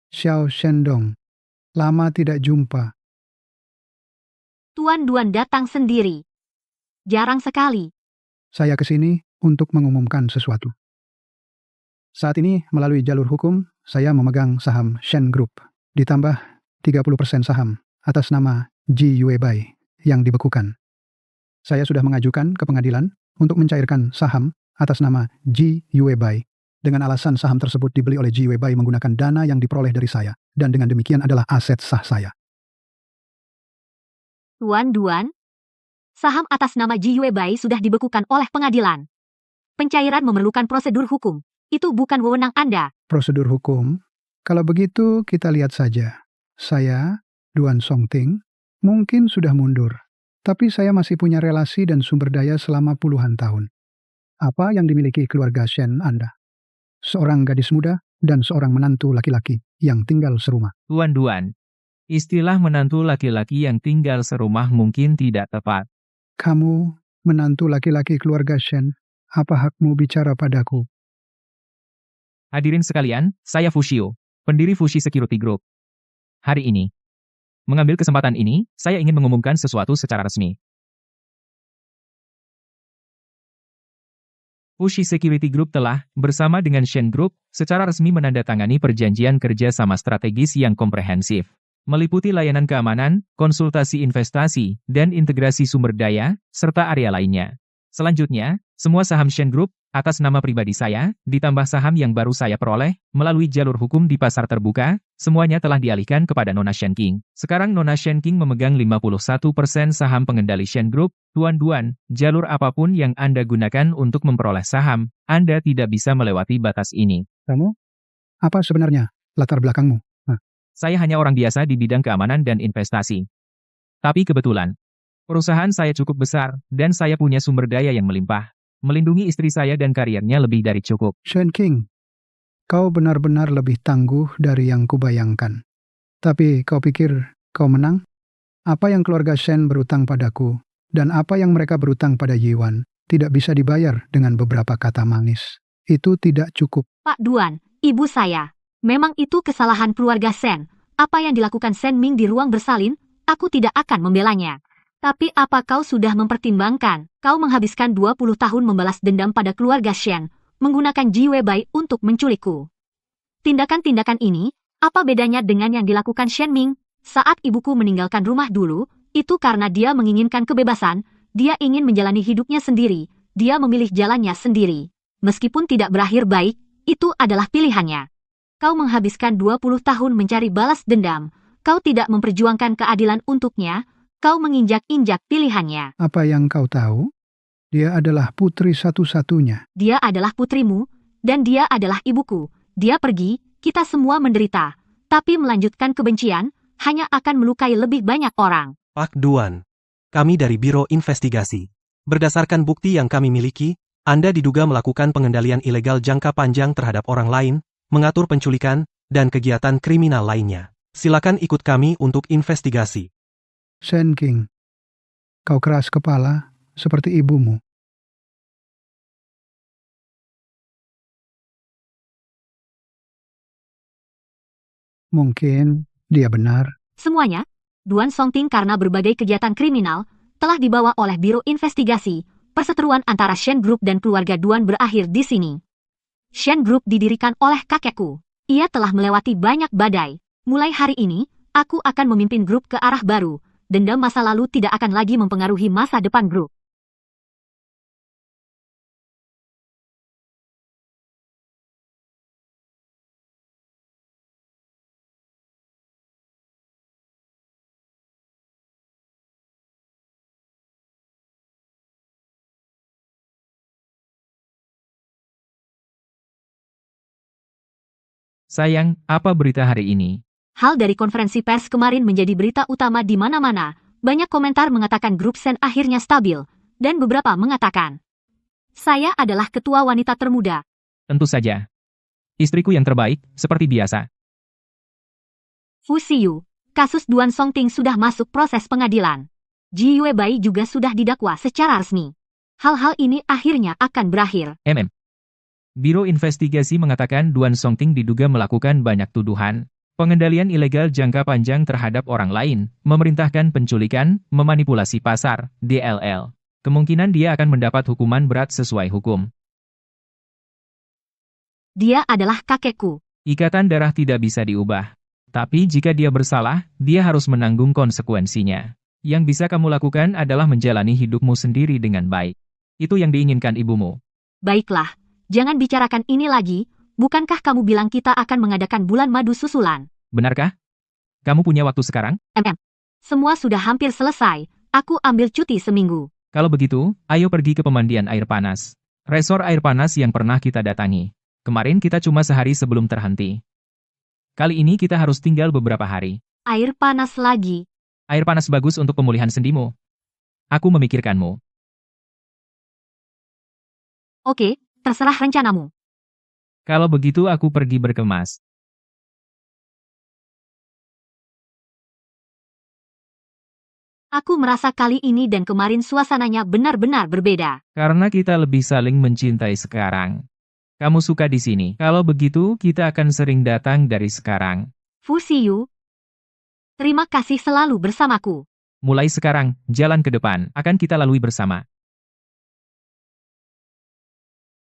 Xiao Shendong. Lama tidak jumpa. Tuan Duan datang sendiri. Jarang sekali. Saya ke sini untuk mengumumkan sesuatu. Saat ini, melalui jalur hukum, saya memegang saham Shen Group. Ditambah 30% saham atas nama Ji Yuebai yang dibekukan. Saya sudah mengajukan ke pengadilan untuk mencairkan saham atas nama Ji Yuebai dengan alasan saham tersebut dibeli oleh Ji Yuebai menggunakan dana yang diperoleh dari saya, dan dengan demikian adalah aset sah saya. Tuan Duan, saham atas nama Ji Yuebai sudah dibekukan oleh pengadilan. Pencairan memerlukan prosedur hukum. Itu bukan wewenang Anda. Prosedur hukum? Kalau begitu kita lihat saja. Saya, Duan Songting, mungkin sudah mundur. Tapi saya masih punya relasi dan sumber daya selama puluhan tahun. Apa yang dimiliki keluarga Shen Anda? Seorang gadis muda dan seorang menantu laki-laki yang tinggal serumah. Tuan Duan, istilah menantu laki-laki yang tinggal serumah mungkin tidak tepat. Kamu, menantu laki-laki keluarga Shen, apa hakmu bicara padaku? Hadirin sekalian, saya Fushio, pendiri Fushi Security Group. Hari ini, mengambil kesempatan ini, saya ingin mengumumkan sesuatu secara resmi. Fushi Security Group telah, bersama dengan Shen Group, secara resmi menandatangani perjanjian kerja sama strategis yang komprehensif, meliputi layanan keamanan, konsultasi investasi, dan integrasi sumber daya, serta area lainnya. Selanjutnya, semua saham Shen Group, atas nama pribadi saya, ditambah saham yang baru saya peroleh, melalui jalur hukum di pasar terbuka, semuanya telah dialihkan kepada Nona Shen King. Sekarang Nona Shen King memegang 51% saham pengendali Shen Group. Tuan Duan, jalur apapun yang Anda gunakan untuk memperoleh saham, Anda tidak bisa melewati batas ini. Kamu? Apa sebenarnya latar belakangmu? Saya hanya orang biasa di bidang keamanan dan investasi. Tapi kebetulan, perusahaan saya cukup besar, dan saya punya sumber daya yang melimpah. Melindungi istri saya dan karirnya lebih dari cukup. Shen King, kau benar-benar lebih tangguh dari yang kubayangkan. Tapi kau pikir kau menang? Apa yang keluarga Shen berutang padaku, dan apa yang mereka berutang pada Yiwan, tidak bisa dibayar dengan beberapa kata manis. Itu tidak cukup. Pak Duan, ibu saya. Memang itu kesalahan keluarga Shen. Apa yang dilakukan Shen Ming di ruang bersalin, aku tidak akan membelanya. Tapi apa kau sudah mempertimbangkan, kau menghabiskan 20 tahun membalas dendam pada keluarga Shen, menggunakan Ji Weibai untuk menculikku. Tindakan-tindakan ini, apa bedanya dengan yang dilakukan Shen Ming? Saat ibuku meninggalkan rumah dulu, itu karena dia menginginkan kebebasan, dia ingin menjalani hidupnya sendiri, dia memilih jalannya sendiri. Meskipun tidak berakhir baik, itu adalah pilihannya. Kau menghabiskan 20 tahun mencari balas dendam, kau tidak memperjuangkan keadilan untuknya, kau menginjak-injak pilihannya. Apa yang kau tahu? Dia adalah putri satu-satunya. Dia adalah putrimu, dan dia adalah ibuku. Dia pergi, kita semua menderita. Tapi melanjutkan kebencian, hanya akan melukai lebih banyak orang. Pak Duan, kami dari Biro Investigasi. Berdasarkan bukti yang kami miliki, Anda diduga melakukan pengendalian ilegal jangka panjang terhadap orang lain, mengatur penculikan, dan kegiatan kriminal lainnya. Silakan ikut kami untuk investigasi. Shen King, kau keras kepala seperti ibumu. Mungkin dia benar. Semuanya, Duan Songting karena berbagai kegiatan kriminal, telah dibawa oleh Biro Investigasi. Perseteruan antara Shen Group dan keluarga Duan berakhir di sini. Shen Group didirikan oleh kakekku. Ia telah melewati banyak badai. Mulai hari ini, aku akan memimpin grup ke arah baru. Dendam masa lalu tidak akan lagi mempengaruhi masa depan grup. Sayang, apa berita hari ini? Hal dari konferensi pers kemarin menjadi berita utama di mana-mana. Banyak komentar mengatakan grup Shen akhirnya stabil, dan beberapa mengatakan, saya adalah ketua wanita termuda. Tentu saja. Istriku yang terbaik, seperti biasa. Fu Xiyu, kasus Duan Songting sudah masuk proses pengadilan. Ji Yuebai juga sudah didakwa secara resmi. Hal-hal ini akhirnya akan berakhir. Biro Investigasi mengatakan Duan Songting diduga melakukan banyak tuduhan. Pengendalian ilegal jangka panjang terhadap orang lain, memerintahkan penculikan, memanipulasi pasar, DLL. Kemungkinan dia akan mendapat hukuman berat sesuai hukum. Dia adalah kakekku. Ikatan darah tidak bisa diubah. Tapi jika dia bersalah, dia harus menanggung konsekuensinya. Yang bisa kamu lakukan adalah menjalani hidupmu sendiri dengan baik. Itu yang diinginkan ibumu. Baiklah, jangan bicarakan ini lagi. Bukankah kamu bilang kita akan mengadakan bulan madu susulan? Benarkah? Kamu punya waktu sekarang? Semua sudah hampir selesai. Aku ambil cuti seminggu. Kalau begitu, ayo pergi ke pemandian air panas. Resor air panas yang pernah kita datangi. Kemarin kita cuma sehari sebelum terhenti. Kali ini kita harus tinggal beberapa hari. Air panas lagi. Air panas bagus untuk pemulihan sendimu. Aku memikirkanmu. Oke, terserah rencanamu. Kalau begitu aku pergi berkemas. Aku merasa kali ini dan kemarin suasananya benar-benar berbeda. Karena kita lebih saling mencintai sekarang. Kamu suka di sini. Kalau begitu, kita akan sering datang dari sekarang. Fusiyu. Terima kasih selalu bersamaku. Mulai sekarang, jalan ke depan akan kita lalui bersama.